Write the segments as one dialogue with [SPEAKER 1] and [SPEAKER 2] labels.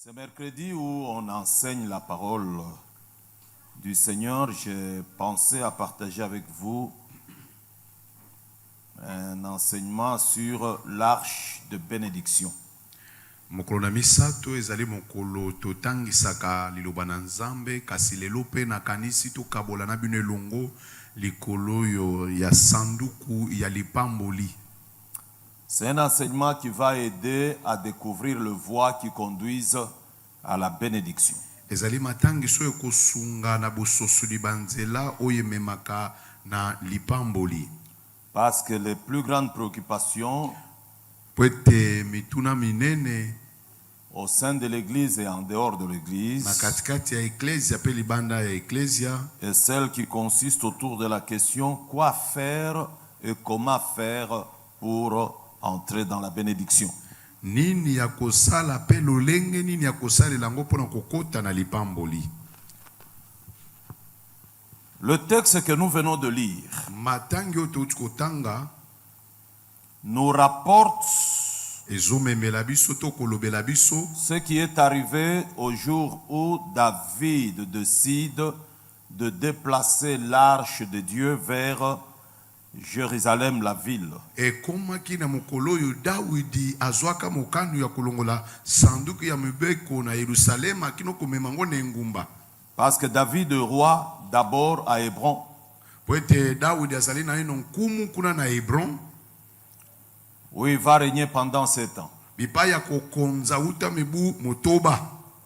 [SPEAKER 1] Ce mercredi où on enseigne la parole du Seigneur, j'ai pensé à partager avec vous un enseignement sur l'arche de bénédiction.
[SPEAKER 2] Mokolo na misato ezali mokolo totangisaka liloba na Nzambe kasi lelo pe nakanisi tokabola na bino elongo likolo yo ya sanduku ya lipamboli.
[SPEAKER 1] C'est un enseignement qui va aider à découvrir le voie qui conduise à la bénédiction.
[SPEAKER 2] Ezali matangiso ekosunga na bososo libanzela oyememaka na lipamboli.
[SPEAKER 1] Parce que les plus grandes préoccupations
[SPEAKER 2] Pwete mituna minene
[SPEAKER 1] au sein de l'église et en dehors de l'église
[SPEAKER 2] na katikati ya eklesia pe libanda ya eklesia
[SPEAKER 1] est celle qui consiste autour de la question quoi faire et comment faire pour entrer dans la bénédiction.
[SPEAKER 2] nini ya kosala pe lolenge nini ya kosalela ngo mpona kokota na lipamboli.
[SPEAKER 1] Le texte que nous venons de lire
[SPEAKER 2] Matangi oyo touti kotanga
[SPEAKER 1] nous rapporte
[SPEAKER 2] ezomemela biso to kolobela biso
[SPEAKER 1] ce qui est arrivé au jour où David décide de déplacer l'arche de Dieu vers Jérusalem, la ville.
[SPEAKER 2] ekomaki na mokolo oyo Dawidi azwaka mokano ya kolongola sanduku ya mibeko na Yerusalema kino komema ngo na engumba.
[SPEAKER 1] Parce que David est roi d'abord à Hébron.
[SPEAKER 2] Po ete Dawidi azali na ino nkumu kuna na Hebron
[SPEAKER 1] Où il va régner pendant 7 ans.
[SPEAKER 2] bipai ya kokonza uta mibu motoba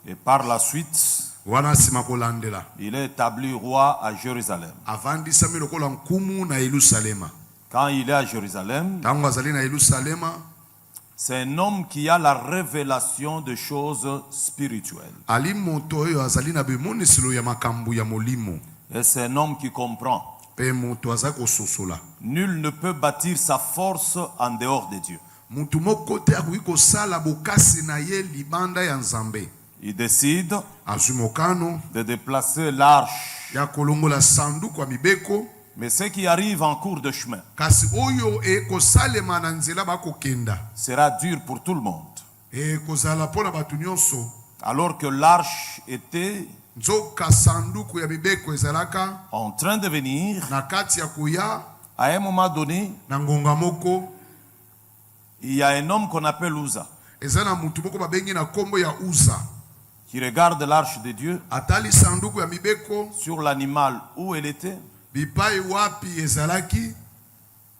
[SPEAKER 1] Et par la suite,
[SPEAKER 2] wana nsima kolandela
[SPEAKER 1] il est établi roi à Jérusalem.
[SPEAKER 2] avandisami lokola nkumu na Yerusalema.
[SPEAKER 1] Quand il est à Jérusalem,
[SPEAKER 2] Ntango azali na Yerusalema
[SPEAKER 1] c'est un homme qui a la révélation de choses spirituelles.
[SPEAKER 2] ali moto oyo azali na bimoniselo ya makambo ya molimo
[SPEAKER 1] Et c'est un homme qui comprend.
[SPEAKER 2] pe moto aza kososola.
[SPEAKER 1] Nul ne peut bâtir sa force en dehors de Dieu.
[SPEAKER 2] Mutu moko te akoki kosala bokasi na ye libanda ya Nzambe.
[SPEAKER 1] Il décide
[SPEAKER 2] azwi mokano
[SPEAKER 1] de déplacer l'arche.
[SPEAKER 2] ya kolongola sanduku ya mibeko
[SPEAKER 1] Mais ce qui arrive en cours de chemin
[SPEAKER 2] kasi oyo ekosalema na nzela bakokenda
[SPEAKER 1] sera dur pour tout le monde.
[SPEAKER 2] ekozala mpona bato nyonso.
[SPEAKER 1] Alors que l'arche était
[SPEAKER 2] nzoka sanduku ya mibeko ezalaka
[SPEAKER 1] en train de venir,
[SPEAKER 2] na kati ya koya
[SPEAKER 1] à un moment donné,
[SPEAKER 2] na ngonga moko
[SPEAKER 1] il y a un homme qu'on appelle Uza
[SPEAKER 2] eza na mutu moko babengi na nkombo ya Uza
[SPEAKER 1] qui regarde l'arche de Dieu
[SPEAKER 2] atali sanduku ya mibeko
[SPEAKER 1] sur l'animal où elle était.
[SPEAKER 2] bipai wapi ezalaki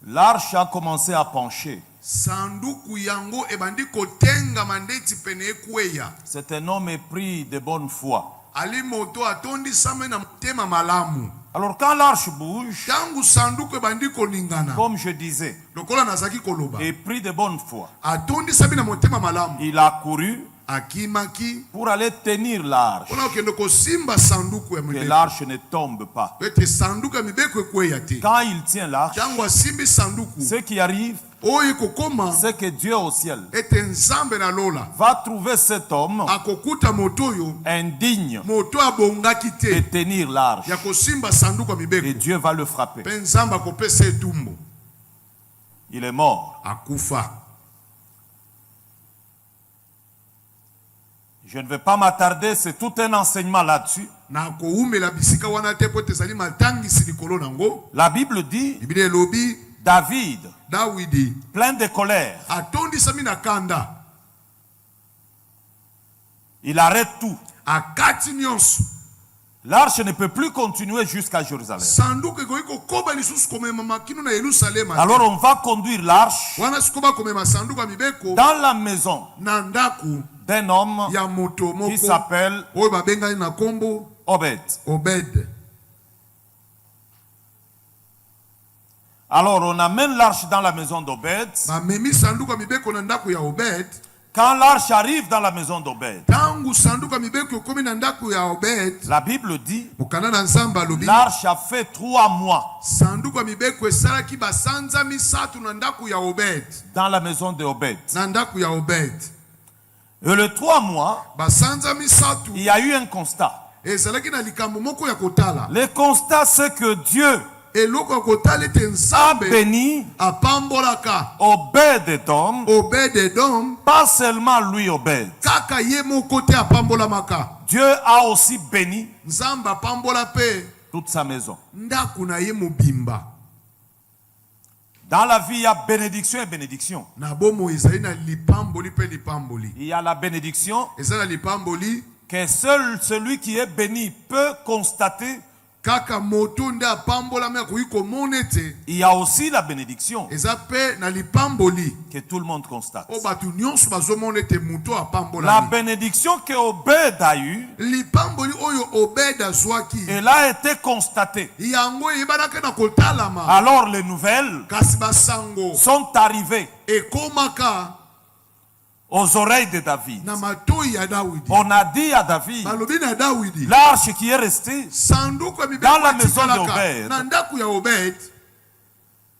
[SPEAKER 1] L'arche a commencé à pencher.
[SPEAKER 2] sanduku yango ebandi kotengama ndeti pene ekweya.
[SPEAKER 1] C'est un homme épris de bonne foi.
[SPEAKER 2] ali moto atondisami na motema malamu.
[SPEAKER 1] Alors quand l'arche bouge,
[SPEAKER 2] tangu sanduku ebandi koningana
[SPEAKER 1] comme je disais,
[SPEAKER 2] lokola nazaki koloba
[SPEAKER 1] épris de bonne foi,
[SPEAKER 2] atondisami na motema malamu
[SPEAKER 1] il a couru
[SPEAKER 2] akimaki
[SPEAKER 1] pour aller tenir l'arche,
[SPEAKER 2] mpona kokende kosimba sanduku ya
[SPEAKER 1] que
[SPEAKER 2] mibeko
[SPEAKER 1] l'arche ne tombe pas.
[SPEAKER 2] ete sanduku ya mibeko ekweya te.
[SPEAKER 1] Quand il tient l'arche,
[SPEAKER 2] tangu asimbi sanduku
[SPEAKER 1] ce qui arrive,
[SPEAKER 2] oyo ekokoma
[SPEAKER 1] c'est que Dieu au ciel
[SPEAKER 2] ete Nzambe na lola
[SPEAKER 1] va trouver cet homme
[SPEAKER 2] akokuta moto oyo
[SPEAKER 1] indigne
[SPEAKER 2] moto abongaki
[SPEAKER 1] de
[SPEAKER 2] te
[SPEAKER 1] tenir l'arche
[SPEAKER 2] ya kosimba sanduku ya
[SPEAKER 1] et
[SPEAKER 2] mibeko
[SPEAKER 1] Dieu va le frapper.
[SPEAKER 2] mpe Nzambe akopesa etumbu
[SPEAKER 1] Il est mort.
[SPEAKER 2] akufa.
[SPEAKER 1] Je ne vais pas m'attarder, c'est tout un enseignement là-dessus.
[SPEAKER 2] na koumela bisika wana te po ete ezali matangisi likolo nango.
[SPEAKER 1] La Bible dit,
[SPEAKER 2] Biblia elobi
[SPEAKER 1] David,
[SPEAKER 2] Dawidi
[SPEAKER 1] plein de colère,
[SPEAKER 2] atondisami na kanda
[SPEAKER 1] il arrête tout.
[SPEAKER 2] akati nyonso.
[SPEAKER 1] L'arche ne peut plus continuer jusqu'à Jérusalem.
[SPEAKER 2] sanduku ekoki kokoba lisusu komemama kino na Yerusalema te.
[SPEAKER 1] Alors on va conduire l'arche
[SPEAKER 2] wana sikoba komema sanduku ya mibeko
[SPEAKER 1] dans la maison
[SPEAKER 2] na ndaku
[SPEAKER 1] d'un homme
[SPEAKER 2] ya moto
[SPEAKER 1] qui
[SPEAKER 2] moko
[SPEAKER 1] s'appelle
[SPEAKER 2] oyo babengani na nkombo
[SPEAKER 1] Obed.
[SPEAKER 2] Obed.
[SPEAKER 1] Alors on amène l'arche dans la maison d'Obed.
[SPEAKER 2] bamemi sanduku ya mibeko na ndaku ya Obed.
[SPEAKER 1] Quand l'arche arrive dans la maison d'Obed,
[SPEAKER 2] tangu sanduku ya mibeko ekomi na ndaku ya Obed,
[SPEAKER 1] la Bible dit,
[SPEAKER 2] mokanda na Nzambe alobi
[SPEAKER 1] l'arche a fait 3 mois
[SPEAKER 2] sanduku ya mibeko esalaki basanza misato na ndaku ya Obed.
[SPEAKER 1] dans la maison d'Obed.
[SPEAKER 2] na ndaku ya Obed.
[SPEAKER 1] Et le 3 mois,
[SPEAKER 2] basanza misato,
[SPEAKER 1] il y a eu un constat.
[SPEAKER 2] ezalaki na likambo moko ya kotala.
[SPEAKER 1] Le constat, c'est que Dieu
[SPEAKER 2] eloko ya kotala ete
[SPEAKER 1] a
[SPEAKER 2] nzambe
[SPEAKER 1] béni
[SPEAKER 2] apambolaka
[SPEAKER 1] Obed-Edom,
[SPEAKER 2] Obed-Edom,
[SPEAKER 1] pas seulement lui Obed.
[SPEAKER 2] kaka ye moko te apambolamaka.
[SPEAKER 1] Dieu a aussi béni
[SPEAKER 2] Nzambe apambola pe
[SPEAKER 1] toute sa maison.
[SPEAKER 2] ndako na ye mobimba.
[SPEAKER 1] Dans la vie, il y a bénédiction et bénédiction.
[SPEAKER 2] Na bomo ezali na lipamboli pe lipamboli.
[SPEAKER 1] Il y a la bénédiction
[SPEAKER 2] Ezali na lipamboli
[SPEAKER 1] que seul celui qui est béni peut constater.
[SPEAKER 2] kaka moto nde apambolami akoki komona ete.
[SPEAKER 1] Il y a aussi la bénédiction
[SPEAKER 2] Eza pe na lipamboli
[SPEAKER 1] que tout le monde constate.
[SPEAKER 2] o bato nyonso bazomona ete moto
[SPEAKER 1] La
[SPEAKER 2] apambolami.
[SPEAKER 1] bénédiction que Obed a eue,
[SPEAKER 2] Lipamboli oyo Obed azwaki
[SPEAKER 1] elle a été constatée.
[SPEAKER 2] yango eyebanaka na kotalama.
[SPEAKER 1] Alors les nouvelles
[SPEAKER 2] Kasi basango
[SPEAKER 1] sont arrivées
[SPEAKER 2] ekomaka
[SPEAKER 1] aux oreilles de David.
[SPEAKER 2] na matoi ya Dawidi.
[SPEAKER 1] On a dit à David,
[SPEAKER 2] Balobi na Dawidi
[SPEAKER 1] l'arche qui est restée
[SPEAKER 2] sanduku ya
[SPEAKER 1] Dans la
[SPEAKER 2] mibeko
[SPEAKER 1] maison
[SPEAKER 2] etikalaka
[SPEAKER 1] d'Obed.
[SPEAKER 2] na ndako ya Obed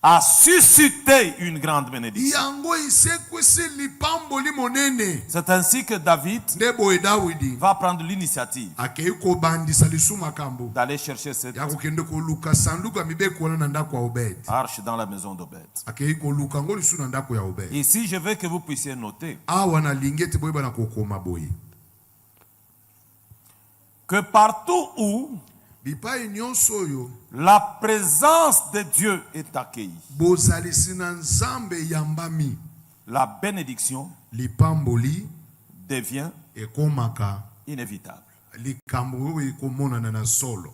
[SPEAKER 1] a suscité une grande bénédiction.
[SPEAKER 2] yango esekwisi lipamboli monene.
[SPEAKER 1] C'est ainsi que David
[SPEAKER 2] Nde boye Dawidi
[SPEAKER 1] va prendre l'initiative
[SPEAKER 2] akei kobandisa lisu makambo
[SPEAKER 1] d'aller chercher cette
[SPEAKER 2] ya kokende koluka sanduku ya mibeko wana na ndako ya Obed.
[SPEAKER 1] arche dans la maison d'Obed.
[SPEAKER 2] Akei koluka yango lisu na ndako ya Obed.
[SPEAKER 1] Ici, je veux que vous puissiez noter
[SPEAKER 2] Awa nalingi ete boyeba na kokoma boye
[SPEAKER 1] que partout où
[SPEAKER 2] bipai nyonso oyo
[SPEAKER 1] la présence de Dieu est accueillie,
[SPEAKER 2] bozalisi na nzambe yambami,
[SPEAKER 1] la bénédiction
[SPEAKER 2] lipamboli
[SPEAKER 1] devient
[SPEAKER 2] ekomaka
[SPEAKER 1] inévitable.
[SPEAKER 2] likambo oyo ekomonana na solo.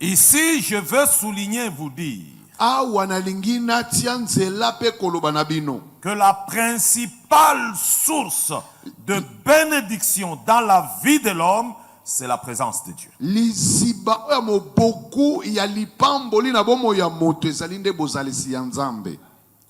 [SPEAKER 1] Ici, je veux souligner, vous dire
[SPEAKER 2] Awa nalingi natia nzela pe koloba na bino
[SPEAKER 1] que la principale source de bénédiction dans la vie de l'homme, c'est la présence de Dieu.
[SPEAKER 2] liziba oyo moboku ya lipamboli na bomo ya moto ezali nde bozalisi ya nzambe.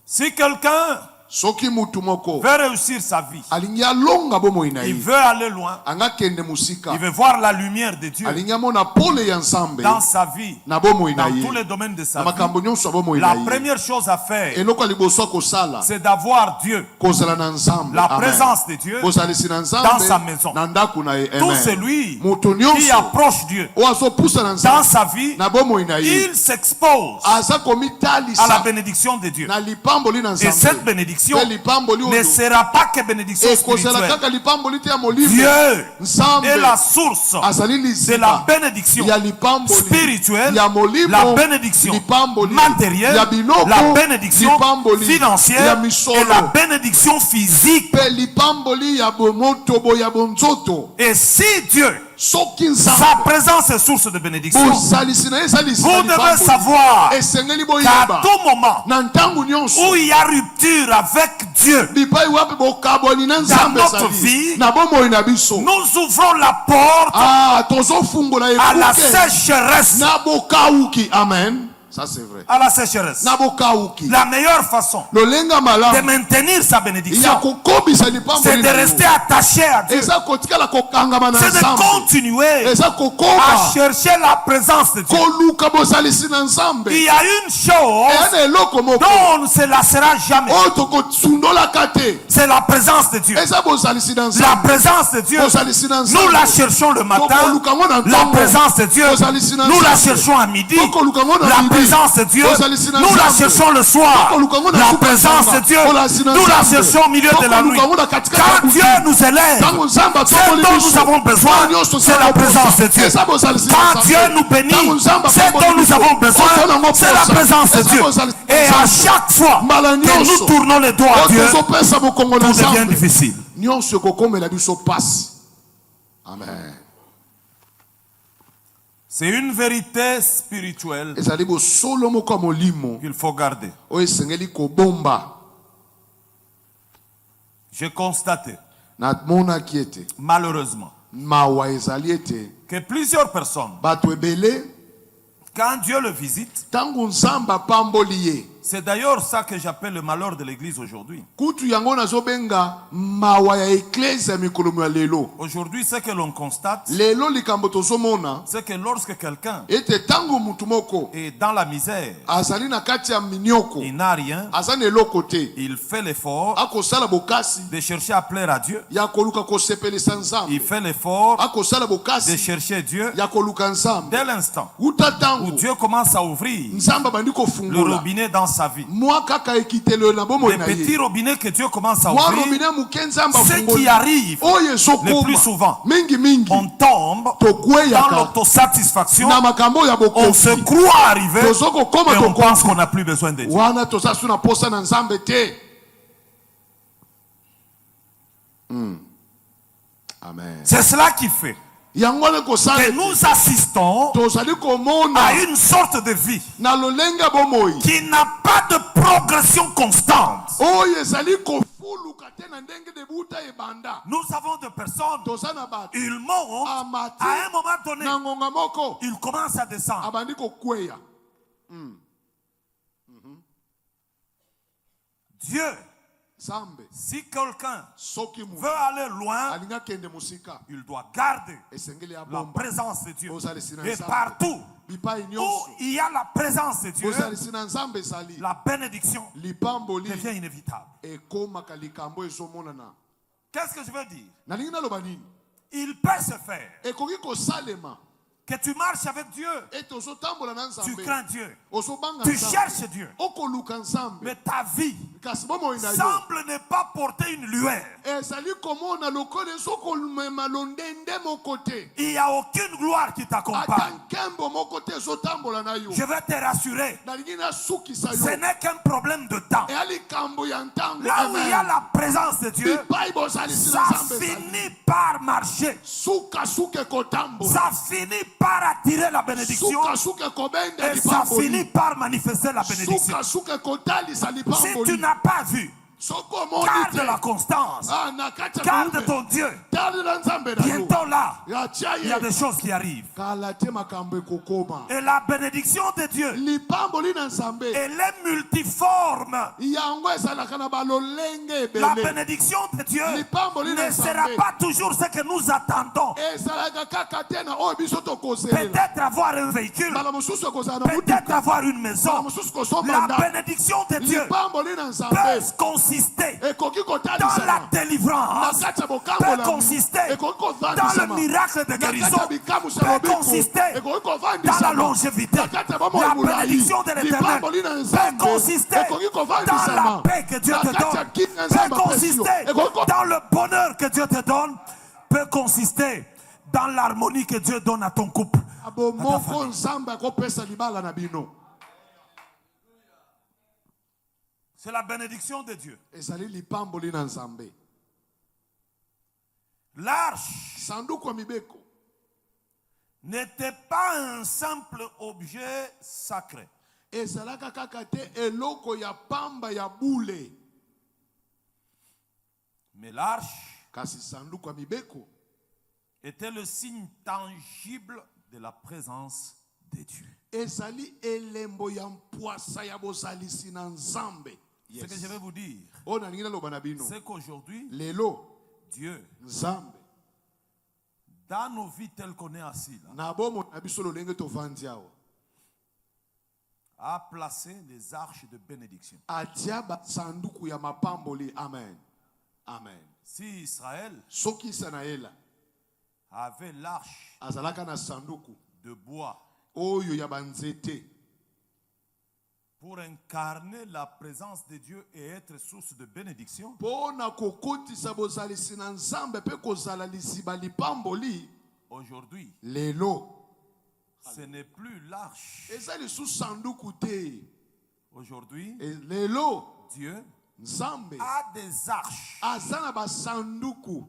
[SPEAKER 1] Si quelqu'un
[SPEAKER 2] Soki mutu moko
[SPEAKER 1] veut réussir sa vie,
[SPEAKER 2] alingi alonga bomo
[SPEAKER 1] il
[SPEAKER 2] inayi
[SPEAKER 1] veut aller loin,
[SPEAKER 2] anga kende musika
[SPEAKER 1] il veut voir la lumière de Dieu
[SPEAKER 2] alingi amona pole ya nzambe
[SPEAKER 1] dans sa vie,
[SPEAKER 2] na bomo
[SPEAKER 1] dans
[SPEAKER 2] inayi
[SPEAKER 1] tous les domaines de sa
[SPEAKER 2] na
[SPEAKER 1] vie.
[SPEAKER 2] makambo nyonso ya bomo
[SPEAKER 1] La
[SPEAKER 2] inayi.
[SPEAKER 1] première chose à faire,
[SPEAKER 2] Eloko ya liboso ya kosala
[SPEAKER 1] c'est d'avoir Dieu,
[SPEAKER 2] kozala na nzambe.
[SPEAKER 1] la
[SPEAKER 2] Amen.
[SPEAKER 1] présence de Dieu
[SPEAKER 2] Bozalisi na
[SPEAKER 1] dans sa
[SPEAKER 2] nzambe
[SPEAKER 1] maison.
[SPEAKER 2] na ndako na ye.
[SPEAKER 1] Tout
[SPEAKER 2] Amen.
[SPEAKER 1] celui
[SPEAKER 2] Moto
[SPEAKER 1] qui
[SPEAKER 2] nyonso
[SPEAKER 1] approche Dieu
[SPEAKER 2] oyo azopusa na
[SPEAKER 1] dans
[SPEAKER 2] nzambe
[SPEAKER 1] sa vie,
[SPEAKER 2] na bomo inayi
[SPEAKER 1] il s'expose
[SPEAKER 2] aza
[SPEAKER 1] à la
[SPEAKER 2] komitalisa
[SPEAKER 1] bénédiction de Dieu.
[SPEAKER 2] na lipamboli na
[SPEAKER 1] Et cette
[SPEAKER 2] nzambe.
[SPEAKER 1] bénédiction
[SPEAKER 2] Pe lipamboli
[SPEAKER 1] ne
[SPEAKER 2] oyo
[SPEAKER 1] sera pas que bénédiction
[SPEAKER 2] ekozala
[SPEAKER 1] spirituelle.
[SPEAKER 2] kaka lipamboli te ya molimo.
[SPEAKER 1] Dieu
[SPEAKER 2] Nzambe
[SPEAKER 1] est la source
[SPEAKER 2] azali
[SPEAKER 1] de la
[SPEAKER 2] liziba
[SPEAKER 1] bénédiction
[SPEAKER 2] ya lipamboli
[SPEAKER 1] spirituelle,
[SPEAKER 2] ya molimo,
[SPEAKER 1] la bénédiction
[SPEAKER 2] lipamboli
[SPEAKER 1] matérielle,
[SPEAKER 2] ya biloko,
[SPEAKER 1] la bénédiction
[SPEAKER 2] lipamboli ya
[SPEAKER 1] financière
[SPEAKER 2] misolo,
[SPEAKER 1] et la bénédiction physique.
[SPEAKER 2] pe lipamboli ya bomotobo ya bonzoto.
[SPEAKER 1] Et si Dieu,
[SPEAKER 2] Soki
[SPEAKER 1] sa
[SPEAKER 2] nzambe
[SPEAKER 1] présence est source de bénédiction,
[SPEAKER 2] bozalisi na ye eza liziba
[SPEAKER 1] vous devez
[SPEAKER 2] lipamboli.
[SPEAKER 1] savoir
[SPEAKER 2] Esengeli
[SPEAKER 1] qu'à
[SPEAKER 2] boyeba
[SPEAKER 1] tout moment
[SPEAKER 2] na ntango nyonso
[SPEAKER 1] où il y a rupture avec Dieu,
[SPEAKER 2] bipai wapi bokabwani na nzambe
[SPEAKER 1] notre
[SPEAKER 2] ezali
[SPEAKER 1] vie,
[SPEAKER 2] na bomoi na biso
[SPEAKER 1] nous ouvrons la porte
[SPEAKER 2] tozofungola
[SPEAKER 1] à la
[SPEAKER 2] ekuke
[SPEAKER 1] sécheresse.
[SPEAKER 2] na bokauki. Amen. Ça c'est vrai.
[SPEAKER 1] À la sécheresse.
[SPEAKER 2] Na bokauki
[SPEAKER 1] La meilleure façon
[SPEAKER 2] lolenga
[SPEAKER 1] de
[SPEAKER 2] malamu
[SPEAKER 1] maintenir sa
[SPEAKER 2] ya
[SPEAKER 1] bénédiction,
[SPEAKER 2] kokobisa
[SPEAKER 1] c'est
[SPEAKER 2] lipamboli
[SPEAKER 1] de
[SPEAKER 2] na
[SPEAKER 1] rester
[SPEAKER 2] yo
[SPEAKER 1] attaché à Dieu.
[SPEAKER 2] eza kotikala kokangama na
[SPEAKER 1] C'est de
[SPEAKER 2] nzambe,
[SPEAKER 1] continuer
[SPEAKER 2] eza
[SPEAKER 1] à
[SPEAKER 2] kokoma
[SPEAKER 1] chercher la présence de Dieu.
[SPEAKER 2] koluka bozalisi na nzambe.
[SPEAKER 1] Il y a une chose
[SPEAKER 2] eya na eloko moko
[SPEAKER 1] dont on ne se lassera jamais.
[SPEAKER 2] oyo tokosundolaka te,
[SPEAKER 1] C'est la présence de Dieu.
[SPEAKER 2] eza bozalisi na
[SPEAKER 1] La
[SPEAKER 2] nzambe.
[SPEAKER 1] présence de Dieu,
[SPEAKER 2] Bozalisi na
[SPEAKER 1] nous la
[SPEAKER 2] nzambe
[SPEAKER 1] cherchons le matin.
[SPEAKER 2] tokoluka ngo na
[SPEAKER 1] La
[SPEAKER 2] ntongo.
[SPEAKER 1] présence de Dieu,
[SPEAKER 2] Bozalisi na
[SPEAKER 1] nous la
[SPEAKER 2] nzambe.
[SPEAKER 1] cherchons à midi.
[SPEAKER 2] Tokoluka ngo na
[SPEAKER 1] La
[SPEAKER 2] midi.
[SPEAKER 1] présence de Dieu,
[SPEAKER 2] Bozalisi na
[SPEAKER 1] nous la
[SPEAKER 2] nzambe.
[SPEAKER 1] cherchons le soir.
[SPEAKER 2] Tokoluka ngo na
[SPEAKER 1] La
[SPEAKER 2] suka
[SPEAKER 1] présence de
[SPEAKER 2] sanga.
[SPEAKER 1] Dieu,
[SPEAKER 2] Bozalisi na
[SPEAKER 1] nous la
[SPEAKER 2] nzambe.
[SPEAKER 1] cherchons au milieu de la nuit.
[SPEAKER 2] Tokoluka ngo na katikati ya
[SPEAKER 1] Quand
[SPEAKER 2] butu.
[SPEAKER 1] Dieu nous élève,
[SPEAKER 2] Tango nzambe
[SPEAKER 1] ce
[SPEAKER 2] atongoli
[SPEAKER 1] dont
[SPEAKER 2] biso,
[SPEAKER 1] nous avons besoin,
[SPEAKER 2] tango nyonso
[SPEAKER 1] c'est la
[SPEAKER 2] tozala
[SPEAKER 1] présence de
[SPEAKER 2] posa.
[SPEAKER 1] Dieu.
[SPEAKER 2] Eza bozalisi na
[SPEAKER 1] Quand
[SPEAKER 2] nzambe.
[SPEAKER 1] Dieu nous bénit,
[SPEAKER 2] Tango nzambe
[SPEAKER 1] ce
[SPEAKER 2] atongoli
[SPEAKER 1] dont nous
[SPEAKER 2] biso,
[SPEAKER 1] avons besoin,
[SPEAKER 2] tozala
[SPEAKER 1] c'est la
[SPEAKER 2] posa.
[SPEAKER 1] présence de
[SPEAKER 2] Eza
[SPEAKER 1] Dieu.
[SPEAKER 2] bozalisi na
[SPEAKER 1] Et à
[SPEAKER 2] nzambe.
[SPEAKER 1] chaque fois
[SPEAKER 2] Mbala
[SPEAKER 1] que
[SPEAKER 2] nyonso
[SPEAKER 1] nous tournons les doigts à Dieu,
[SPEAKER 2] tozopesa bokongo na
[SPEAKER 1] tout devient
[SPEAKER 2] nzambe
[SPEAKER 1] difficile.
[SPEAKER 2] nyonso ekokomela biso pasi. Amen.
[SPEAKER 1] C'est une vérité spirituelle
[SPEAKER 2] ezali bosolo moko ya molimo
[SPEAKER 1] qu'il faut garder.
[SPEAKER 2] oyo esengeli kobomba.
[SPEAKER 1] J'ai constaté,
[SPEAKER 2] namonaki ete
[SPEAKER 1] malheureusement,
[SPEAKER 2] mawa ezali ete
[SPEAKER 1] que plusieurs personnes,
[SPEAKER 2] bato ebele
[SPEAKER 1] quand Dieu le visite,
[SPEAKER 2] ntango nzambe apamboli ye
[SPEAKER 1] C'est d'ailleurs ça que j'appelle le malheur de l'église aujourd'hui.
[SPEAKER 3] Kutu yango nazobenga mawa ya eklezia mikolo ya lelo.
[SPEAKER 1] Aujourd'hui, ce que l'on constate,
[SPEAKER 3] Lelo likambo tozomona
[SPEAKER 1] c'est que lorsque quelqu'un
[SPEAKER 3] ete tango mutu moko
[SPEAKER 1] est dans la misère,
[SPEAKER 3] azali na kati ya minioko,
[SPEAKER 1] il n'a rien,
[SPEAKER 3] azali na eloko te,
[SPEAKER 1] il fait l'effort
[SPEAKER 3] akosala bokasi
[SPEAKER 1] de chercher à plaire à Dieu.
[SPEAKER 3] ya koluka kosepelisa
[SPEAKER 1] Il
[SPEAKER 3] Nzambe,
[SPEAKER 1] fait l'effort
[SPEAKER 3] akosala
[SPEAKER 1] de
[SPEAKER 3] bokasi
[SPEAKER 1] chercher Dieu.
[SPEAKER 3] ya koluka Nzambe.
[SPEAKER 1] Dès l'instant
[SPEAKER 3] Uta
[SPEAKER 1] où
[SPEAKER 3] tango
[SPEAKER 1] Dieu commence à ouvrir
[SPEAKER 3] Nzambe bandi
[SPEAKER 1] le
[SPEAKER 3] kofungola
[SPEAKER 1] robinet dans sa vie,
[SPEAKER 3] mwa kaka ekitelo na bomoi
[SPEAKER 1] les
[SPEAKER 3] na
[SPEAKER 1] petits
[SPEAKER 3] ye,
[SPEAKER 1] robinets que Dieu commence à
[SPEAKER 3] mwa
[SPEAKER 1] ouvrir,
[SPEAKER 3] robinet muke Nzambe
[SPEAKER 1] ce qui
[SPEAKER 3] afungoli
[SPEAKER 1] arrive
[SPEAKER 3] oyo
[SPEAKER 1] le plus
[SPEAKER 3] ezokoma
[SPEAKER 1] souvent,
[SPEAKER 3] mingi mingi
[SPEAKER 1] on tombe dans
[SPEAKER 3] tokweyaka
[SPEAKER 1] l'autosatisfaction,
[SPEAKER 3] na makambo ya
[SPEAKER 1] on se
[SPEAKER 3] bokofi
[SPEAKER 1] croit arrivé
[SPEAKER 3] tozokokoma
[SPEAKER 1] et on pense
[SPEAKER 3] tokofi
[SPEAKER 1] qu'on n'a plus besoin de Dieu.
[SPEAKER 3] wana toza su na posa na Nzambe te. Amen.
[SPEAKER 1] C'est cela qui fait
[SPEAKER 3] yango wana
[SPEAKER 1] que
[SPEAKER 3] kosala
[SPEAKER 1] nous assistons
[SPEAKER 3] tozali
[SPEAKER 1] à
[SPEAKER 3] komona
[SPEAKER 1] une sorte de vie
[SPEAKER 3] na lolenge ya bomoi
[SPEAKER 1] qui n'a pas de progression constante.
[SPEAKER 3] oyo ezali kofuluka te na ndenge debuta ebanda.
[SPEAKER 1] Nous avons des personnes,
[SPEAKER 3] toza na bato
[SPEAKER 1] ils montent,
[SPEAKER 3] amati
[SPEAKER 1] à un moment donné,
[SPEAKER 3] na ngonga moko
[SPEAKER 1] ils commencent à descendre.
[SPEAKER 3] abandi kokweya.
[SPEAKER 1] Dieu,
[SPEAKER 3] Nzambe
[SPEAKER 1] si quelqu'un
[SPEAKER 3] soki
[SPEAKER 1] veut
[SPEAKER 3] mutu
[SPEAKER 1] aller loin,
[SPEAKER 3] alingi akende mosika
[SPEAKER 1] il doit garder
[SPEAKER 3] esengeli
[SPEAKER 1] la
[SPEAKER 3] abomba
[SPEAKER 1] présence de Dieu.
[SPEAKER 3] ozalisi na
[SPEAKER 1] Et
[SPEAKER 3] Nzambe
[SPEAKER 1] partout
[SPEAKER 3] bipai
[SPEAKER 1] où
[SPEAKER 3] nyonso
[SPEAKER 1] il y a la présence de Dieu,
[SPEAKER 3] ozalisi na Nzambe ezali
[SPEAKER 1] la bénédiction
[SPEAKER 3] lipamboli
[SPEAKER 1] devient inévitable.
[SPEAKER 3] ekomaka likambo ezomonana.
[SPEAKER 1] Qu'est-ce que je veux dire?
[SPEAKER 3] nalingi naloba nini?
[SPEAKER 1] Il peut se faire
[SPEAKER 3] ekoki kosalema
[SPEAKER 1] que tu marches avec Dieu,
[SPEAKER 3] ete ozotambola na
[SPEAKER 1] tu
[SPEAKER 3] Nzambe
[SPEAKER 1] crains Dieu,
[SPEAKER 3] ozobanga
[SPEAKER 1] tu
[SPEAKER 3] Nzambe
[SPEAKER 1] cherches Dieu,
[SPEAKER 3] okoluka Nzambe
[SPEAKER 1] mais ta vie
[SPEAKER 3] kasi bomoi na yo
[SPEAKER 1] semble ne pas porter une lueur.
[SPEAKER 3] ezali komona lokola ezokomema londende moko te,
[SPEAKER 1] Il n'y a aucune gloire qui
[SPEAKER 3] ata
[SPEAKER 1] t'accompagne.
[SPEAKER 3] nkembo moko te ezotambola na yo.
[SPEAKER 1] Je vais te rassurer,
[SPEAKER 3] nalingi nasukisa
[SPEAKER 1] ce
[SPEAKER 3] yo
[SPEAKER 1] n'est qu'un problème de temps.
[SPEAKER 3] eya likambo ya ntango.
[SPEAKER 1] Là où il y a
[SPEAKER 3] Amen.
[SPEAKER 1] la présence de Dieu,
[SPEAKER 3] bipai bozalisi
[SPEAKER 1] ça
[SPEAKER 3] na Nzambe ezali
[SPEAKER 1] finit par marcher.
[SPEAKER 3] sukasuka ekotambola,
[SPEAKER 1] Ça finit par attirer la bénédiction
[SPEAKER 3] sukasuka ekobenda
[SPEAKER 1] et ça finit
[SPEAKER 3] lipamboli,
[SPEAKER 1] par manifester la bénédiction.
[SPEAKER 3] sukasuka ekotalisa
[SPEAKER 1] Si tu
[SPEAKER 3] lipamboli.
[SPEAKER 1] n'as pas vu,
[SPEAKER 3] Soko omoni
[SPEAKER 1] garde
[SPEAKER 3] te
[SPEAKER 1] la constance,
[SPEAKER 3] ah, na kati ya
[SPEAKER 1] garde
[SPEAKER 3] Nzambe,
[SPEAKER 1] ton Dieu.
[SPEAKER 3] talela Nzambe na yo
[SPEAKER 1] Bientôt là,
[SPEAKER 3] yatia
[SPEAKER 1] il y a
[SPEAKER 3] ye
[SPEAKER 1] des choses qui arrivent.
[SPEAKER 3] kala te makambo ekokoma.
[SPEAKER 1] Et la bénédiction de Dieu,
[SPEAKER 3] lipamboli na Nzambe
[SPEAKER 1] elle est multiforme.
[SPEAKER 3] yango ezalaka na balolenge
[SPEAKER 1] La
[SPEAKER 3] ebele,
[SPEAKER 1] bénédiction de Dieu
[SPEAKER 3] Lipamboli na
[SPEAKER 1] ne sera
[SPEAKER 3] Nzambe.
[SPEAKER 1] pas toujours ce que nous attendons.
[SPEAKER 3] ezalaka kaka te na oyo biso tokozelela.
[SPEAKER 1] Peut-être avoir un véhicule,
[SPEAKER 3] mbala mosusu ekozala na
[SPEAKER 1] peut-être
[SPEAKER 3] mutuka,
[SPEAKER 1] avoir une
[SPEAKER 3] mbala
[SPEAKER 1] maison.
[SPEAKER 3] mosusu kosomba
[SPEAKER 1] La
[SPEAKER 3] ndako.
[SPEAKER 1] bénédiction de Dieu
[SPEAKER 3] lipamboli na
[SPEAKER 1] peut
[SPEAKER 3] Nzambe
[SPEAKER 1] consister
[SPEAKER 3] ekoki
[SPEAKER 1] dans la
[SPEAKER 3] kotalisama na
[SPEAKER 1] délivrance,
[SPEAKER 3] kati ya
[SPEAKER 1] peut
[SPEAKER 3] bokambola,
[SPEAKER 1] consister
[SPEAKER 3] ekoki
[SPEAKER 1] dans le
[SPEAKER 3] kovandisama
[SPEAKER 1] miracle de
[SPEAKER 3] na kati
[SPEAKER 1] guérison,
[SPEAKER 3] ya bikamusa
[SPEAKER 1] peut
[SPEAKER 3] mobiko,
[SPEAKER 1] consister
[SPEAKER 3] ekoki
[SPEAKER 1] dans la
[SPEAKER 3] kovandisama
[SPEAKER 1] longévité.
[SPEAKER 3] na kati ya bomoi
[SPEAKER 1] La
[SPEAKER 3] molai.
[SPEAKER 1] bénédiction de l'éternel
[SPEAKER 3] lipamboli na
[SPEAKER 1] peut
[SPEAKER 3] Nzambe
[SPEAKER 1] consister
[SPEAKER 3] ekoki
[SPEAKER 1] dans
[SPEAKER 3] kovandisama
[SPEAKER 1] la paix que Dieu
[SPEAKER 3] na
[SPEAKER 1] te
[SPEAKER 3] kati ya
[SPEAKER 1] donne,
[SPEAKER 3] kini na
[SPEAKER 1] peut
[SPEAKER 3] Nzambe apesi yo.
[SPEAKER 1] consister
[SPEAKER 3] Ekoki
[SPEAKER 1] dans le bonheur que Dieu te donne, peut consister dans l'harmonie que Dieu donne à ton couple.
[SPEAKER 3] abo moko Nzambe akopesa libala na bino.
[SPEAKER 1] C'est la bénédiction de Dieu.
[SPEAKER 3] ezali lipamboli na Nzambe.
[SPEAKER 1] L'arche
[SPEAKER 3] sanduku ya mibeko
[SPEAKER 1] n'était pas un simple objet sacré.
[SPEAKER 3] ezalaka kaka te eloko ya pamba ya bule,
[SPEAKER 1] Mais l'arche
[SPEAKER 3] kasi sanduku ya mibeko
[SPEAKER 1] était le signe tangible de la présence de Dieu.
[SPEAKER 3] ezali elembo ya mpwasa ya bozalisi na Nzambe.
[SPEAKER 1] Ce que je vais vous dire,
[SPEAKER 3] oyo nalingi naloba na bino
[SPEAKER 1] c'est qu'aujourd'hui,
[SPEAKER 3] lelo
[SPEAKER 1] Dieu,
[SPEAKER 3] Nzambe
[SPEAKER 1] dans nos vies telles qu'on est assis là,
[SPEAKER 3] na bomoi na biso lolenge tovandi awa
[SPEAKER 1] a placé les arches de bénédiction.
[SPEAKER 3] atia basanduku ya mapamboli. Amen, amen.
[SPEAKER 1] Si Israël
[SPEAKER 3] soki Isanaela
[SPEAKER 1] avait l'arche
[SPEAKER 3] azalaka na sanduku
[SPEAKER 1] de bois
[SPEAKER 3] oyo ya banzete
[SPEAKER 1] pour incarner la présence de Dieu et être source de bénédiction,
[SPEAKER 3] mpona kokotisa bozalisi na Nzambe mpe kozala liziba lipamboli,
[SPEAKER 1] aujourd'hui,
[SPEAKER 3] lelo
[SPEAKER 1] ce n'est plus l'arche.
[SPEAKER 3] eza lisusu sanduku te.
[SPEAKER 1] Aujourd'hui,
[SPEAKER 3] Lelo
[SPEAKER 1] Dieu
[SPEAKER 3] Nzambe
[SPEAKER 1] a des arches
[SPEAKER 3] aza na basanduku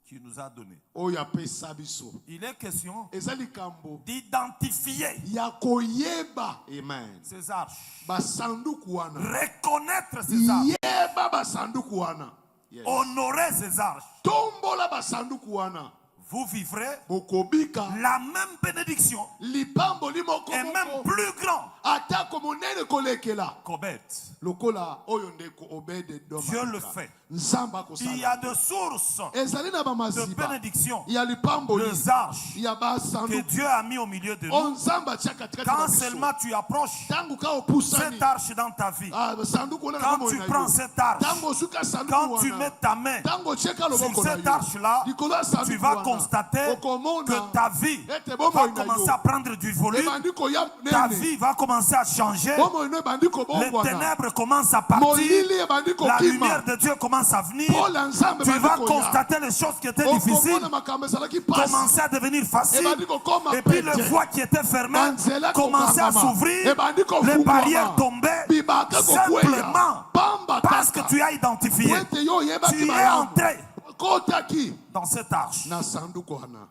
[SPEAKER 1] qu'il nous a données.
[SPEAKER 3] oyo apesa biso.
[SPEAKER 1] Il est question
[SPEAKER 3] eza likambo
[SPEAKER 1] d'identifier
[SPEAKER 3] ya koyeba, amen,
[SPEAKER 1] ces arches,
[SPEAKER 3] basanduku wana,
[SPEAKER 1] reconnaître ces arches,
[SPEAKER 3] yeba basanduku wana, yes,
[SPEAKER 1] honorer ces arches,
[SPEAKER 3] tombola basanduku wana,
[SPEAKER 1] vous vivrez
[SPEAKER 3] bokobika
[SPEAKER 1] la même bénédiction
[SPEAKER 3] lipamboli moko
[SPEAKER 1] et même
[SPEAKER 3] moko
[SPEAKER 1] plus grand
[SPEAKER 3] atako monene kolekela
[SPEAKER 1] qu'Obed.
[SPEAKER 3] lokola oyo ndeko Obed
[SPEAKER 1] Dieu le fait.
[SPEAKER 3] nzamba
[SPEAKER 1] Il y a
[SPEAKER 3] kosala
[SPEAKER 1] des sources
[SPEAKER 3] ezali na
[SPEAKER 1] de
[SPEAKER 3] bamaziba
[SPEAKER 1] bénédiction,
[SPEAKER 3] ya lipamboli
[SPEAKER 1] les arches
[SPEAKER 3] ya
[SPEAKER 1] que
[SPEAKER 3] basanduku
[SPEAKER 1] Dieu a mis au milieu de
[SPEAKER 3] o
[SPEAKER 1] nous.
[SPEAKER 3] nzamba tia katikati
[SPEAKER 1] Quand
[SPEAKER 3] na biso
[SPEAKER 1] seulement tu approches
[SPEAKER 3] tangu ka opusani
[SPEAKER 1] cette arche dans ta vie,
[SPEAKER 3] sanduku wana na
[SPEAKER 1] quand
[SPEAKER 3] bomoi
[SPEAKER 1] tu
[SPEAKER 3] na
[SPEAKER 1] prends
[SPEAKER 3] yo
[SPEAKER 1] cette arche,
[SPEAKER 3] tango osuka sanduku
[SPEAKER 1] quand tu
[SPEAKER 3] wana
[SPEAKER 1] mets ta main
[SPEAKER 3] tango otieka
[SPEAKER 1] sur
[SPEAKER 3] loboko na
[SPEAKER 1] cette
[SPEAKER 3] yo
[SPEAKER 1] arche-là,
[SPEAKER 3] likolo ya
[SPEAKER 1] tu
[SPEAKER 3] sanduku
[SPEAKER 1] vas
[SPEAKER 3] wana
[SPEAKER 1] constater
[SPEAKER 3] okomona
[SPEAKER 1] que ta vie
[SPEAKER 3] ete
[SPEAKER 1] va
[SPEAKER 3] bomoi na
[SPEAKER 1] commencer
[SPEAKER 3] yo
[SPEAKER 1] à prendre du volume,
[SPEAKER 3] ebandi koya
[SPEAKER 1] ta
[SPEAKER 3] monene
[SPEAKER 1] vie va commencer à changer,
[SPEAKER 3] bomoi no ebandi
[SPEAKER 1] les
[SPEAKER 3] kobongwana
[SPEAKER 1] ténèbres commencent à partir,
[SPEAKER 3] molili ebandi
[SPEAKER 1] la lumière
[SPEAKER 3] kokima
[SPEAKER 1] de Dieu commence à venir,
[SPEAKER 3] pola nzambe
[SPEAKER 1] tu vas
[SPEAKER 3] ebandi koya
[SPEAKER 1] constater les choses qui étaient difficiles,
[SPEAKER 3] okomona makambo ezalaki pasi
[SPEAKER 1] commencer à devenir faciles,
[SPEAKER 3] ebandi kokoma
[SPEAKER 1] et puis les
[SPEAKER 3] pete
[SPEAKER 1] voies qui étaient fermées
[SPEAKER 3] banzela
[SPEAKER 1] commençaient à
[SPEAKER 3] kokangama
[SPEAKER 1] s'ouvrir,
[SPEAKER 3] ebandi
[SPEAKER 1] les
[SPEAKER 3] kofungwama
[SPEAKER 1] barrières tombaient,
[SPEAKER 3] bibaka kokwea
[SPEAKER 1] simplement
[SPEAKER 3] pamba
[SPEAKER 1] parce que
[SPEAKER 3] kaka
[SPEAKER 1] tu as identifié,
[SPEAKER 3] po ete yo oyebaki
[SPEAKER 1] tu es
[SPEAKER 3] malamu
[SPEAKER 1] entré
[SPEAKER 3] kotaki
[SPEAKER 1] dans cette arche.
[SPEAKER 3] na sanduku wana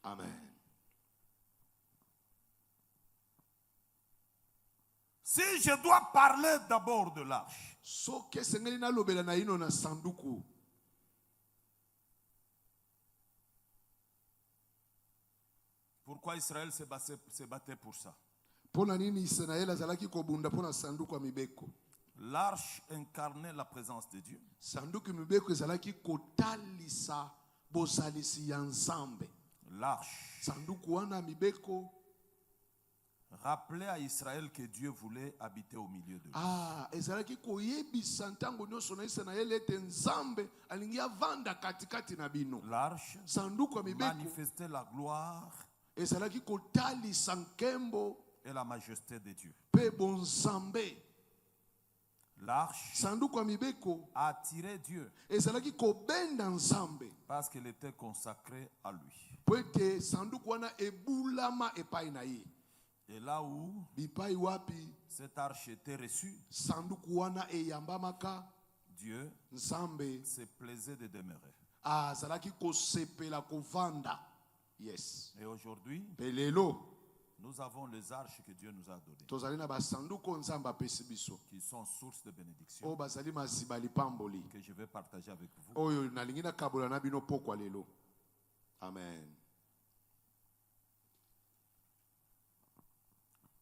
[SPEAKER 3] amen.
[SPEAKER 1] Si je dois parler d'abord de l'arche,
[SPEAKER 3] soki esengeli nalobela na ino na sanduku
[SPEAKER 1] pourquoi Israël se battait pour ça?
[SPEAKER 3] mpo na nini Israeli azalaki kobunda mpo na sanduku ya mibeko
[SPEAKER 1] L'arche incarnait la présence de Dieu.
[SPEAKER 3] sanduku ya mibeko ezalaki kotalisa bozalisi ya nzambe
[SPEAKER 1] L'arche
[SPEAKER 3] sanduku wana ya mibeko
[SPEAKER 1] rappelait à Israël que Dieu voulait habiter au milieu de lui.
[SPEAKER 3] ezalaki koyebisa ntango nyonso na Israeli ete nzambe alingi avanda katikati na bino
[SPEAKER 1] L'arche
[SPEAKER 3] sanduku ya mibeko
[SPEAKER 1] manifestait la gloire
[SPEAKER 3] ezalaki kotalisa nkembo
[SPEAKER 1] et la majesté de Dieu.
[SPEAKER 3] mpe bonzambe
[SPEAKER 1] L'arche
[SPEAKER 3] sanduku ya mibeko
[SPEAKER 1] attirait Dieu
[SPEAKER 3] ezalaki kobenda nzambe
[SPEAKER 1] parce qu'elle était consacrée à lui.
[SPEAKER 3] mpo ete sanduku wana ebulama epai na ye
[SPEAKER 1] Et là où
[SPEAKER 3] bipai wapi
[SPEAKER 1] cette arche était reçue,
[SPEAKER 3] sanduku wana eyambamaka
[SPEAKER 1] Dieu
[SPEAKER 3] nzambe
[SPEAKER 1] se plaisait de demeurer.
[SPEAKER 3] azalaki kosepela kovanda yes
[SPEAKER 1] Et aujourd'hui,
[SPEAKER 3] mpe lelo
[SPEAKER 1] nous avons les arches que Dieu nous a données,
[SPEAKER 3] tozali na basanduku oyo nzambe apesi biso
[SPEAKER 1] qui sont source de bénédiction,
[SPEAKER 3] oyo bazali maziba lipamboli
[SPEAKER 1] que je vais partager avec vous.
[SPEAKER 3] oyo nalingi nakabola na bino pokwa lelo amen.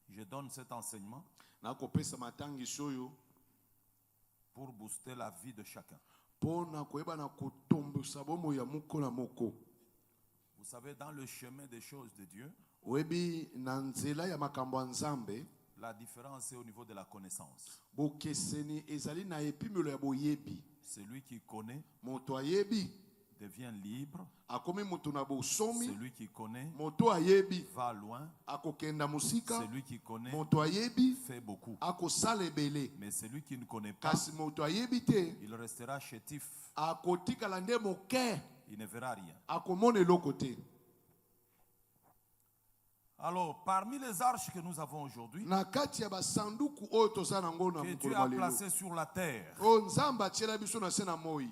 [SPEAKER 1] Je donne cet enseignement
[SPEAKER 3] nakopesa matangisi oyo
[SPEAKER 1] pour booster la vie de chacun.
[SPEAKER 3] mpo na koyeba na kotombosa bomoi ya moko na moko.
[SPEAKER 1] Vous savez, dans le chemin des choses de Dieu,
[SPEAKER 3] oyebi na nzela ya makambo ya nzambe
[SPEAKER 1] la différence est au niveau de la connaissance.
[SPEAKER 3] bokeseni ezali na epimelo ya boyebi.
[SPEAKER 1] Celui qui connaît
[SPEAKER 3] moto ayebi
[SPEAKER 1] devient libre.
[SPEAKER 3] akomi moto na bosomi.
[SPEAKER 1] Celui qui connaît
[SPEAKER 3] moto ayebi
[SPEAKER 1] va loin.
[SPEAKER 3] akokenda mosika.
[SPEAKER 1] Celui qui connaît
[SPEAKER 3] moto ayebi
[SPEAKER 1] fait beaucoup.
[SPEAKER 3] akosala ebele.
[SPEAKER 1] Mais celui qui ne connaît pas,
[SPEAKER 3] kasi moto ayebi te
[SPEAKER 1] il restera chétif.
[SPEAKER 3] akotikala nde moke
[SPEAKER 1] Il ne verra rien.
[SPEAKER 3] akomona eloko te.
[SPEAKER 1] Alors, parmi les arches que nous avons aujourd'hui,
[SPEAKER 3] na kati ya basanduku oyo toza nango na
[SPEAKER 1] que
[SPEAKER 3] mokolo
[SPEAKER 1] Dieu a
[SPEAKER 3] malelo
[SPEAKER 1] placé sur la terre,
[SPEAKER 3] oyo nzambe atiela biso na se na moi,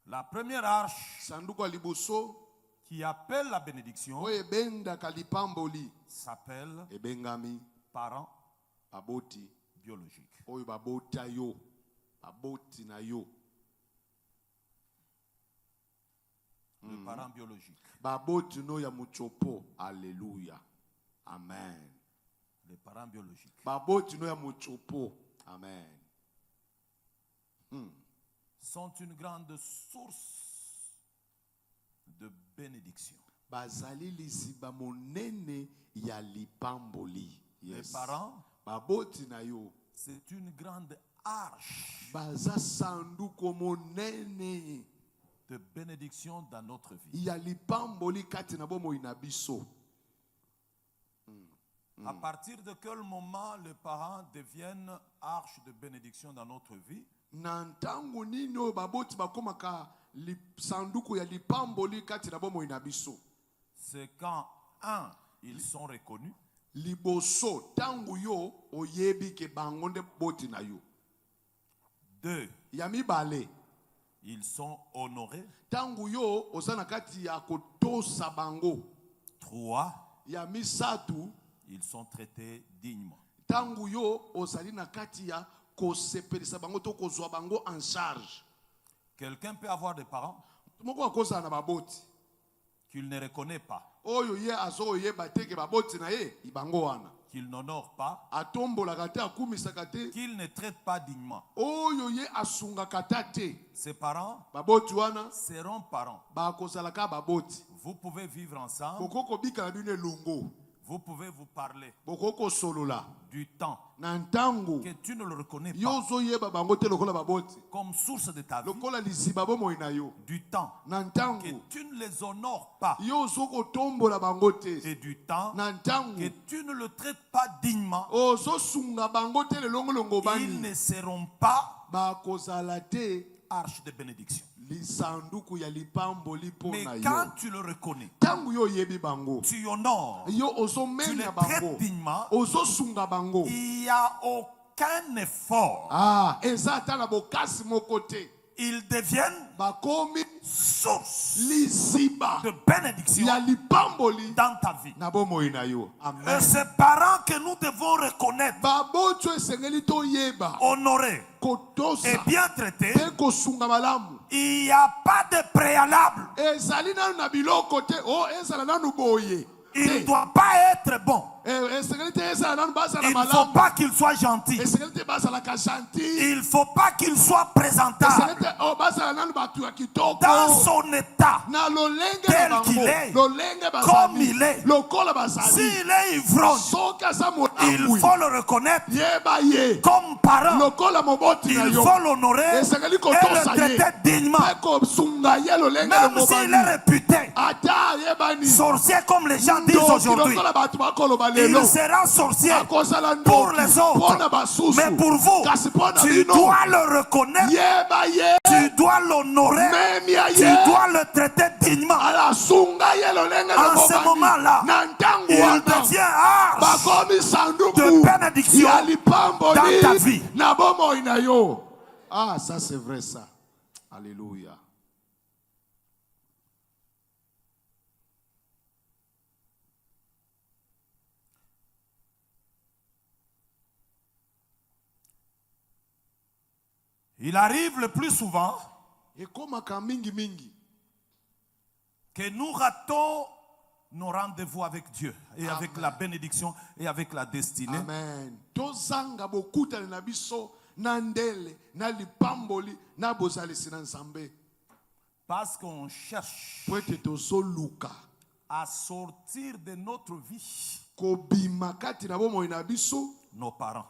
[SPEAKER 1] la première arche
[SPEAKER 3] sanduku ya liboso
[SPEAKER 1] qui appelle la bénédiction
[SPEAKER 3] oyo ebendaka lipamboli
[SPEAKER 1] s'appelle
[SPEAKER 3] ebengami
[SPEAKER 1] parents
[SPEAKER 3] baboti
[SPEAKER 1] biologiques.
[SPEAKER 3] oyo babota yo baboti na yo
[SPEAKER 1] Le parent biologique.
[SPEAKER 3] baboti no ya muchopo. Alléluia, amen.
[SPEAKER 1] Les parents biologiques
[SPEAKER 3] baboti no ya muchopo, amen.
[SPEAKER 1] sont une grande source de bénédiction.
[SPEAKER 3] bazali liziba monene ya lipamboli.
[SPEAKER 1] Les parents,
[SPEAKER 3] baboti na yo
[SPEAKER 1] c'est une grande arche
[SPEAKER 3] baza sanduku monene
[SPEAKER 1] de bénédiction dans notre vie.
[SPEAKER 3] ya lipamboli kati na bomoi na biso.
[SPEAKER 1] À partir de quel moment les parents deviennent arche de bénédiction dans notre vie?
[SPEAKER 3] na ntango nini oyo baboti bakomaka sanduku ya lipamboli kati na bomoi na biso?
[SPEAKER 1] C'est quand, un, ils sont reconnus.
[SPEAKER 3] Liboso tangu yo oyebi ke bango nde boti na yo.
[SPEAKER 1] Deux,
[SPEAKER 3] ya mibale
[SPEAKER 1] ils sont honorés.
[SPEAKER 3] tangu yo oza na kati ya kotosa bango.
[SPEAKER 1] Trois,
[SPEAKER 3] ya misatu
[SPEAKER 1] ils sont traités dignement.
[SPEAKER 3] tangu yo ozali na kati ya kosepelisa bango to kozwa bango en charge.
[SPEAKER 1] Quelqu'un peut avoir des parents
[SPEAKER 3] moko akozala na baboti
[SPEAKER 1] qu'il ne reconnaît pas,
[SPEAKER 3] oyo ye azoyeba te ke baboti na ye ibango wana
[SPEAKER 1] qu'il n'honore pas,
[SPEAKER 3] atombolaka te akumisaka te
[SPEAKER 1] qu'il ne traite pas dignement.
[SPEAKER 3] oyo ye asungaka ta te
[SPEAKER 1] Ses parents
[SPEAKER 3] baboti wana
[SPEAKER 1] seront parents.
[SPEAKER 3] bakozalaka baboti
[SPEAKER 1] Vous pouvez vivre ensemble,
[SPEAKER 3] boko kobika na bino elongo
[SPEAKER 1] vous pouvez vous parler
[SPEAKER 3] boko kosolola
[SPEAKER 1] du temps
[SPEAKER 3] na ntango
[SPEAKER 1] que tu ne le reconnais
[SPEAKER 3] yo
[SPEAKER 1] pas
[SPEAKER 3] ozoyeba bango te lokola baboti
[SPEAKER 1] comme source de ta vie,
[SPEAKER 3] lokola liziba bomoi na yo
[SPEAKER 1] du temps
[SPEAKER 3] na
[SPEAKER 1] que
[SPEAKER 3] ntango
[SPEAKER 1] tu ne les honores pas
[SPEAKER 3] yo ozokotombola bango te
[SPEAKER 1] et du temps
[SPEAKER 3] na ntango
[SPEAKER 1] que tu ne le traites pas dignement,
[SPEAKER 3] ozosunga bango te lelongolongo
[SPEAKER 1] ils
[SPEAKER 3] bani
[SPEAKER 1] ne seront pas
[SPEAKER 3] bakozala te
[SPEAKER 1] arche de bénédiction.
[SPEAKER 3] lisanduku ya lipamboli mpo
[SPEAKER 1] Mais
[SPEAKER 3] na
[SPEAKER 1] quand
[SPEAKER 3] yo
[SPEAKER 1] tu le reconnais,
[SPEAKER 3] ntango yo oyebi bango
[SPEAKER 1] tu honores,
[SPEAKER 3] yo
[SPEAKER 1] tu les
[SPEAKER 3] ozomenya bango
[SPEAKER 1] traites dignement,
[SPEAKER 3] ozosunga bango
[SPEAKER 1] il n'y a aucun effort.
[SPEAKER 3] eza ata na bokasi moko te
[SPEAKER 1] Ils deviennent
[SPEAKER 3] bakomi
[SPEAKER 1] source
[SPEAKER 3] liziba
[SPEAKER 1] de bénédiction
[SPEAKER 3] ya lipamboli
[SPEAKER 1] dans ta vie.
[SPEAKER 3] na bomoi na yo
[SPEAKER 1] Et
[SPEAKER 3] amen
[SPEAKER 1] ces parents que nous devons reconnaître,
[SPEAKER 3] baboti oyo esengeli toyeba
[SPEAKER 1] honorer
[SPEAKER 3] kotosa
[SPEAKER 1] et bien traiter,
[SPEAKER 3] mpe kosunga malamu
[SPEAKER 1] il n'y a pas de préalable.
[SPEAKER 3] ezali nanu na biloko te o ezala nanu boye
[SPEAKER 1] Il ne
[SPEAKER 3] te.
[SPEAKER 1] doit pas être bon.
[SPEAKER 3] esengeli te ezala nanu bazala
[SPEAKER 1] Il ne faut
[SPEAKER 3] malamu
[SPEAKER 1] pas qu'il soit gentil.
[SPEAKER 3] esengeli te bazalaka gentil
[SPEAKER 1] Il ne faut pas qu'il soit présentable
[SPEAKER 3] esengeli te bazala nanu bato ya kitoko
[SPEAKER 1] dans son état.
[SPEAKER 3] na lolenge
[SPEAKER 1] Tel
[SPEAKER 3] na bango
[SPEAKER 1] qu'il est,
[SPEAKER 3] lolenge
[SPEAKER 1] comme
[SPEAKER 3] bazali
[SPEAKER 1] il est.
[SPEAKER 3] lokola bazali
[SPEAKER 1] S'il est ivrogne,
[SPEAKER 3] soki aza
[SPEAKER 1] il
[SPEAKER 3] molakwi
[SPEAKER 1] faut le reconnaître
[SPEAKER 3] yeba ye
[SPEAKER 1] comme parent.
[SPEAKER 3] lokola moboti na
[SPEAKER 1] Il
[SPEAKER 3] yo
[SPEAKER 1] faut l'honorer et
[SPEAKER 3] esengeli
[SPEAKER 1] le
[SPEAKER 3] kotosa ye
[SPEAKER 1] traiter dignement.
[SPEAKER 3] mpe kosunga ye lolenge
[SPEAKER 1] Même
[SPEAKER 3] longo
[SPEAKER 1] s'il
[SPEAKER 3] bani
[SPEAKER 1] est réputé
[SPEAKER 3] ata yebani
[SPEAKER 1] sorcier comme les gens disent
[SPEAKER 3] ndoki
[SPEAKER 1] aujourd'hui,
[SPEAKER 3] lokola bato bakoloba lelo
[SPEAKER 1] il sera sorcier
[SPEAKER 3] akozala
[SPEAKER 1] pour
[SPEAKER 3] ndoki
[SPEAKER 1] les
[SPEAKER 3] mpo
[SPEAKER 1] autres.
[SPEAKER 3] na basusu
[SPEAKER 1] Mais pour vous,
[SPEAKER 3] kasi mpo na
[SPEAKER 1] tu
[SPEAKER 3] bino
[SPEAKER 1] dois le reconnaître,
[SPEAKER 3] yeba ye
[SPEAKER 1] tu dois l'honorer,
[SPEAKER 3] memia
[SPEAKER 1] tu
[SPEAKER 3] ye
[SPEAKER 1] dois le traiter dignement.
[SPEAKER 3] alasunga ye lolenge
[SPEAKER 1] En
[SPEAKER 3] longo
[SPEAKER 1] ce
[SPEAKER 3] bani
[SPEAKER 1] moment-là,
[SPEAKER 3] na ntango
[SPEAKER 1] il
[SPEAKER 3] wana
[SPEAKER 1] devient arche
[SPEAKER 3] bakomi
[SPEAKER 1] de
[SPEAKER 3] sanduku
[SPEAKER 1] bénédiction
[SPEAKER 3] ya lipamboli
[SPEAKER 1] dans ta vie.
[SPEAKER 3] na bomoi na yo ça c'est vrai ça alléluia
[SPEAKER 1] Il arrive le plus souvent
[SPEAKER 3] ekomaka mingi
[SPEAKER 1] que nous ratons nos rendez-vous avec Dieu et avec la bénédiction et avec la destinée.
[SPEAKER 3] amen tozanga bokutani na biso na ndele na lipamboli na bozalisi na nzambe
[SPEAKER 1] Parce qu'on cherche
[SPEAKER 3] po ete tozoluka
[SPEAKER 1] à sortir de notre vie
[SPEAKER 3] kobima kati na bomoi na biso
[SPEAKER 1] nos parents.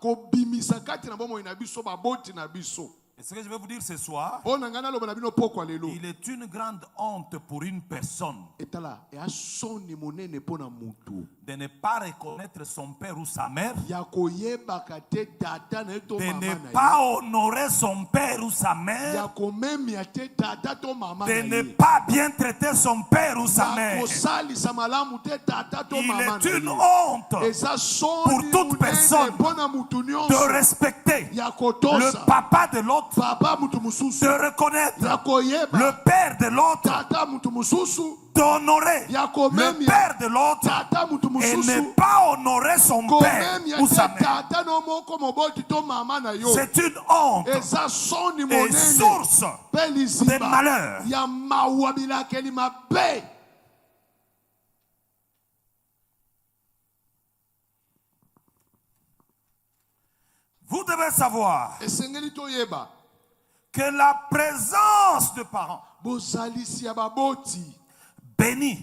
[SPEAKER 3] kobimisa kati na bomoi na biso baboti na biso
[SPEAKER 1] Et ce que je vais vous dire ce soir,
[SPEAKER 3] mpo na ngai naloba na bino pokwa lelo
[SPEAKER 1] il est une grande honte pour une personne
[SPEAKER 3] etala eya soni monene mpo na mutu
[SPEAKER 1] de ne pas reconnaître son père ou sa mère,
[SPEAKER 3] ya koyebaka te tata na ye to
[SPEAKER 1] de
[SPEAKER 3] mama
[SPEAKER 1] ne
[SPEAKER 3] na
[SPEAKER 1] pas honorer son père ou sa
[SPEAKER 3] ye
[SPEAKER 1] mère,
[SPEAKER 3] ya komemia te tata to mama
[SPEAKER 1] de
[SPEAKER 3] na
[SPEAKER 1] ne
[SPEAKER 3] ye
[SPEAKER 1] pas bien traiter son père ou sa
[SPEAKER 3] ya
[SPEAKER 1] mère.
[SPEAKER 3] kosalisa malamu te tata to
[SPEAKER 1] Il
[SPEAKER 3] mama
[SPEAKER 1] est
[SPEAKER 3] na
[SPEAKER 1] une
[SPEAKER 3] ye
[SPEAKER 1] honte
[SPEAKER 3] eza
[SPEAKER 1] pour
[SPEAKER 3] soni
[SPEAKER 1] toute personne
[SPEAKER 3] monene mpo na mutu
[SPEAKER 1] de
[SPEAKER 3] nyonso
[SPEAKER 1] respecter
[SPEAKER 3] ya
[SPEAKER 1] le
[SPEAKER 3] kotosa
[SPEAKER 1] papa de l'autre,
[SPEAKER 3] papa mutu
[SPEAKER 1] de
[SPEAKER 3] mosusu
[SPEAKER 1] reconnaître
[SPEAKER 3] ya koyeba
[SPEAKER 1] le père de l'autre,
[SPEAKER 3] tata mutu mosusu
[SPEAKER 1] d'honorer
[SPEAKER 3] ya
[SPEAKER 1] le
[SPEAKER 3] komemia
[SPEAKER 1] père de l'autre
[SPEAKER 3] tata mutu
[SPEAKER 1] et
[SPEAKER 3] mosusu
[SPEAKER 1] ne pas honorer son père
[SPEAKER 3] komemia
[SPEAKER 1] ou
[SPEAKER 3] te
[SPEAKER 1] sa mère.
[SPEAKER 3] tata no moko moboti to mama na yo
[SPEAKER 1] C'est une honte
[SPEAKER 3] eza soni
[SPEAKER 1] et
[SPEAKER 3] monene
[SPEAKER 1] source
[SPEAKER 3] mpe
[SPEAKER 1] de
[SPEAKER 3] liziba
[SPEAKER 1] malheur.
[SPEAKER 3] ya mawa bilakeli mabe
[SPEAKER 1] Vous devez savoir
[SPEAKER 3] esengeli toyeba
[SPEAKER 1] que la présence de parents
[SPEAKER 3] bozalisi ya baboti
[SPEAKER 1] bénis,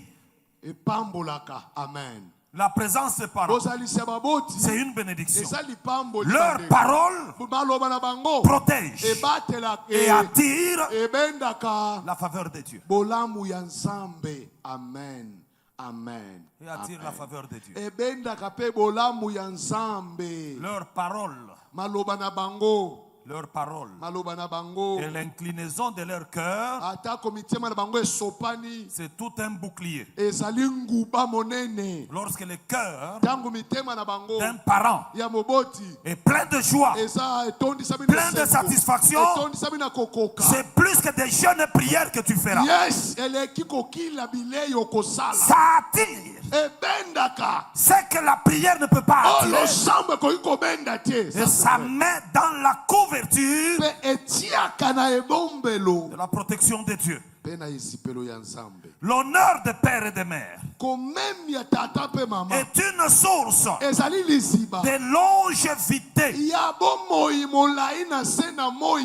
[SPEAKER 3] epambolaka amen
[SPEAKER 1] la présence de parents,
[SPEAKER 3] bozalisi ya baboti
[SPEAKER 1] c'est une bénédiction.
[SPEAKER 3] eza lipamboli
[SPEAKER 1] Leur
[SPEAKER 3] bandeko.
[SPEAKER 1] parole
[SPEAKER 3] maloba na bango
[SPEAKER 1] protège
[SPEAKER 3] ebatelaka
[SPEAKER 1] et attire
[SPEAKER 3] ebendaka
[SPEAKER 1] la faveur de Dieu.
[SPEAKER 3] bolamu ya nzambe amen amen
[SPEAKER 1] Et attire la
[SPEAKER 3] amen.
[SPEAKER 1] faveur de Dieu.
[SPEAKER 3] ebendaka mpe bolamu ya nzambe
[SPEAKER 1] Leur parole,
[SPEAKER 3] maloba na bango
[SPEAKER 1] leur parole
[SPEAKER 3] maloba na bango
[SPEAKER 1] et l'inclinaison de leur cœur,
[SPEAKER 3] atako mitema na bango esopani
[SPEAKER 1] c'est tout un bouclier.
[SPEAKER 3] ezali nguba monene
[SPEAKER 1] Lorsque le cœur
[SPEAKER 3] ntango mitema na bango
[SPEAKER 1] d'un parent
[SPEAKER 3] ya moboti
[SPEAKER 1] est plein de joie,
[SPEAKER 3] eza etondisami na
[SPEAKER 1] plein de
[SPEAKER 3] esengo.
[SPEAKER 1] satisfaction,
[SPEAKER 3] etondisami na kokoka
[SPEAKER 1] c'est plus que des jeûnes et prières que tu feras.
[SPEAKER 3] yes eleki kokila bilei okosala
[SPEAKER 1] Ça attire
[SPEAKER 3] ebendaka
[SPEAKER 1] ce que la prière ne peut pas
[SPEAKER 3] oyo
[SPEAKER 1] attirer.
[SPEAKER 3] sambo ekoki kobenda te
[SPEAKER 1] Et ça met dans la couverture
[SPEAKER 3] mpe etiaka na ebombelo
[SPEAKER 1] de la protection de Dieu.
[SPEAKER 3] mpe na esipelo ya nzambe.
[SPEAKER 1] L'honneur des pères et des mères
[SPEAKER 3] Komemia tata pe mama
[SPEAKER 1] est une source
[SPEAKER 3] ezali liziba
[SPEAKER 1] de longévité
[SPEAKER 3] ya bomoi molai na se na moi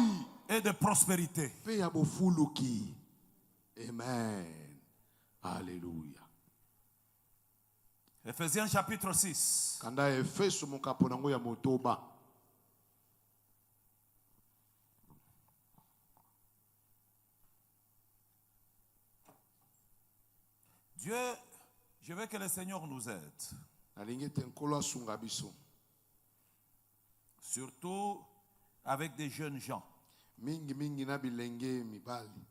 [SPEAKER 1] et de prospérité.
[SPEAKER 3] mpe ya bofuluki. Amen. Alléluia.
[SPEAKER 1] Éphésiens chapitre 6.
[SPEAKER 3] Kanda Efeso mokapo nango ya motoba.
[SPEAKER 1] Dieu, je veux que le Seigneur nous aide.
[SPEAKER 3] Nalingi te nkolo asunga biso.
[SPEAKER 1] Surtout avec des jeunes gens.
[SPEAKER 3] Mingi na bilenge mibali.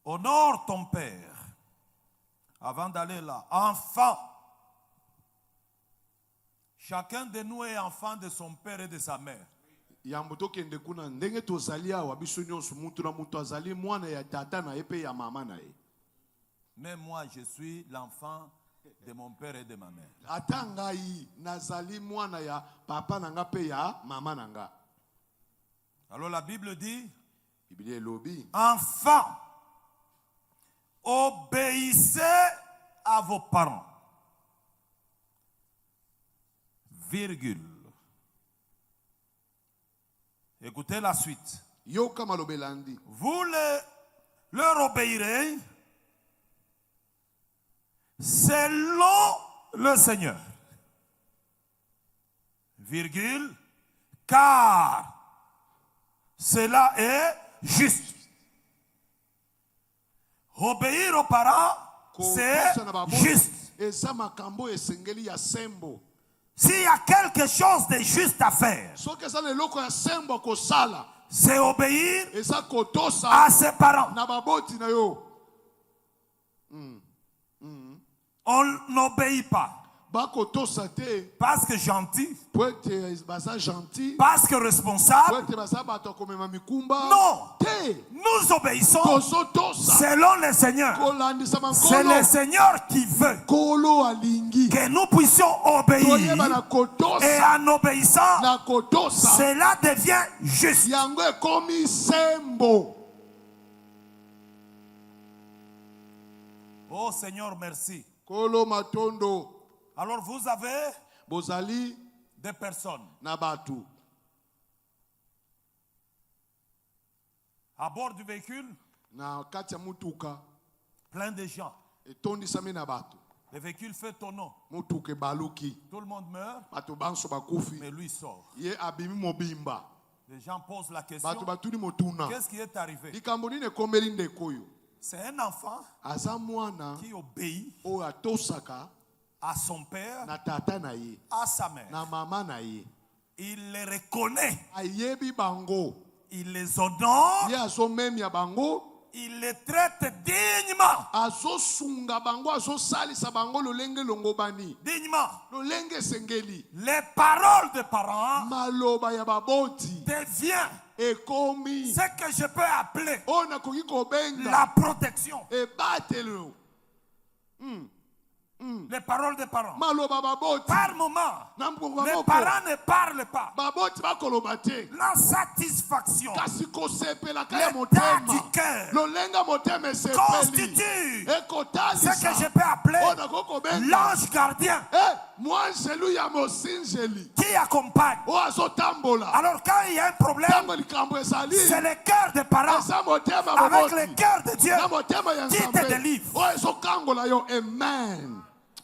[SPEAKER 1] Honore ton père. Avant d'aller là, enfant. Chacun de nous est enfant de son père et de sa mère.
[SPEAKER 3] Yambo tokende kuna ndenge tozali awa biso nyonso mutu na mutu azali mwana ya tata na ye pe ya mama na ye.
[SPEAKER 1] Mais moi, je suis l'enfant de mon père et de ma mère.
[SPEAKER 3] Ata ngai nazali mwana ya papa nanga pe ya mama nanga.
[SPEAKER 1] Alors la Bible dit,
[SPEAKER 3] Biblia elobi,
[SPEAKER 1] enfants, obéissez à vos parents. Virgule. Écoutez la suite.
[SPEAKER 3] yoka malobelandi.
[SPEAKER 1] Vous leur obéirez selon le Seigneur. Virgule. Car cela est juste. Obéir aux parents, c'est juste.
[SPEAKER 3] Eza makambo esengeli ya sembo.
[SPEAKER 1] S'il y a quelque chose de juste à faire,
[SPEAKER 3] Soki eza leloko ya sembo kosala,
[SPEAKER 1] c'est obéir
[SPEAKER 3] eza kotosa
[SPEAKER 1] à ses parents.
[SPEAKER 3] na baboti na yo.
[SPEAKER 1] On n'obéit pas
[SPEAKER 3] Bakotosa te
[SPEAKER 1] parce que gentil,
[SPEAKER 3] po ete baza gentil,
[SPEAKER 1] parce que
[SPEAKER 3] po
[SPEAKER 1] responsable.
[SPEAKER 3] ete baza bato akomema mikumba.
[SPEAKER 1] Non,
[SPEAKER 3] Te
[SPEAKER 1] nous obéissons
[SPEAKER 3] tozotosa
[SPEAKER 1] selon le Seigneur.
[SPEAKER 3] kolandisa
[SPEAKER 1] C'est le
[SPEAKER 3] mankolo
[SPEAKER 1] Seigneur qui veut
[SPEAKER 3] kolo alingi
[SPEAKER 1] que nous puissions obéir.
[SPEAKER 3] toyeba na
[SPEAKER 1] Et
[SPEAKER 3] kotosa
[SPEAKER 1] en obéissant,
[SPEAKER 3] na kotosa
[SPEAKER 1] cela devient juste.
[SPEAKER 3] yango ekomi sembo.
[SPEAKER 1] Oh Seigneur, merci.
[SPEAKER 3] Kolo matondo
[SPEAKER 1] Alors vous avez
[SPEAKER 3] bozali
[SPEAKER 1] des personnes
[SPEAKER 3] na batu
[SPEAKER 1] à bord du véhicule,
[SPEAKER 3] na kati ya mutuka
[SPEAKER 1] plein de gens.
[SPEAKER 3] etondisami na bato.
[SPEAKER 1] Le véhicule fait tonneau.
[SPEAKER 3] Mutuka ebaluki
[SPEAKER 1] Tout le monde meurt,
[SPEAKER 3] bato banso bakufi
[SPEAKER 1] mais lui sort.
[SPEAKER 3] ye abimi mobimba.
[SPEAKER 1] Les gens posent la question,
[SPEAKER 3] Bato batuni motuna
[SPEAKER 1] qu'est-ce qui est arrivé?
[SPEAKER 3] likambo nini ekombeli ndeko oyo.
[SPEAKER 1] C'est un enfant
[SPEAKER 3] Aza mwana
[SPEAKER 1] qui obéit
[SPEAKER 3] oyo atosaka
[SPEAKER 1] à son père,
[SPEAKER 3] na tata na ye
[SPEAKER 1] à sa mère.
[SPEAKER 3] na mama na ye.
[SPEAKER 1] Il les reconnaît,
[SPEAKER 3] Ayebi bango,
[SPEAKER 1] il les honore,
[SPEAKER 3] ye azomemia bango,
[SPEAKER 1] il les traite dignement.
[SPEAKER 3] azosunga bango, azosalisa bango lolenge longobani,
[SPEAKER 1] Dignement.
[SPEAKER 3] lolenge esengeli.
[SPEAKER 1] Les paroles des parents
[SPEAKER 3] Maloba ya baboti
[SPEAKER 1] deviennent
[SPEAKER 3] ekomi
[SPEAKER 1] ce que je peux appeler
[SPEAKER 3] oyo nakoki kobenga
[SPEAKER 1] la protection.
[SPEAKER 3] ebatelo.
[SPEAKER 1] Les paroles des parents.
[SPEAKER 3] Maloba baboti
[SPEAKER 1] Par moment,
[SPEAKER 3] na mkongo
[SPEAKER 1] les
[SPEAKER 3] moko
[SPEAKER 1] parents ne parlent pas.
[SPEAKER 3] baboti bakoloba te,
[SPEAKER 1] La satisfaction
[SPEAKER 3] kasi kosepelaka ya
[SPEAKER 1] l'état du
[SPEAKER 3] motema
[SPEAKER 1] cœur
[SPEAKER 3] lolenga motema esepeli
[SPEAKER 1] constitue ce
[SPEAKER 3] ekotalisa
[SPEAKER 1] que je peux appeler
[SPEAKER 3] oyo nakoki kobenga
[SPEAKER 1] l'ange gardien
[SPEAKER 3] mwanzelu ya mosinzeli
[SPEAKER 1] qui accompagne.
[SPEAKER 3] oyo azotambola
[SPEAKER 1] Alors quand il y a un problème,
[SPEAKER 3] ntango likambo ezali
[SPEAKER 1] c'est le cœur des parents
[SPEAKER 3] eza motema
[SPEAKER 1] avec le
[SPEAKER 3] baboti
[SPEAKER 1] cœur de Dieu
[SPEAKER 3] na motema ya
[SPEAKER 1] qui te
[SPEAKER 3] nzambe
[SPEAKER 1] délivre.
[SPEAKER 3] oyo ezokangola yo. Amen.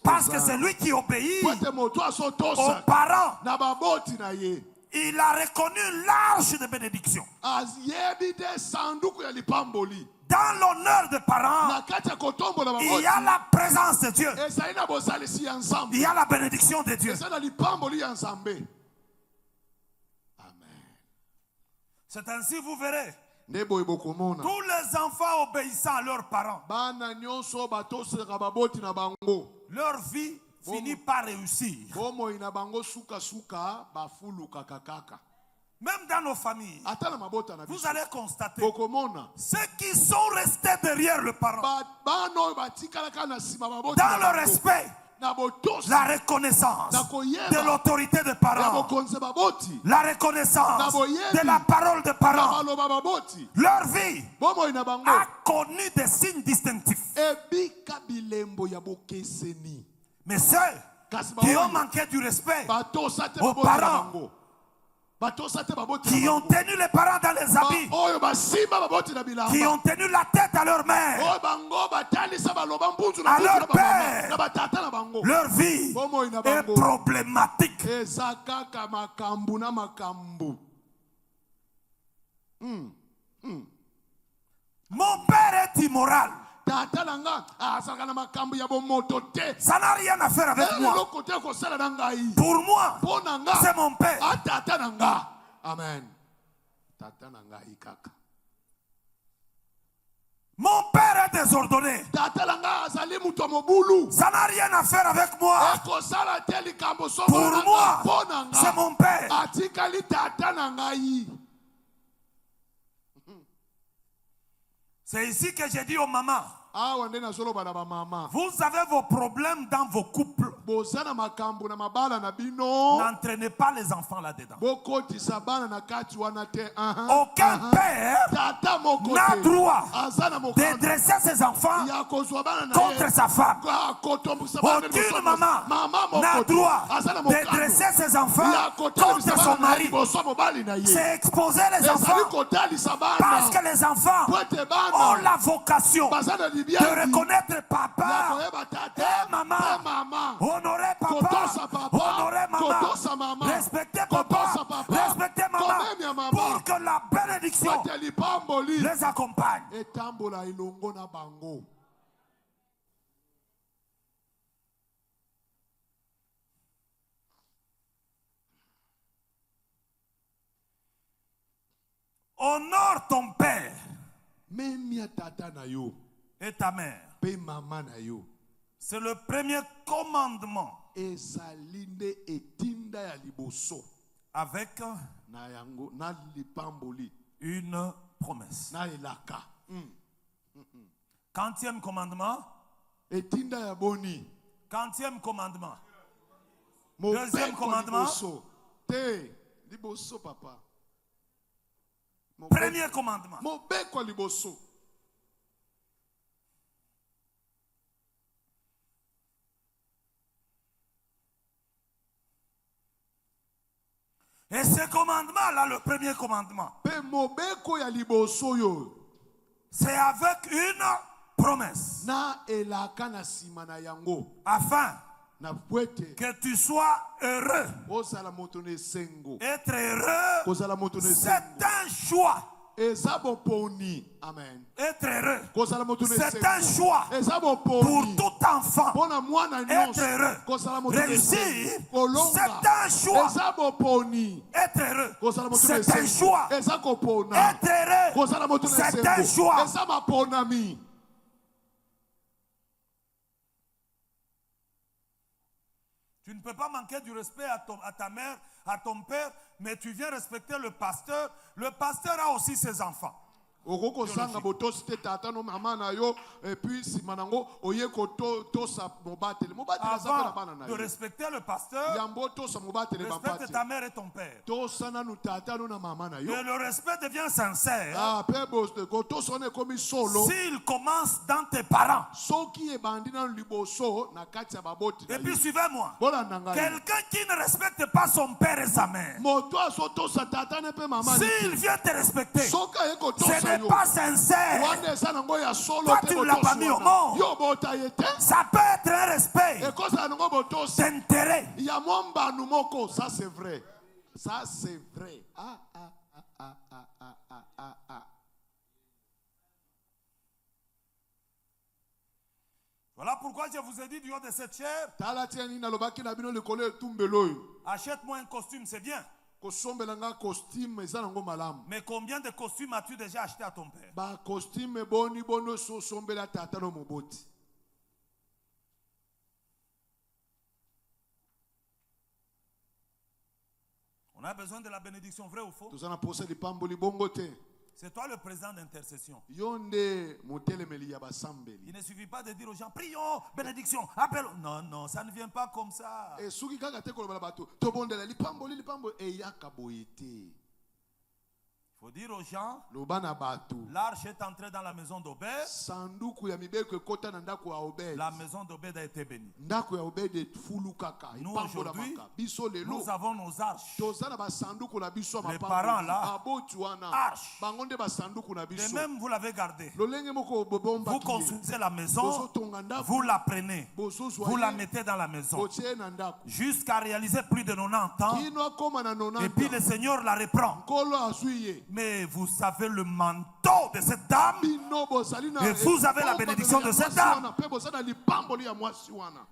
[SPEAKER 1] Parce que c'est lui qui obéit
[SPEAKER 3] po ete moto
[SPEAKER 1] aux
[SPEAKER 3] azotosa
[SPEAKER 1] parents.
[SPEAKER 3] na baboti na ye
[SPEAKER 1] Il a reconnu l'arche de bénédiction.
[SPEAKER 3] ayebi te sanduku ya lipamboli.
[SPEAKER 1] Dans l'honneur des parents,
[SPEAKER 3] Na kati ya kotombola
[SPEAKER 1] il y a
[SPEAKER 3] baboti
[SPEAKER 1] la présence de Dieu.
[SPEAKER 3] ezali na bozalisi ya nzambe,
[SPEAKER 1] Il y a la bénédiction de Dieu.
[SPEAKER 3] eza na lipamboli ya nzambe. Amen.
[SPEAKER 1] C'est ainsi vous verrez
[SPEAKER 3] Nde boye bokomona
[SPEAKER 1] tous les enfants obéissant à leurs parents.
[SPEAKER 3] bana nyonso batosaka baboti na bango,
[SPEAKER 1] Leur vie finit par réussir.
[SPEAKER 3] bomoi na bango sukasuka bafulukaka kaka.
[SPEAKER 1] Même dans nos familles,
[SPEAKER 3] Ata na mabota na
[SPEAKER 1] vous
[SPEAKER 3] biso
[SPEAKER 1] allez constater
[SPEAKER 3] bokomona
[SPEAKER 1] ceux qui sont restés derrière le parent,
[SPEAKER 3] bana oyo batikalaka na nsima baboti
[SPEAKER 1] dans
[SPEAKER 3] na
[SPEAKER 1] le
[SPEAKER 3] bango,
[SPEAKER 1] respect,
[SPEAKER 3] na botosi
[SPEAKER 1] la reconnaissance
[SPEAKER 3] na koyeba
[SPEAKER 1] de l'autorité des
[SPEAKER 3] ya
[SPEAKER 1] parents,
[SPEAKER 3] bokonzi baboti
[SPEAKER 1] la reconnaissance
[SPEAKER 3] na boyebi
[SPEAKER 1] de la parole des
[SPEAKER 3] na
[SPEAKER 1] parents.
[SPEAKER 3] baloba baboti
[SPEAKER 1] Leur vie
[SPEAKER 3] bomoi na bango
[SPEAKER 1] a connu des signes distinctifs.
[SPEAKER 3] ebika bilembo ya bokeseni
[SPEAKER 1] Mais ceux
[SPEAKER 3] kasi
[SPEAKER 1] qui ont manqué du respect,
[SPEAKER 3] batosa te
[SPEAKER 1] aux
[SPEAKER 3] baboti na
[SPEAKER 1] parents,
[SPEAKER 3] bango batosa te baboti
[SPEAKER 1] qui
[SPEAKER 3] na
[SPEAKER 1] ont
[SPEAKER 3] bango
[SPEAKER 1] tenu les parents dans les habits,
[SPEAKER 3] oyo basimba baboti na bilamba
[SPEAKER 1] qui ont tenu la tête à leur mère,
[SPEAKER 3] oyo bango batalisa baloba mbunzu na
[SPEAKER 1] à
[SPEAKER 3] mbunzu
[SPEAKER 1] leur
[SPEAKER 3] na bamama
[SPEAKER 1] père,
[SPEAKER 3] na batata na bango
[SPEAKER 1] leur vie
[SPEAKER 3] bomoi na
[SPEAKER 1] est
[SPEAKER 3] bango
[SPEAKER 1] problématique.
[SPEAKER 3] eza kaka makambu na makambu.
[SPEAKER 1] Mon père est immoral.
[SPEAKER 3] Tata nanga azalaka na makambu ya bomoto te
[SPEAKER 1] Ça n'a rien à faire avec moi.
[SPEAKER 3] eloko te kosala na ngai
[SPEAKER 1] Pour moi,
[SPEAKER 3] mpo na nga
[SPEAKER 1] c'est mon père.
[SPEAKER 3] atata na nga amen tata na ngai kaka
[SPEAKER 1] Mon père est désordonné.
[SPEAKER 3] tata na nga azali moto ya mobulu
[SPEAKER 1] Ça n'a rien à faire avec moi.
[SPEAKER 3] ekosala te likambo solo
[SPEAKER 1] Pour
[SPEAKER 3] na
[SPEAKER 1] moi,
[SPEAKER 3] nga mpo na
[SPEAKER 1] c'est
[SPEAKER 3] nga
[SPEAKER 1] mon père.
[SPEAKER 3] atikali tata na ngai.
[SPEAKER 1] C'est ici que j'ai dit aux mamans,
[SPEAKER 3] awa nde nazoloba na bamama
[SPEAKER 1] vous avez vos problèmes dans vos couples.
[SPEAKER 3] boza na makambo na mabala na bino
[SPEAKER 1] N'entraînez pas les enfants là-dedans.
[SPEAKER 3] bokotisa bana na kati wana te
[SPEAKER 1] Aucun père
[SPEAKER 3] tata moko
[SPEAKER 1] n'a
[SPEAKER 3] te
[SPEAKER 1] droit
[SPEAKER 3] aza na
[SPEAKER 1] de
[SPEAKER 3] mokano
[SPEAKER 1] dresser ses enfants
[SPEAKER 3] ya kozwa bana na
[SPEAKER 1] contre
[SPEAKER 3] ye
[SPEAKER 1] sa femme.
[SPEAKER 3] akotombokisa bana na
[SPEAKER 1] Aucune
[SPEAKER 3] liboso ya
[SPEAKER 1] maman
[SPEAKER 3] mama
[SPEAKER 1] n'a
[SPEAKER 3] moko te
[SPEAKER 1] droit
[SPEAKER 3] aza na
[SPEAKER 1] de
[SPEAKER 3] mokano
[SPEAKER 1] dresser ses
[SPEAKER 3] ya
[SPEAKER 1] enfants
[SPEAKER 3] kotalisa
[SPEAKER 1] contre son
[SPEAKER 3] bana na ye
[SPEAKER 1] mari.
[SPEAKER 3] liboso ya mobali na ye
[SPEAKER 1] C'est exposer les
[SPEAKER 3] ezali
[SPEAKER 1] enfants
[SPEAKER 3] kotalisa
[SPEAKER 1] parce
[SPEAKER 3] bana
[SPEAKER 1] que les enfants
[SPEAKER 3] po ete
[SPEAKER 1] ont
[SPEAKER 3] bana
[SPEAKER 1] la vocation
[SPEAKER 3] baza na
[SPEAKER 1] de
[SPEAKER 3] libiangi
[SPEAKER 1] reconnaître
[SPEAKER 3] ya
[SPEAKER 1] papa
[SPEAKER 3] koyeba
[SPEAKER 1] et
[SPEAKER 3] tata
[SPEAKER 1] maman,
[SPEAKER 3] pe mama
[SPEAKER 1] honorer
[SPEAKER 3] kotosa
[SPEAKER 1] papa,
[SPEAKER 3] papa
[SPEAKER 1] honorer
[SPEAKER 3] kotosa
[SPEAKER 1] maman,
[SPEAKER 3] mama
[SPEAKER 1] respecter
[SPEAKER 3] kotosa
[SPEAKER 1] papa,
[SPEAKER 3] papa
[SPEAKER 1] respecter maman,
[SPEAKER 3] komemia mama
[SPEAKER 1] pour que la bénédiction
[SPEAKER 3] po ete lipamboli
[SPEAKER 1] les accompagne.
[SPEAKER 3] etambola elongo na bango.
[SPEAKER 1] Honore ton père
[SPEAKER 3] memia tata na yo
[SPEAKER 1] et ta mère.
[SPEAKER 3] pe mama na yo
[SPEAKER 1] C'est le premier commandement
[SPEAKER 3] ezali nde etinda ya liboso
[SPEAKER 1] avec
[SPEAKER 3] na yango na lipamboli
[SPEAKER 1] une promesse.
[SPEAKER 3] na elaka
[SPEAKER 1] 40e commandement.
[SPEAKER 3] etinda ya boni
[SPEAKER 1] 40e commandement.
[SPEAKER 3] mobeko
[SPEAKER 1] Deuxième commandement.
[SPEAKER 3] liboso te liboso papa
[SPEAKER 1] Premier commandement.
[SPEAKER 3] mobeko liboso
[SPEAKER 1] Et ce commandement-là, le premier commandement,
[SPEAKER 3] pe mobeko ya liboso yo
[SPEAKER 1] c'est avec une promesse.
[SPEAKER 3] na elaka na nsima na yango
[SPEAKER 1] Afin
[SPEAKER 3] na pwete
[SPEAKER 1] que tu sois heureux.
[SPEAKER 3] ozala moto na esengo
[SPEAKER 1] Être heureux,
[SPEAKER 3] kozala moto na
[SPEAKER 1] c'est
[SPEAKER 3] esengo
[SPEAKER 1] un choix.
[SPEAKER 3] eza boponi amen
[SPEAKER 1] Être heureux,
[SPEAKER 3] kozala moto na
[SPEAKER 1] c'est un
[SPEAKER 3] esengo
[SPEAKER 1] choix
[SPEAKER 3] eza
[SPEAKER 1] pour
[SPEAKER 3] boponi
[SPEAKER 1] tout enfant.
[SPEAKER 3] mpona mwana
[SPEAKER 1] Être
[SPEAKER 3] nyonso
[SPEAKER 1] heureux,
[SPEAKER 3] kozala moto na
[SPEAKER 1] réussir,
[SPEAKER 3] esengo kolonga
[SPEAKER 1] c'est un choix.
[SPEAKER 3] eza boponi
[SPEAKER 1] Être heureux,
[SPEAKER 3] kozala moto na
[SPEAKER 1] c'est un
[SPEAKER 3] esengo
[SPEAKER 1] choix.
[SPEAKER 3] eza kopona
[SPEAKER 1] Être heureux,
[SPEAKER 3] kozala moto na
[SPEAKER 1] c'est un
[SPEAKER 3] esengo
[SPEAKER 1] choix.
[SPEAKER 3] eza maponami.
[SPEAKER 1] Tu ne peux pas manquer du respect à ta mère, à ton père, mais tu viens respecter le pasteur. Le pasteur a aussi ses enfants.
[SPEAKER 3] okokosanga botosi te tata no mama na yo epuis nsima nango oye kotosa mobateli mobateli aza mpe na bana na
[SPEAKER 1] Avant de
[SPEAKER 3] yo
[SPEAKER 1] respecter le pasteur,
[SPEAKER 3] yambo otosa mobateli
[SPEAKER 1] respecte ta mère et ton père.
[SPEAKER 3] tosa nanu tata no na mama na yo
[SPEAKER 1] Et le respect devient sincère
[SPEAKER 3] mpe kotosa wana ekomi solo
[SPEAKER 1] s'il commence dans tes parents.
[SPEAKER 3] soki ebandi nanu liboso na kati ya baboti na
[SPEAKER 1] Et puis
[SPEAKER 3] yo
[SPEAKER 1] suivez-moi.
[SPEAKER 3] bolanda ngai
[SPEAKER 1] Quelqu'un qui ne respecte pas son père et sa mère,
[SPEAKER 3] moto azotosa tata ne mpe mama
[SPEAKER 1] s'il vient te respecter,
[SPEAKER 3] soki aye
[SPEAKER 1] ce
[SPEAKER 3] kotosa
[SPEAKER 1] n'est
[SPEAKER 3] yo
[SPEAKER 1] pas sincère.
[SPEAKER 3] wana eza nango ya solo
[SPEAKER 1] Toi,
[SPEAKER 3] te
[SPEAKER 1] tu ne l'as pas
[SPEAKER 3] botosi
[SPEAKER 1] mis au
[SPEAKER 3] wana
[SPEAKER 1] monde.
[SPEAKER 3] yo bota ye te
[SPEAKER 1] Ça peut être un respect
[SPEAKER 3] ekozala nango botosi
[SPEAKER 1] d'intérêt.
[SPEAKER 3] il y a mon mbanu moko ça c'est vrai ça c'est vrai
[SPEAKER 1] Voilà pourquoi je vous ai dit du haut de cette chair,
[SPEAKER 3] tala tia nini nalobaki na bino likolo etumbelo oyo
[SPEAKER 1] achète-moi un costume, c'est bien.
[SPEAKER 3] kosombela nga costume eza nango malamu
[SPEAKER 1] Mais combien de costumes as-tu déjà acheté à ton père?
[SPEAKER 3] bacostume eboni bono so osombela tata no moboti
[SPEAKER 1] On a besoin de la bénédiction, vrai ou faux?
[SPEAKER 3] toza na posa lipamboli bongo te
[SPEAKER 1] C'est toi le président d'intercession.
[SPEAKER 3] yo nde motelemeli ya basambeli.
[SPEAKER 1] Il ne suffit pas de dire aux gens, prions, bénédiction, appelons. Non, non, ça ne vient pas comme ça.
[SPEAKER 3] Soki kaka te kolobela bato tobondela lipamboli eyaka boye te.
[SPEAKER 1] Il faut dire aux gens,
[SPEAKER 3] loba na bato
[SPEAKER 1] l'arche est entrée dans la maison d'Obed.
[SPEAKER 3] sanduku ya mibeko ekota na ndako ya Obed.
[SPEAKER 1] La maison d'Obed a été bénie.
[SPEAKER 3] ndako ya Obed efulu kaka
[SPEAKER 1] Nous
[SPEAKER 3] ipambolamaka.
[SPEAKER 1] aujourd'hui,
[SPEAKER 3] biso lelo
[SPEAKER 1] nous avons nos arches.
[SPEAKER 3] toza na basanduku na biso ya
[SPEAKER 1] Les parents là,
[SPEAKER 3] baboti wana
[SPEAKER 1] arche.
[SPEAKER 3] bango nde basanduku na
[SPEAKER 1] Et
[SPEAKER 3] biso.
[SPEAKER 1] même vous l'avez gardé.
[SPEAKER 3] lolenge moko bobomba
[SPEAKER 1] Vous construisez la maison, vous la prenez, vous la mettez dans la maison,
[SPEAKER 3] botie na ndako
[SPEAKER 1] jusqu'à réaliser plus de 90 ans.
[SPEAKER 3] kino akoma na 90
[SPEAKER 1] Et puis le Seigneur la reprend.
[SPEAKER 3] nkolo azwi ye.
[SPEAKER 1] Mais vous savez le manteau de cette dame.
[SPEAKER 3] bino bozali na
[SPEAKER 1] Et vous avez la bénédiction de cette dame.
[SPEAKER 3] mpe bozali na lipamboli ya mwasi wana.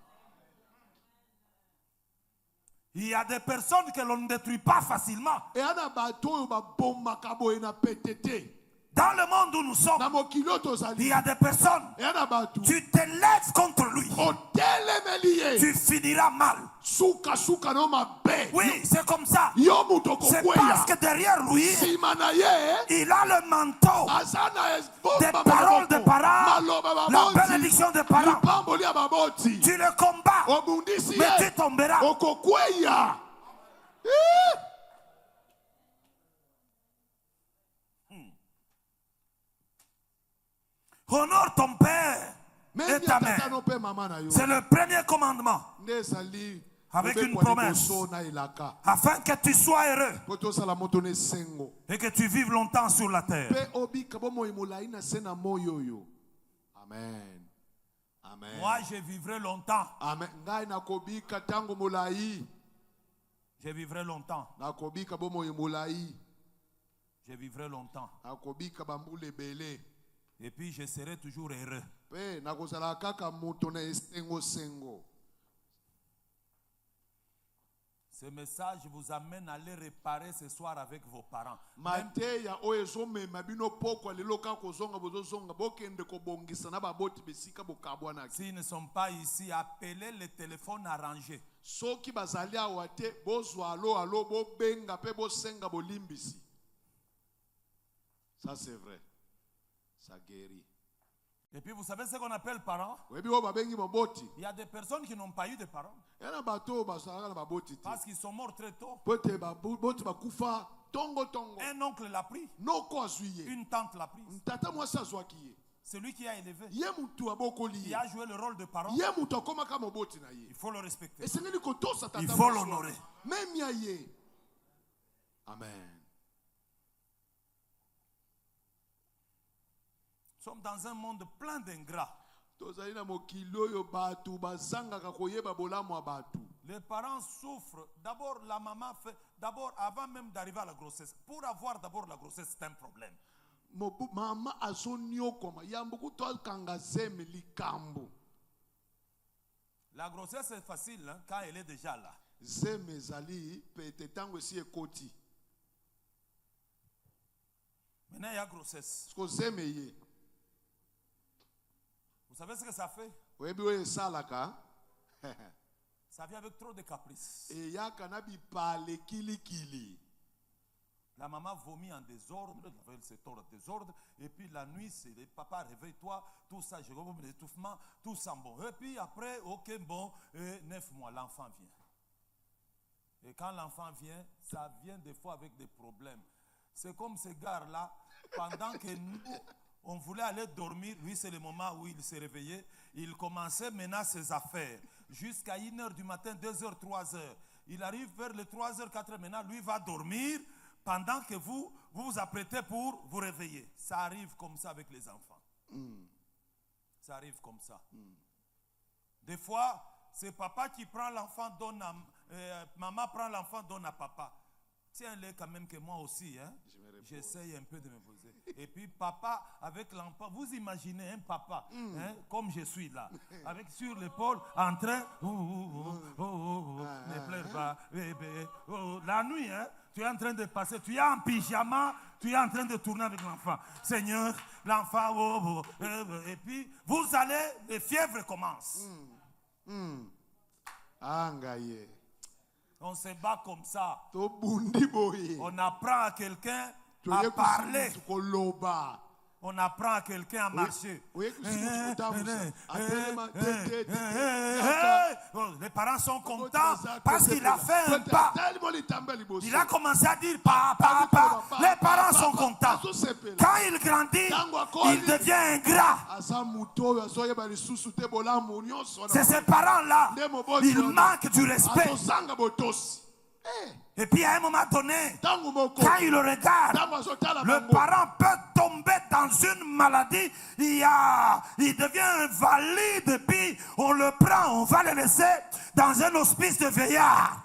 [SPEAKER 1] Il y a des personnes que l'on ne détruit pas facilement.
[SPEAKER 3] eya na bato oyo babombaka boye na pete te.
[SPEAKER 1] Dans le monde où nous sommes,
[SPEAKER 3] na mokili oyo
[SPEAKER 1] il
[SPEAKER 3] tozali
[SPEAKER 1] y a des personnes,
[SPEAKER 3] eya na bato
[SPEAKER 1] tu te lèves contre lui,
[SPEAKER 3] otelemeli ye
[SPEAKER 1] tu finiras mal.
[SPEAKER 3] sukasuka no mabe.
[SPEAKER 1] Oui, c'est comme ça.
[SPEAKER 3] yo moto
[SPEAKER 1] C'est
[SPEAKER 3] okokweya
[SPEAKER 1] parce que derrière lui,
[SPEAKER 3] nsima na ye
[SPEAKER 1] il a le manteau
[SPEAKER 3] aza na
[SPEAKER 1] des paroles de parents,
[SPEAKER 3] maloba
[SPEAKER 1] la
[SPEAKER 3] baboti
[SPEAKER 1] bénédiction des parents.
[SPEAKER 3] lipamboli ya baboti
[SPEAKER 1] Tu le combats,
[SPEAKER 3] obundisi
[SPEAKER 1] mais
[SPEAKER 3] ye
[SPEAKER 1] tu tomberas.
[SPEAKER 3] okokweya.
[SPEAKER 1] Honore ton père et ta mère.
[SPEAKER 3] tata no mpe mama na yo
[SPEAKER 1] C'est le premier commandement.
[SPEAKER 3] nde ezali
[SPEAKER 1] Avec une
[SPEAKER 3] kobekwa
[SPEAKER 1] promesse.
[SPEAKER 3] liboso na elaka
[SPEAKER 1] Afin que tu sois heureux
[SPEAKER 3] mpo tosala moto na esengo
[SPEAKER 1] et que tu vives longtemps sur la terre.
[SPEAKER 3] mpe obika bomoi molai na se na moi oyo. Amen. Amen.
[SPEAKER 1] Moi, je vivrai longtemps.
[SPEAKER 3] Amen. Ngai nakobika tango molai.
[SPEAKER 1] Je vivrai longtemps.
[SPEAKER 3] Nakobika bomoi molai.
[SPEAKER 1] Je vivrai longtemps.
[SPEAKER 3] Nakobika bambula ebele.
[SPEAKER 1] Et puis, je serai toujours heureux.
[SPEAKER 3] Mpe nakozala kaka moto na esengo sengo.
[SPEAKER 1] Ce message vous amène à les réparer ce soir avec vos parents.
[SPEAKER 3] mateya oyo ezomema bino pokwa lelo kaka kozonga bozozonga bokende kobongisa na baboti besika bokabwanaki.
[SPEAKER 1] S'ils ne sont pas ici, appelez le téléphone arrangé.
[SPEAKER 3] soki bazali awa te bozwa alo bobenga mpe bosenga bolimbisi. Ça c'est vrai, ça guérit.
[SPEAKER 1] Et puis, vous savez ce qu'on appelle parents?
[SPEAKER 3] Webi oyo babengi moboti.
[SPEAKER 1] Il y a des personnes qui n'ont pas eu de parents
[SPEAKER 3] yana bato oyo bazalaka na baboti te
[SPEAKER 1] parce qu'ils sont morts très tôt.
[SPEAKER 3] po ete baboti bakufa tongo.
[SPEAKER 1] Un oncle l'a pris,
[SPEAKER 3] noko azwi ye,
[SPEAKER 1] une tante l'a pris.
[SPEAKER 3] tata mwasi azwaki ye,
[SPEAKER 1] Celui qui a élevé,
[SPEAKER 3] ye mutu abokoli
[SPEAKER 1] qui
[SPEAKER 3] ye,
[SPEAKER 1] a joué le rôle de parent,
[SPEAKER 3] ye mutu akomaka moboti na ye.
[SPEAKER 1] il faut le respecter.
[SPEAKER 3] esengeli kotosa tata
[SPEAKER 1] Il faut
[SPEAKER 3] mwasi
[SPEAKER 1] l'honorer.
[SPEAKER 3] wana. Meme ya ye. Amen.
[SPEAKER 1] Nous sommes dans un monde plein d'ingrats.
[SPEAKER 3] tozali na mokili oyo bato bazangaka koyeba bolamu ya bato.
[SPEAKER 1] Les parents souffrent. D'abord, la maman fait, d'abord, avant même d'arriver à la grossesse. Pour avoir d'abord la grossesse, c'est un problème.
[SPEAKER 3] mama azoniokoma yambo kuto akanga zeme likambo.
[SPEAKER 1] La grossesse est facile hein, quand elle est déjà là.
[SPEAKER 3] zeme ezali pete tango esi ekoti.
[SPEAKER 1] Maintenant, il y a grossesse.
[SPEAKER 3] siko zeme ye
[SPEAKER 1] Vous savez ce que ça fait?
[SPEAKER 3] oyebi oyo esalaka
[SPEAKER 1] Ça vient avec trop de caprices.
[SPEAKER 3] eyaka na bipale kilikili.
[SPEAKER 1] La maman vomit en désordre, elle se tord en désordre, et puis la nuit, c'est le papa, réveille-toi, tout ça, je vois l'étouffement, tout ça bon. Et puis après, ok, bon, 9 mois, l'enfant vient. Et quand l'enfant vient, ça vient des fois avec des problèmes. C'est comme ce gars-là, pendant que nous, on voulait aller dormir, lui c'est le moment où il s'est réveillé, il commençait maintenant ses affaires, jusqu'à 1h du matin, 2h, 3h. Il arrive vers les 3h, 4h, maintenant lui va dormir, pendant que vous vous apprêtez pour vous réveiller. Ça arrive comme ça avec les enfants. Ça arrive comme ça. Des fois, c'est papa qui prend l'enfant, donne à maman prend l'enfant, donne à papa. Tiens-le quand même que moi aussi, hein, j'essaye un peu de me poser. Et puis papa avec l'enfant, vous imaginez un papa, hein, comme je suis là, avec sur l'épaule, en train, ne pleure pas, bébé. La nuit, hein, tu es en train de passer, tu es en pyjama, tu es en train de tourner avec l'enfant. Seigneur, l'enfant, et puis vous allez, les fièvres commencent.
[SPEAKER 3] Angaye.
[SPEAKER 1] On se bat comme ça.
[SPEAKER 3] Tobundi boye.
[SPEAKER 1] On apprend à quelqu'un à parler.
[SPEAKER 3] koloba.
[SPEAKER 1] On apprend à quelqu'un à marcher. Les parents sont contents parce qu'il a fait un pas. Il a commencé à dire papa, papa. Les parents sont contents. Quand il grandit, il devient ingrat. C'est ces parents-là. Ils manquent du respect. Et puis à un moment donné, quand il le regarde, le parent peut tomber dans une maladie, il devient invalide, et puis on le prend, on va le laisser dans un hospice de vieillards.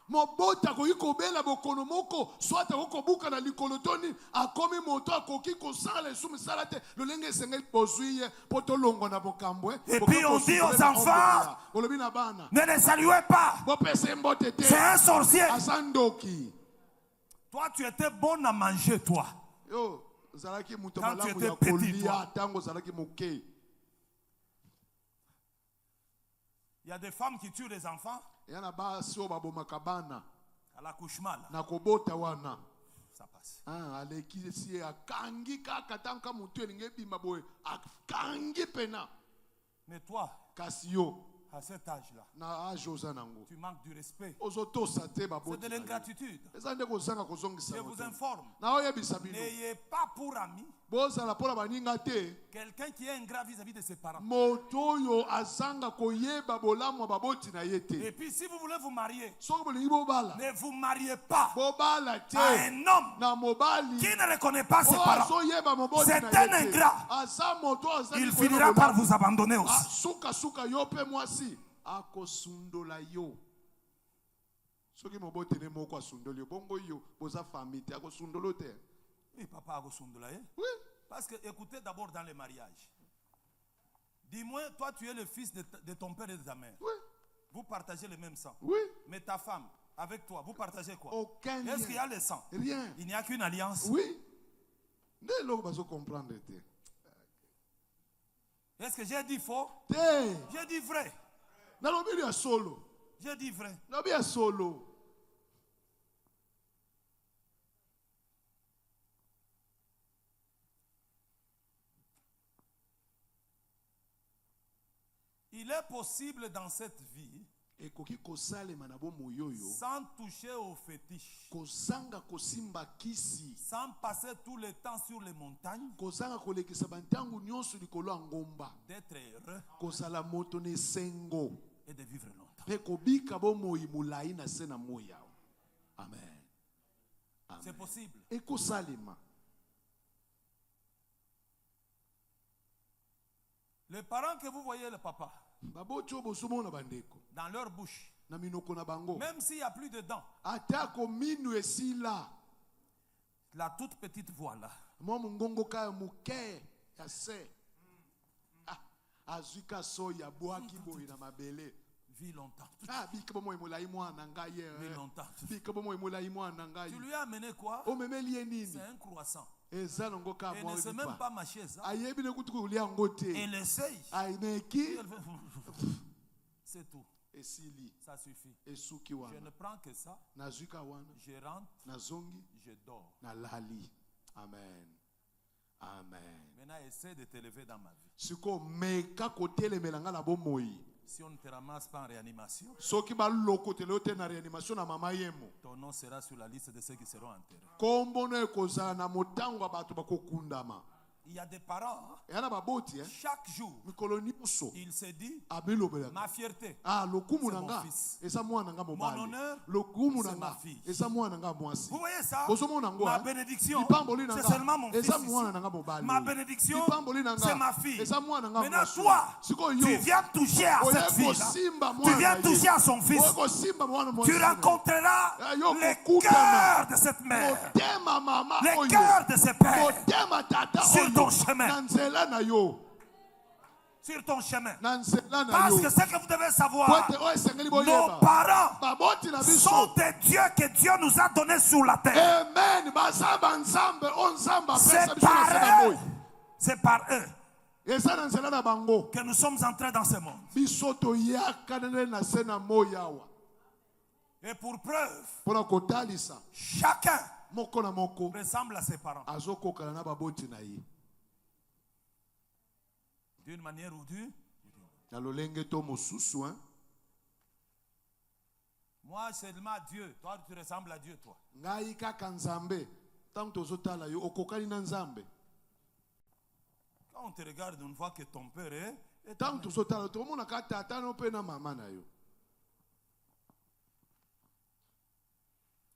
[SPEAKER 3] Mobota koki kobela bokono moko soit akobuka na likolotoni akomi moto akoki kosala esu misala te lolenge sengeli pozwiye poto longo na bokambwe.
[SPEAKER 1] Et puis on dit aux enfants, ne les saluez pas, c'est un sorcier. Toi tu étais bon à manger, toi, quand tu étais petit, toi. Il y a des femmes qui tuent les enfants à l'accouchement. Ça passe. Mais toi, à cet âge-là, tu manques du respect. C'est de l'ingratitude. Je vous informe, n'ayez pas pour ami quelqu'un qui est ingrat vis-à-vis de ses parents. Et puis si vous voulez vous marier, ne vous mariez pas à un homme qui ne reconnaît pas ses parents. C'est un ingrat. Il finira par vous abandonner aussi. Oui, papa a
[SPEAKER 3] oui.
[SPEAKER 1] Parce que écoutez d'abord dans les mariages. Dis-moi, toi tu es le fils de ton père et de ta mère.
[SPEAKER 3] Oui.
[SPEAKER 1] Vous partagez le même sang.
[SPEAKER 3] Oui.
[SPEAKER 1] Mais ta femme, avec toi, vous partagez quoi?
[SPEAKER 3] Aucun lien.
[SPEAKER 1] Est-ce qu'il y a le sang?
[SPEAKER 3] Rien.
[SPEAKER 1] Il n'y a qu'une alliance.
[SPEAKER 3] Oui. Comprendre.
[SPEAKER 1] Est-ce que j'ai dit faux? J'ai dit vrai. J'ai dit vrai. Il est possible dans cette vie, sans toucher aux fétiches, sans passer tout le temps sur les montagnes, d'être heureux et de vivre longtemps.
[SPEAKER 3] Amen.
[SPEAKER 1] C'est possible. Les parents que vous voyez, le papa, dans leur bouche, même s'il n'y a plus de dents, la toute petite voix là, vis longtemps. Vis longtemps. Tu lui as amené quoi? C'est un croissant. Et ne sait même pas mâcher ça. Elle essaye. C'est tout. Ça suffit. Je ne prends que ça. Je rentre. Je dors.
[SPEAKER 3] Amen. Amen.
[SPEAKER 1] Maintenant, essaie de t'élever dans ma vie. Si on ne te ramasse pas en réanimation, ton nom sera sur la liste de ceux qui seront enterrés. Il y a des parents, chaque jour, il se dit, ma fierté, c'est mon fils. Mon honneur, c'est ma fille. Vous voyez ça? Ma bénédiction, c'est seulement mon fils ici. Ma bénédiction, c'est ma fille. Maintenant, toi, tu viens toucher à cette fille-là. Tu viens toucher à son fils. Tu rencontreras le cœur de cette mère, le cœur de ce père sur ton chemin. Sur ton chemin. Parce que ce que vous devez savoir, nos parents sont des dieux que Dieu nous a donnés sur la terre. C'est par eux que nous sommes entrés dans ce monde. Et pour preuve, chacun
[SPEAKER 3] moko na moko
[SPEAKER 1] ressemble à ses parents.
[SPEAKER 3] azokokana na baboti na ye
[SPEAKER 1] D'une manière ou d'une.
[SPEAKER 3] na lolenge to mosusu hein.
[SPEAKER 1] Moi, seulement Dieu. Toi, tu ressembles à Dieu, toi.
[SPEAKER 3] ngai kaka nzambe ntango tozotala yo okokani na nzambe
[SPEAKER 1] Quand on te regarde, on voit que ton père est
[SPEAKER 3] ntango tozotala tomonaka tata no mpe na mama na yo.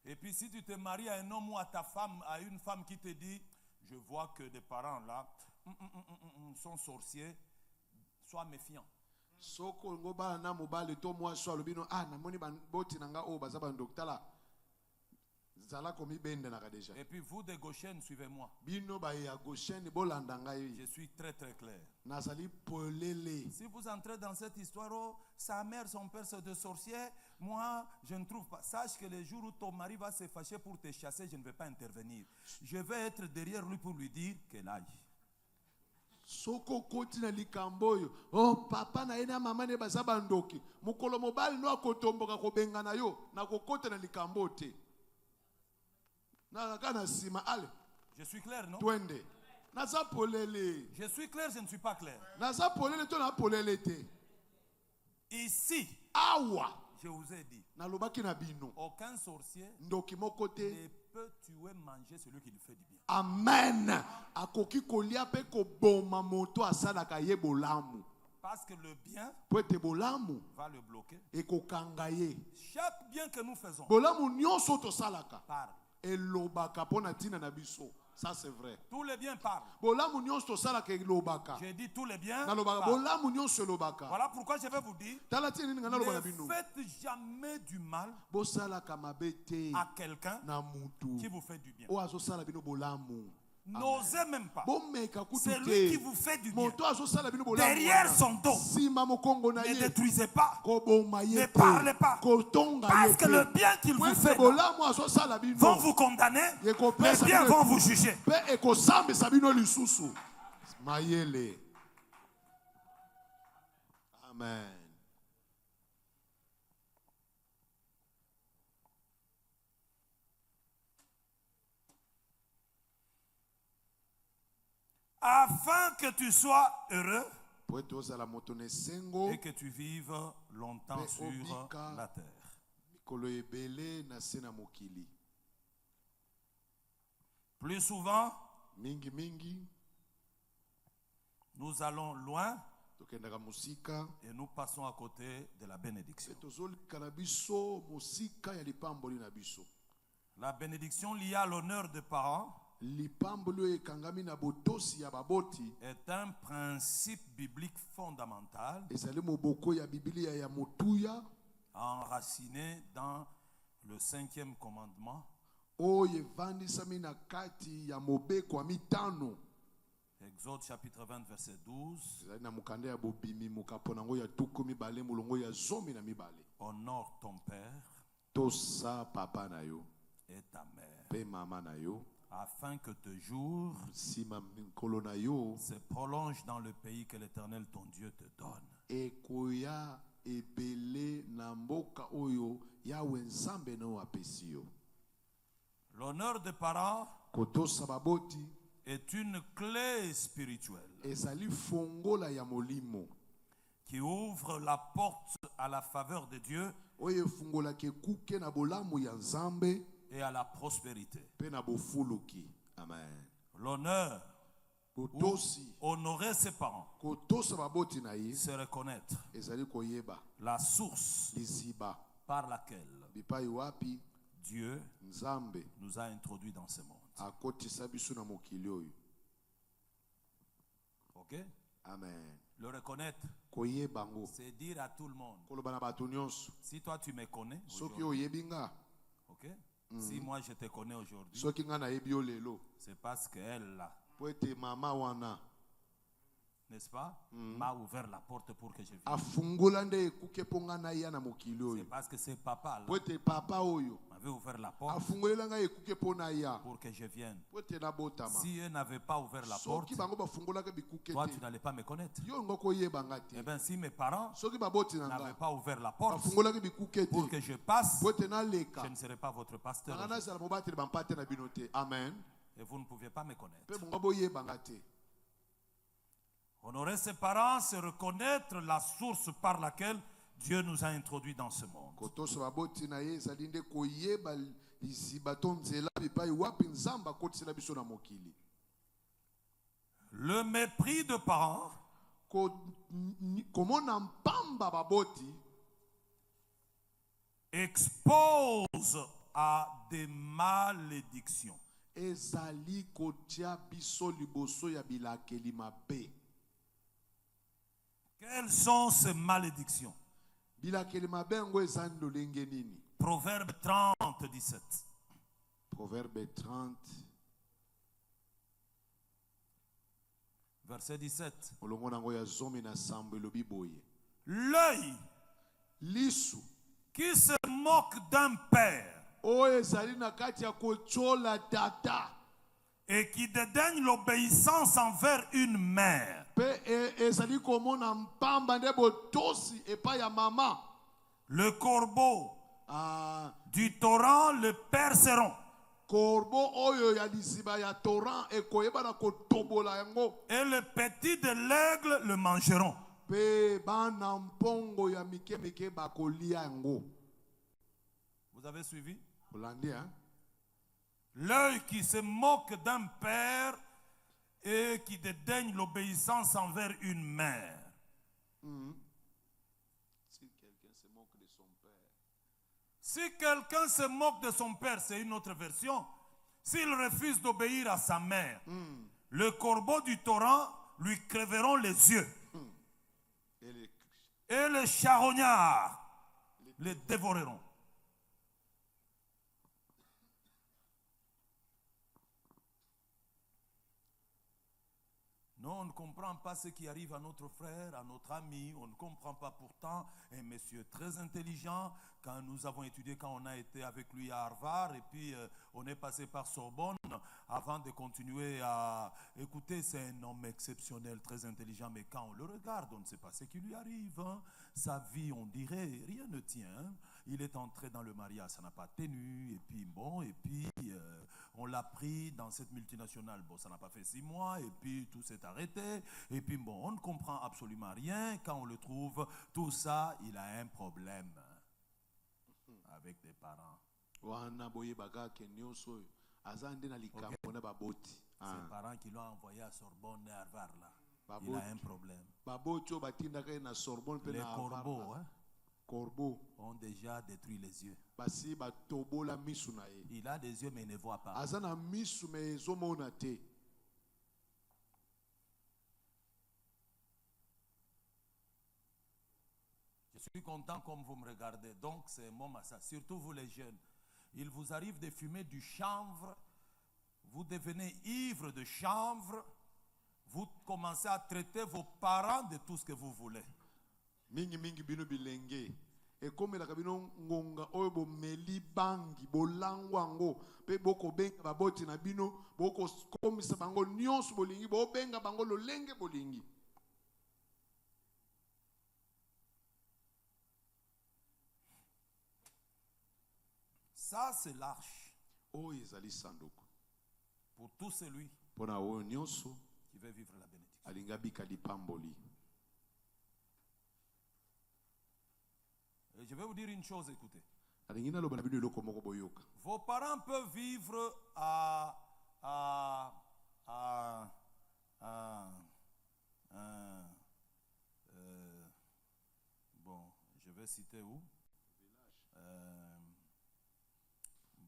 [SPEAKER 1] Et puis si tu te maries à un homme ou à ta femme, à une femme qui te dit, je vois que des parents là sont sorciers, sois méfiant.
[SPEAKER 3] soko ngo bala na mobali to mwasi alobi no namoni boti na nga oyo baza bandokitala zala komibende naka deja.
[SPEAKER 1] Et puis vous de Goshen, suivez-moi.
[SPEAKER 3] Bino ba ya Goshen bolanda ngai.
[SPEAKER 1] Je suis très très clair.
[SPEAKER 3] Nazali polele.
[SPEAKER 1] Si vous entrez dans cette histoire, oh, sa mère, son père sont des sorciers, moi je ne trouve pas. Sache que le jour où ton mari va se fâcher pour te chasser, je ne vais pas intervenir. Je vais être derrière lui pour lui dire qu'elle aille.
[SPEAKER 3] Soko koti na likambo yo. Oh papa na ena mama ne baza bandoki. Mukolo mobali no akotomboka kobenga na yo na kokota na likambo te. Na kana sima ale.
[SPEAKER 1] Je suis clair, non?
[SPEAKER 3] Twende. Naza polele.
[SPEAKER 1] Je suis clair, je ne suis pas clair.
[SPEAKER 3] Naza polele to na polele te.
[SPEAKER 1] Ici,
[SPEAKER 3] Awa.
[SPEAKER 1] je vous ai dit,
[SPEAKER 3] Na lobaki na bino.
[SPEAKER 1] aucun sorcier
[SPEAKER 3] Ndoki moko te.
[SPEAKER 1] ne peut tuer, manger celui qui lui fait du bien.
[SPEAKER 3] Amen. Akoki kolia pe ko boma moto asalaka ye bolamu.
[SPEAKER 1] Parce que le bien
[SPEAKER 3] Po ete bolamu
[SPEAKER 1] va le bloquer.
[SPEAKER 3] e kokanga ye.
[SPEAKER 1] Chaque bien que nous faisons
[SPEAKER 3] Bolamu nyonso to salaka.
[SPEAKER 1] parle.
[SPEAKER 3] Elobaka pona tina na biso. Ça c'est vrai.
[SPEAKER 1] Tous les biens parlent.
[SPEAKER 3] Bolamu nyonso to salaka elobaka.
[SPEAKER 1] J'ai dit tous les biens
[SPEAKER 3] Na lobaka
[SPEAKER 1] parlent.
[SPEAKER 3] bolamu nyonso elobaka.
[SPEAKER 1] Voilà pourquoi je vais vous dire,
[SPEAKER 3] Tala tina ninga na lobaka bino.
[SPEAKER 1] ne faites jamais du mal
[SPEAKER 3] Bo salaka mabete
[SPEAKER 1] à quelqu'un
[SPEAKER 3] na mutu.
[SPEAKER 1] qui vous fait du bien.
[SPEAKER 3] O azo sala bino bolamu.
[SPEAKER 1] N'osez même pas.
[SPEAKER 3] Bo meka kutu
[SPEAKER 1] C'est lui qui
[SPEAKER 3] te.
[SPEAKER 1] vous fait du bien.
[SPEAKER 3] Moto azo sala bino bolamu.
[SPEAKER 1] Derrière son dos.
[SPEAKER 3] Sima mokongo na
[SPEAKER 1] Ne
[SPEAKER 3] ye.
[SPEAKER 1] détruisez pas.
[SPEAKER 3] Koboma ye
[SPEAKER 1] Ne
[SPEAKER 3] te.
[SPEAKER 1] parlez pas.
[SPEAKER 3] Kotonga
[SPEAKER 1] Parce
[SPEAKER 3] ye
[SPEAKER 1] que
[SPEAKER 3] te.
[SPEAKER 1] le bien qu'il vous fait
[SPEAKER 3] bolamu azo sala bino.
[SPEAKER 1] vont vous condamner. Les biens vont vous juger.
[SPEAKER 3] Pe ekosambisa bino lisusu. Mayele. Amen.
[SPEAKER 1] Afin que tu sois heureux
[SPEAKER 3] Po ete ozala moto na esengo
[SPEAKER 1] et que tu vives longtemps
[SPEAKER 3] Mais
[SPEAKER 1] sur
[SPEAKER 3] obika.
[SPEAKER 1] la terre.
[SPEAKER 3] mikolo ebele na se na mokili.
[SPEAKER 1] Plus souvent,
[SPEAKER 3] Mingi mingi
[SPEAKER 1] nous allons loin
[SPEAKER 3] tokendaka mosika
[SPEAKER 1] et nous passons à côté de la bénédiction.
[SPEAKER 3] pe tozolika na biso mosika ya lipamboli na biso.
[SPEAKER 1] La bénédiction liée à l'honneur des parents
[SPEAKER 3] Lipamboli oyo ekangami na botosi ya baboti
[SPEAKER 1] est un principe biblique fondamental
[SPEAKER 3] ezali moboko ya bibilia ya motuya
[SPEAKER 1] enraciné dans le 5e commandement.
[SPEAKER 3] oyo evandisami na kati ya mobeko ya mitano.
[SPEAKER 1] Exode chapitre 20 verset 12.
[SPEAKER 3] ezali na mokanda ya bobimi mokapo nango ya tuku mibale molongo ya zomi na mibale.
[SPEAKER 1] Honore ton père
[SPEAKER 3] Tosa papa na yo
[SPEAKER 1] et ta mère,
[SPEAKER 3] pe mama na yo
[SPEAKER 1] afin que tes jours
[SPEAKER 3] nsima mikolo na yo
[SPEAKER 1] se prolongent dans le pays que l'Éternel ton Dieu te donne.
[SPEAKER 3] ekoya ebele na mboka oyo yawe nzambe na yo apesi yo.
[SPEAKER 1] L'honneur des parents
[SPEAKER 3] Kotosa baboti
[SPEAKER 1] est une clé spirituelle
[SPEAKER 3] ezali fongola ya molimo
[SPEAKER 1] qui ouvre la porte à la faveur de Dieu
[SPEAKER 3] oyo efungolaka ekuke na bolamu ya nzambe
[SPEAKER 1] et à la prospérité.
[SPEAKER 3] pe na bofuluki. Amen.
[SPEAKER 1] L'honneur,
[SPEAKER 3] Kotosi
[SPEAKER 1] honorer ses parents,
[SPEAKER 3] kotosa baboti na ye
[SPEAKER 1] c'est reconnaître
[SPEAKER 3] ezali koyeba
[SPEAKER 1] la source
[SPEAKER 3] liziba
[SPEAKER 1] par laquelle
[SPEAKER 3] bipai wapi
[SPEAKER 1] Dieu
[SPEAKER 3] nzambe
[SPEAKER 1] nous a introduits dans ce monde.
[SPEAKER 3] akotisa biso na mokili oyo.
[SPEAKER 1] Ok?
[SPEAKER 3] Amen.
[SPEAKER 1] Le reconnaître,
[SPEAKER 3] Koyeba ngo
[SPEAKER 1] c'est dire à tout le monde,
[SPEAKER 3] koloba na bato nyonso
[SPEAKER 1] si toi tu me connais
[SPEAKER 3] soki
[SPEAKER 1] aujourd'hui,
[SPEAKER 3] oyebi nga
[SPEAKER 1] ok? Si moi je te connais aujourd'hui,
[SPEAKER 3] soki nga nayebi yo lelo
[SPEAKER 1] c'est parce qu'elle là,
[SPEAKER 3] po ete mama wana
[SPEAKER 1] n'est-ce pas, m'a ouvert la porte pour que je vienne.
[SPEAKER 3] afungola nde ekuke mpo nga naya na mokili
[SPEAKER 1] C'est
[SPEAKER 3] oyo
[SPEAKER 1] parce que ce papa
[SPEAKER 3] po
[SPEAKER 1] là
[SPEAKER 3] ete papa oyo
[SPEAKER 1] avait ouvert la porte
[SPEAKER 3] afungolela ngai ekuke mpo na ya
[SPEAKER 1] pour que je vienne.
[SPEAKER 3] po ete nabotama.
[SPEAKER 1] Si eux n'avaient pas ouvert la porte,
[SPEAKER 3] Soki bango bafungolaka bikuke
[SPEAKER 1] toi,
[SPEAKER 3] te,
[SPEAKER 1] tu n'allais pas me connaître.
[SPEAKER 3] yo ngo koyebanga te.
[SPEAKER 1] Eh bien, si mes parents
[SPEAKER 3] Soki baboti na
[SPEAKER 1] n'avaient
[SPEAKER 3] ngai
[SPEAKER 1] pas ouvert la porte
[SPEAKER 3] bafungolaki bikuke
[SPEAKER 1] pour
[SPEAKER 3] te
[SPEAKER 1] que je passe,
[SPEAKER 3] po ete naleka,
[SPEAKER 1] je ne serais pas votre pasteur.
[SPEAKER 3] nanga nazala mobateli bampate na bino te. Amen.
[SPEAKER 1] Et vous ne pouviez pas me connaître.
[SPEAKER 3] Mpe bongo boyebanga te.
[SPEAKER 1] Honorer ses parents, c'est reconnaître la source par laquelle Dieu nous a introduits dans ce monde.
[SPEAKER 3] Kotoso baboti na ye ezali nde koyeba liziba to nzela bipai wapi nzambe akotisela biso na mokili.
[SPEAKER 1] Le mépris de parents
[SPEAKER 3] Komona mpamba baboti
[SPEAKER 1] expose à des malédictions.
[SPEAKER 3] ezali kotia biso liboso ya bilakeli mabe.
[SPEAKER 1] Quelles sont ces malédictions?
[SPEAKER 3] Bilakeli mabe yango eza ndolenge nini?
[SPEAKER 1] Proverbe 30, 17.
[SPEAKER 3] Proverbe 30
[SPEAKER 1] Verset 17.
[SPEAKER 3] molongo nango ya zomi na sambo elobi boye:
[SPEAKER 1] L'œil
[SPEAKER 3] lisu
[SPEAKER 1] qui se moque d'un père
[SPEAKER 3] oyo ezali na kati ya kotyola tata
[SPEAKER 1] et qui dédaigne l'obéissance envers une mère,
[SPEAKER 3] mpe ezali komona mpamba nde botosi epai ya mama.
[SPEAKER 1] le corbeau
[SPEAKER 3] Ah,
[SPEAKER 1] du torrent le perceront,
[SPEAKER 3] korbo oyo ya liziba ya torrent ekoyeba na kotobola yango,
[SPEAKER 1] et le petit de l'aigle le mangeront.
[SPEAKER 3] mpe bana mpongo ya mike mike bakolia yango.
[SPEAKER 1] Vous avez suivi?
[SPEAKER 3] Olandi, hein?
[SPEAKER 1] L'œil qui se moque d'un père et qui dédaigne l'obéissance envers une mère.
[SPEAKER 3] Si quelqu'un se moque de son père.
[SPEAKER 1] Si quelqu'un se moque de son père, c'est une autre version. S'il refuse d'obéir à sa mère, le corbeau du torrent lui crèveront les yeux. Et les charognards les dévoreront. Non, on ne comprend pas ce qui arrive à notre frère, à notre ami. On ne comprend pas pourtant un monsieur très intelligent. Quand nous avons étudié, quand on a été avec lui à Harvard, et puis on est passé par Sorbonne, avant de continuer à écouter, c'est un homme exceptionnel, très intelligent. Mais quand on le regarde, on ne sait pas ce qui lui arrive. Hein. Sa vie, on dirait, rien ne tient. Hein. Il est entré dans le mariage, ça n'a pas tenu. Et puis bon, on l'a pris dans cette multinationale. Bon, ça n'a pas fait 6 mois. Et puis tout s'est arrêté. Et puis bon, on ne comprend absolument rien. Quand on le trouve, tout ça, il a un problème avec des parents. Ses parents qui l'ont envoyé à Sorbonne et Harvard là. Il a un problème. Les corbeaux, hein,
[SPEAKER 3] Corbeau
[SPEAKER 1] ont déjà détruit les yeux.
[SPEAKER 3] basi batobola misu na ye.
[SPEAKER 1] Il a des yeux mais il ne voit pas.
[SPEAKER 3] Azana misu me ezomona te.
[SPEAKER 1] Je suis content comme vous me regardez. Donc c'est mon massacre. Surtout vous les jeunes. Il vous arrive de fumer du chanvre. Vous devenez ivre de chanvre. Vous commencez à traiter vos parents de tout ce que vous voulez.
[SPEAKER 3] Mingi mingi bino bilenge. Ekomelaka bino ngonga oyo bomeli bangi bolangwango pe boko benga baboti na bino boko komisa bango nyonso bolingi bo benga bango lolenge bolingi.
[SPEAKER 1] Ça c'est l'arche
[SPEAKER 3] Oyo ezali sanduku.
[SPEAKER 1] pour tout celui
[SPEAKER 3] Pona oyo nyonso
[SPEAKER 1] qui veut vivre la bénédiction.
[SPEAKER 3] alinga bika lipamboli.
[SPEAKER 1] Et je vais vous dire une chose, écoutez.
[SPEAKER 3] Alingi na loba na bino eloko moko boyoka.
[SPEAKER 1] Vos parents peuvent vivre à bon, je vais citer où?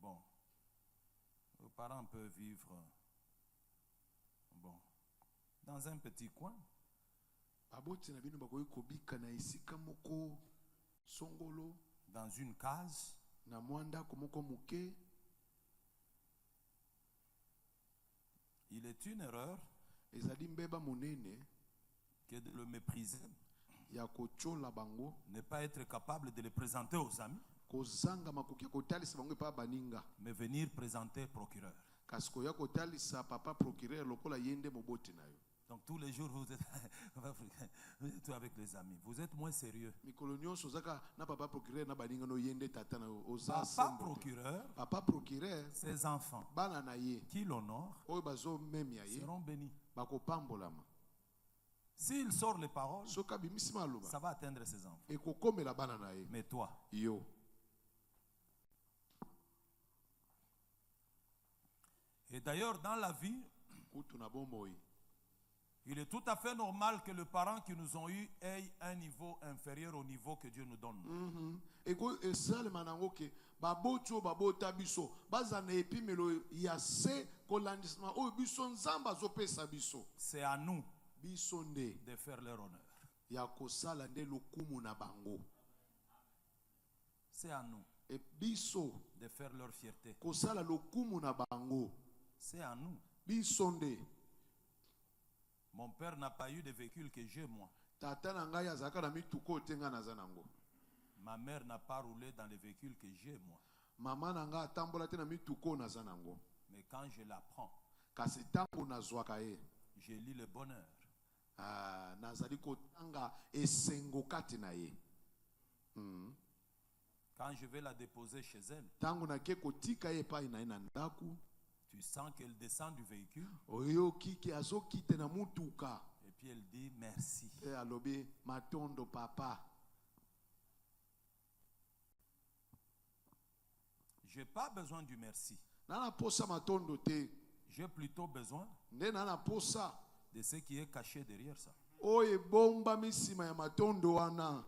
[SPEAKER 1] Bon, vos parents peuvent vivre bon, dans un petit coin.
[SPEAKER 3] Baboti na bino bakoyi kobika na esika moko songolo
[SPEAKER 1] Dans une case.
[SPEAKER 3] na mwanda komoko muke.
[SPEAKER 1] Il est une erreur
[SPEAKER 3] Ezali mbeba monene
[SPEAKER 1] que de le mépriser,
[SPEAKER 3] ya kochola bango
[SPEAKER 1] ne pas être capable de le présenter aux amis.
[SPEAKER 3] kozanga makoki kotalisa bango pa baninga
[SPEAKER 1] me venir présenter procureur.
[SPEAKER 3] kasi koya kotalisa papa procureur lokola yende moboti na yo.
[SPEAKER 1] Donc tous les jours, vous êtes, vous êtes avec les amis. Vous êtes moins sérieux.
[SPEAKER 3] mikolo nyonso ozaka na papa procureur na baninga no yende tata na yo oza
[SPEAKER 1] Papa
[SPEAKER 3] sembo te.
[SPEAKER 1] procureur,
[SPEAKER 3] papa procureur
[SPEAKER 1] ses enfants
[SPEAKER 3] bana na ye
[SPEAKER 1] qui l'honorent
[SPEAKER 3] oyo bazomemia ye
[SPEAKER 1] seront bénis.
[SPEAKER 3] bakopambolama
[SPEAKER 1] S'il sort les paroles,
[SPEAKER 3] soki abimisi maloba
[SPEAKER 1] ça va atteindre ses enfants.
[SPEAKER 3] ekokomela bana na ye
[SPEAKER 1] Mais toi,
[SPEAKER 3] yo.
[SPEAKER 1] et d'ailleurs dans la vie,
[SPEAKER 3] kutu na bomoi
[SPEAKER 1] il est tout à fait normal que les parents qui nous ont eus aient un niveau inférieur au niveau que Dieu nous donne.
[SPEAKER 3] eko esalema nango ke baboti oyo babota biso baza na epimelo ya se kolandisama oyo biso nzambe azopesa biso
[SPEAKER 1] C'est à nous
[SPEAKER 3] biso nde
[SPEAKER 1] de faire leur honneur.
[SPEAKER 3] ya kosala nde lokumu na bango
[SPEAKER 1] C'est à nous
[SPEAKER 3] e biso
[SPEAKER 1] de faire leur fierté.
[SPEAKER 3] kosala lokumu na bango
[SPEAKER 1] C'est à nous.
[SPEAKER 3] biso nde.
[SPEAKER 1] Mon père n'a pas eu de véhicule que j'ai moi.
[SPEAKER 3] Tata na ngai azalaka na mituka oyo te ngai naza nango.
[SPEAKER 1] Ma mère n'a pas roulé dans les véhicules que j'ai moi.
[SPEAKER 3] Mama na ngai atambola te na mituka oyo naza nango.
[SPEAKER 1] Mais quand je l'apprends,
[SPEAKER 3] kasi ntango nazwaka ye
[SPEAKER 1] je lis le bonheur.
[SPEAKER 3] nazali kotanga esengo kati na ye.
[SPEAKER 1] Quand je vais la déposer chez elle,
[SPEAKER 3] ntango nake kotika ye epai na ye na ndako
[SPEAKER 1] tu sens qu'elle descend du véhicule
[SPEAKER 3] oyoki ke azokite na mutuka
[SPEAKER 1] et puis elle dit merci.
[SPEAKER 3] pe alobi matondo papa.
[SPEAKER 1] Je n'ai pas besoin du merci.
[SPEAKER 3] Nana posa matondo te.
[SPEAKER 1] J'ai plutôt besoin
[SPEAKER 3] Nde nana posa
[SPEAKER 1] de ce qui est caché derrière ça.
[SPEAKER 3] oye bomba misima ya matondo wana.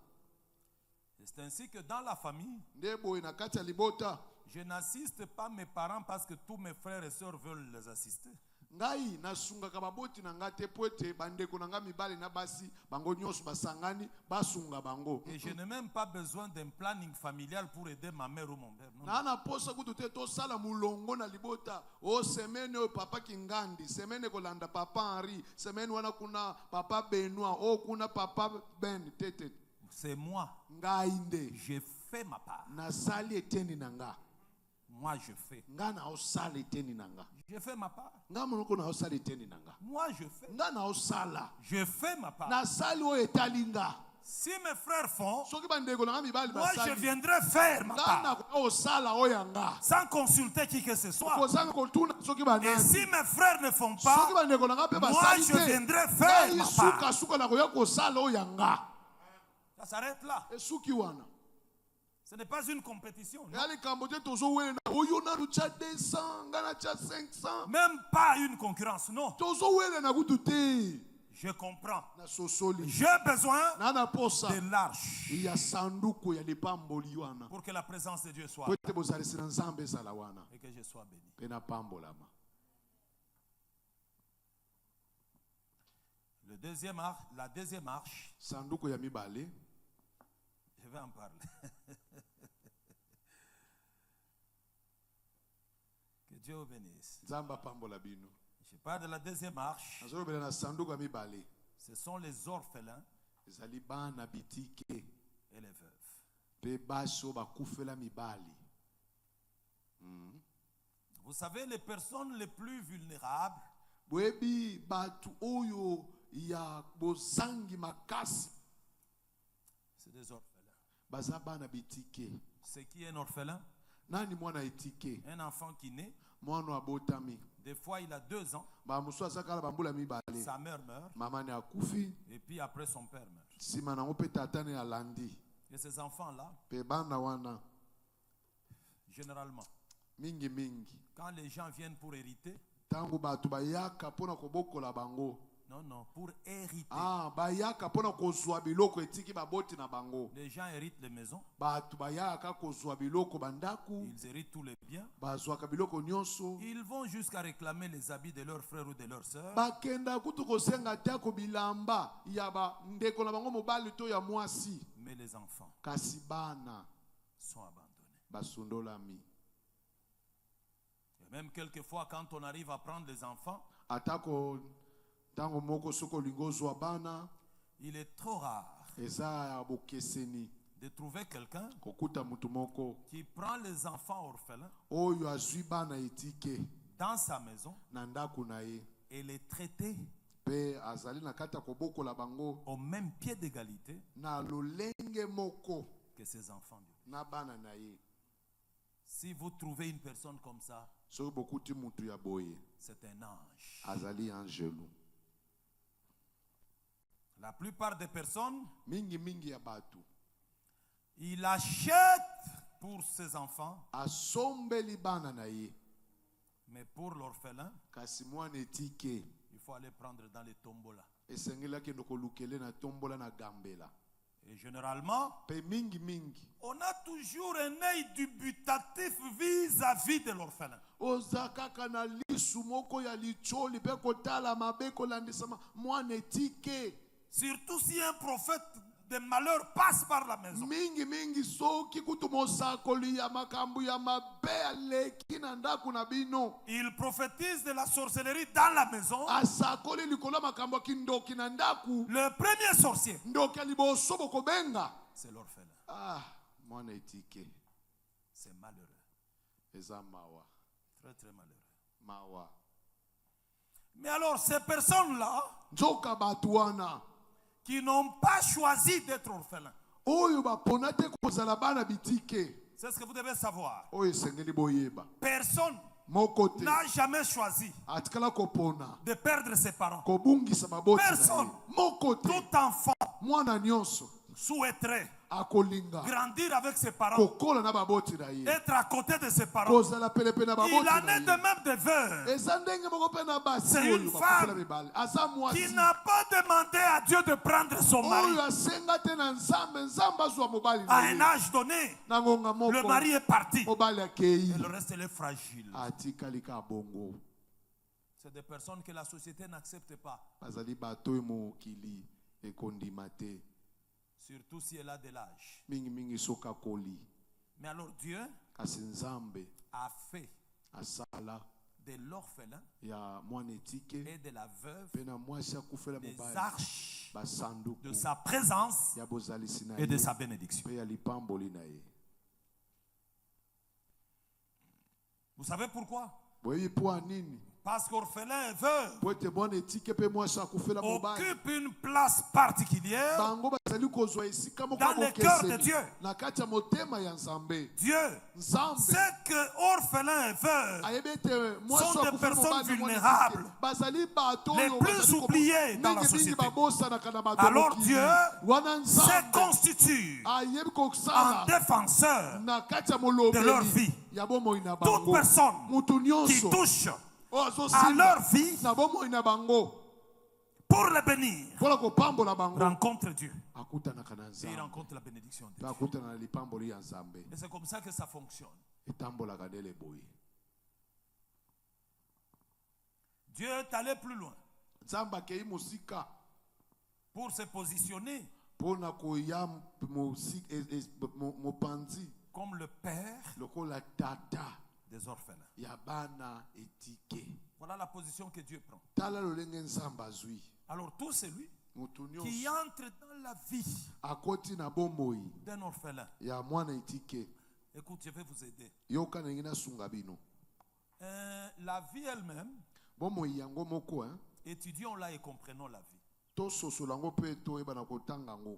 [SPEAKER 1] Et c'est ainsi que dans la famille,
[SPEAKER 3] Nde boye na kati ya libota
[SPEAKER 1] je n'assiste pas mes parents parce que tous mes frères et sœurs veulent les assister.
[SPEAKER 3] ngai nasungaka baboti na ngai te po ete bandeko na ngai mibali na basi bango nyonso basangani basunga bango.
[SPEAKER 1] Et je n'ai même pas besoin d'un planning familial pour aider ma mère ou mon père. Non, non.
[SPEAKER 3] Na na posa kutu te tosala mulongo na libota o semene oyo papa Kingandi, semene kolanda papa Henri, semene wana kuna papa Benoit, o kuna papa Ben tete.
[SPEAKER 1] C'est moi.
[SPEAKER 3] Ngai nde
[SPEAKER 1] Je fais ma part.
[SPEAKER 3] nasali eteni na nga.
[SPEAKER 1] Moi, je fais.
[SPEAKER 3] Nga na osala eteni na nga.
[SPEAKER 1] Je fais ma part.
[SPEAKER 3] Nga monoko na osala eteni na nga.
[SPEAKER 1] Moi, je fais.
[SPEAKER 3] Nga na osala.
[SPEAKER 1] Je fais ma part.
[SPEAKER 3] Nasali oyo etali nga.
[SPEAKER 1] Si mes frères font,
[SPEAKER 3] Soki bandeko na nga mibali
[SPEAKER 1] moi, je
[SPEAKER 3] basali.
[SPEAKER 1] viendrai faire ma
[SPEAKER 3] Nga
[SPEAKER 1] part.
[SPEAKER 3] na osala oyo ya nga.
[SPEAKER 1] Sans consulter qui que ce soit.
[SPEAKER 3] Kozanga kotuna soki
[SPEAKER 1] Et
[SPEAKER 3] banani.
[SPEAKER 1] si mes frères ne font
[SPEAKER 3] Soki
[SPEAKER 1] pas,
[SPEAKER 3] bandeko na nga pe
[SPEAKER 1] moi,
[SPEAKER 3] basali
[SPEAKER 1] je
[SPEAKER 3] te.
[SPEAKER 1] viendrai faire
[SPEAKER 3] Ngai
[SPEAKER 1] ma part.
[SPEAKER 3] suka suka na koya kosala oyo ya nga.
[SPEAKER 1] Ça s'arrête là.
[SPEAKER 3] Esuki wana.
[SPEAKER 1] Ce n'est pas une compétition. Non.
[SPEAKER 3] Yali kambote tozo wena. Oyo na lucha 200, nga na cha 500.
[SPEAKER 1] Même pas une concurrence. Non.
[SPEAKER 3] Tozo wena na kutu te.
[SPEAKER 1] Je comprends.
[SPEAKER 3] Na sosoli.
[SPEAKER 1] J'ai besoin
[SPEAKER 3] Na na posa.
[SPEAKER 1] de l'arche
[SPEAKER 3] Ya sanduku ya lipamboli wana.
[SPEAKER 1] pour que la présence de Dieu soit
[SPEAKER 3] Po
[SPEAKER 1] là
[SPEAKER 3] ete bozalisi na nzambe ezala wana.
[SPEAKER 1] et que je sois béni.
[SPEAKER 3] Pe na pambolama.
[SPEAKER 1] La deuxième arche,
[SPEAKER 3] Sanduku ya mibale.
[SPEAKER 1] je vais en parler. Que Dieu vous bénisse.
[SPEAKER 3] Nzamba pambola bino.
[SPEAKER 1] Je parle de la deuxième arche.
[SPEAKER 3] Nazolobela na sanduku ya mibale.
[SPEAKER 1] Ce sont les orphelins
[SPEAKER 3] Ezali bana bitike.
[SPEAKER 1] et les veuves.
[SPEAKER 3] Pe baso bakufela mibali.
[SPEAKER 1] Vous savez, les personnes les plus vulnérables,
[SPEAKER 3] Boyebi batu oyo ya bozangi makasi.
[SPEAKER 1] c'est des orphelins.
[SPEAKER 3] Baza bana bitike.
[SPEAKER 1] C'est qui est un orphelin?
[SPEAKER 3] Nani mwana etike?
[SPEAKER 1] Un enfant qui naît,
[SPEAKER 3] Mwana abotami.
[SPEAKER 1] des fois il a 2 ans,
[SPEAKER 3] Ba musu asakala bambula mibale.
[SPEAKER 1] sa mère meurt,
[SPEAKER 3] Mama ne akufi.
[SPEAKER 1] et puis après son père meurt.
[SPEAKER 3] Sima nango pe tata ne alandi.
[SPEAKER 1] Et ces enfants-là,
[SPEAKER 3] Pe bana wana.
[SPEAKER 1] généralement,
[SPEAKER 3] Mingi mingi.
[SPEAKER 1] quand les gens viennent pour hériter,
[SPEAKER 3] Tango batu bayaka pona kobokola bango.
[SPEAKER 1] non, pour hériter.
[SPEAKER 3] Bayaka pona kozwa biloko etiki baboti na bango.
[SPEAKER 1] Les gens héritent les maisons,
[SPEAKER 3] Batu bayaka kozwa biloko bandaku.
[SPEAKER 1] ils héritent tous les biens.
[SPEAKER 3] Bazwaka biloko nyonso.
[SPEAKER 1] Ils vont jusqu'à réclamer les habits de leurs frères ou de leurs sœurs.
[SPEAKER 3] Bakenda kutu kosenga tako bilamba ya ba ndeko na bango mobali to ya mwasi.
[SPEAKER 1] Mais les enfants
[SPEAKER 3] Kasi bana
[SPEAKER 1] sont abandonnés.
[SPEAKER 3] basundolami.
[SPEAKER 1] Et même quelquefois, quand on arrive à prendre les enfants,
[SPEAKER 3] Atako tango moko soko lingo zwa bana
[SPEAKER 1] il est trop rare
[SPEAKER 3] eza ya bokeseni.
[SPEAKER 1] de trouver quelqu'un
[SPEAKER 3] kokuta mutu moko
[SPEAKER 1] qui prend les enfants orphelins
[SPEAKER 3] oyo azwi bana etike
[SPEAKER 1] dans sa maison
[SPEAKER 3] na ndako na ye
[SPEAKER 1] et les traiter
[SPEAKER 3] pe azali na kati ya kobokola bango
[SPEAKER 1] au même pied d'égalité
[SPEAKER 3] na lolenge moko
[SPEAKER 1] que ses enfants.
[SPEAKER 3] na bana na ye.
[SPEAKER 1] Si vous trouvez une personne comme ça,
[SPEAKER 3] soki bokuti mutu ya boye
[SPEAKER 1] c'est un ange.
[SPEAKER 3] azali angelu.
[SPEAKER 1] La plupart des personnes,
[SPEAKER 3] mingi ya batu
[SPEAKER 1] il achète pour ses enfants,
[SPEAKER 3] asombeli bana na ye,
[SPEAKER 1] mais pour l'orphelin,
[SPEAKER 3] kasi mwana etike
[SPEAKER 1] il faut aller prendre dans les tombolas.
[SPEAKER 3] esengeli akende kolukele na tombola na gambela.
[SPEAKER 1] Et généralement,
[SPEAKER 3] Pe mingi
[SPEAKER 1] on a toujours un œil dubitatif vis-à-vis de l'orphelin.
[SPEAKER 3] oza kaka na lisu moko ya licholi pe kotala mabe kolandisama mwana etike.
[SPEAKER 1] Surtout si un prophète de malheur passe par la maison.
[SPEAKER 3] mingi soki kutu mosakoli ya makambo ya mabe aleki na ndako na bino
[SPEAKER 1] Il prophétise de la sorcellerie dans la maison.
[SPEAKER 3] asakoli likolo ya makambo ya kindoki na ndako.
[SPEAKER 1] Le premier sorcier,
[SPEAKER 3] ndoki ya liboso bokobenga
[SPEAKER 1] c'est l'orphelin.
[SPEAKER 3] mwana etike.
[SPEAKER 1] C'est malheureux.
[SPEAKER 3] Eza mawa
[SPEAKER 1] Très très malheureux.
[SPEAKER 3] mawa.
[SPEAKER 1] Mais alors, ces personnes-là,
[SPEAKER 3] nzoka bato wana
[SPEAKER 1] qui n'ont pas choisi d'être orphelins,
[SPEAKER 3] oyo bapona te kozala bana bitike
[SPEAKER 1] c'est ce que vous devez savoir.
[SPEAKER 3] oyo esengeli boyeba
[SPEAKER 1] Personne
[SPEAKER 3] moko te
[SPEAKER 1] n'a jamais choisi
[SPEAKER 3] atikala kopona
[SPEAKER 1] de perdre ses parents.
[SPEAKER 3] kobungisa maboti na ye.
[SPEAKER 1] Personne.
[SPEAKER 3] moko te
[SPEAKER 1] Tout enfant
[SPEAKER 3] mwana nyonso
[SPEAKER 1] souhaiterait
[SPEAKER 3] akolinga
[SPEAKER 1] grandir avec ses parents,
[SPEAKER 3] kokola na baboti na ye,
[SPEAKER 1] être à côté de ses parents.
[SPEAKER 3] kozala pelepe na
[SPEAKER 1] Il
[SPEAKER 3] baboti
[SPEAKER 1] en
[SPEAKER 3] na
[SPEAKER 1] est de
[SPEAKER 3] ye.
[SPEAKER 1] même des veuves
[SPEAKER 3] eza ndenge moko mpe na basi
[SPEAKER 1] C'est une
[SPEAKER 3] oyo bakosala
[SPEAKER 1] femme
[SPEAKER 3] mibale aza
[SPEAKER 1] qui
[SPEAKER 3] mwasi
[SPEAKER 1] n'a pas demandé à Dieu de prendre son mari.
[SPEAKER 3] oyo asenga te na nzambe nzambe azwa mobali
[SPEAKER 1] À
[SPEAKER 3] na
[SPEAKER 1] un
[SPEAKER 3] ye.
[SPEAKER 1] âge donné,
[SPEAKER 3] na ngonga
[SPEAKER 1] le
[SPEAKER 3] moko
[SPEAKER 1] mari est parti
[SPEAKER 3] mobali akei
[SPEAKER 1] et le reste il est fragile.
[SPEAKER 3] atikali ka bongo.
[SPEAKER 1] C'est des personnes que la société n'accepte pas,
[SPEAKER 3] bazali bato oyo mokili ekondima te
[SPEAKER 1] surtout si elle a de l'âge.
[SPEAKER 3] mingi soki akoli.
[SPEAKER 1] Mais alors Dieu
[SPEAKER 3] kasi nzambe
[SPEAKER 1] a fait
[SPEAKER 3] asala
[SPEAKER 1] de l'orphelin
[SPEAKER 3] ya mwana etike
[SPEAKER 1] et de la veuve
[SPEAKER 3] mpe na mwasi akufela
[SPEAKER 1] des
[SPEAKER 3] mobali
[SPEAKER 1] arches
[SPEAKER 3] basanduku
[SPEAKER 1] de sa présence
[SPEAKER 3] ya bozalisi na
[SPEAKER 1] et de
[SPEAKER 3] ye
[SPEAKER 1] sa bénédiction.
[SPEAKER 3] mpe ya lipamboli na ye.
[SPEAKER 1] Vous savez pourquoi?
[SPEAKER 3] boyebi mpo ya nini?
[SPEAKER 1] Parce qu'orphelin et veuve
[SPEAKER 3] po ete mwana etike mpe mwasi akufela mobali
[SPEAKER 1] occupe une place particulière
[SPEAKER 3] bango bazali kozwa esika moko
[SPEAKER 1] dans le cœur de
[SPEAKER 3] bokeseni
[SPEAKER 1] Dieu.
[SPEAKER 3] na kati ya motema ya nzambe.
[SPEAKER 1] Dieu
[SPEAKER 3] nzambe
[SPEAKER 1] sait que orphelins et veuves
[SPEAKER 3] ayebi ete mwasi
[SPEAKER 1] sont des
[SPEAKER 3] akufela
[SPEAKER 1] personnes
[SPEAKER 3] mobali na mwana
[SPEAKER 1] vulnérables,
[SPEAKER 3] etike bazali bato
[SPEAKER 1] les
[SPEAKER 3] oyo
[SPEAKER 1] plus
[SPEAKER 3] bazali
[SPEAKER 1] oubliés dans la
[SPEAKER 3] mingi
[SPEAKER 1] société.
[SPEAKER 3] babosanaka na bato
[SPEAKER 1] Alors
[SPEAKER 3] mokili.
[SPEAKER 1] Dieu
[SPEAKER 3] wana
[SPEAKER 1] se
[SPEAKER 3] nzambe
[SPEAKER 1] constitue
[SPEAKER 3] ayebi
[SPEAKER 1] en
[SPEAKER 3] kosala
[SPEAKER 1] défenseur
[SPEAKER 3] na kati ya
[SPEAKER 1] de leur
[SPEAKER 3] molobeli
[SPEAKER 1] vie.
[SPEAKER 3] ya bomoi na
[SPEAKER 1] Toute
[SPEAKER 3] bango.
[SPEAKER 1] personne
[SPEAKER 3] mutu
[SPEAKER 1] qui
[SPEAKER 3] nyonso
[SPEAKER 1] touche
[SPEAKER 3] oyo
[SPEAKER 1] à
[SPEAKER 3] azosimba
[SPEAKER 1] leur vie
[SPEAKER 3] na bomoi na bango
[SPEAKER 1] pour les bénir
[SPEAKER 3] mpona kopambola bango
[SPEAKER 1] rencontre Dieu
[SPEAKER 3] akutanaka na
[SPEAKER 1] et il
[SPEAKER 3] nzambe
[SPEAKER 1] rencontre la bénédiction de
[SPEAKER 3] mpe
[SPEAKER 1] Dieu.
[SPEAKER 3] akutana na lipamboli ya nzambe
[SPEAKER 1] Et c'est comme ça que ça fonctionne.
[SPEAKER 3] etambolaka ndele boye.
[SPEAKER 1] Dieu est allé plus loin
[SPEAKER 3] nzambe akei mosika
[SPEAKER 1] pour se positionner
[SPEAKER 3] mpona koya mopanzi
[SPEAKER 1] comme le père
[SPEAKER 3] lokola tata
[SPEAKER 1] des orphelins.
[SPEAKER 3] ya bana etike.
[SPEAKER 1] Voilà la position que Dieu prend.
[SPEAKER 3] tala lolenge nzambe azwi
[SPEAKER 1] Alors tout celui
[SPEAKER 3] mutu
[SPEAKER 1] qui
[SPEAKER 3] nyonso
[SPEAKER 1] entre dans la vie
[SPEAKER 3] akoti na bomoi
[SPEAKER 1] d'un orphelin,
[SPEAKER 3] ya mwana etike.
[SPEAKER 1] écoute, je vais vous aider.
[SPEAKER 3] yoka ndenge nasunga bino
[SPEAKER 1] La vie elle-même,
[SPEAKER 3] bomoi yango moko
[SPEAKER 1] étudions-la et comprenons la vie.
[SPEAKER 3] tososola yango mpe toyeba na kotanga yango.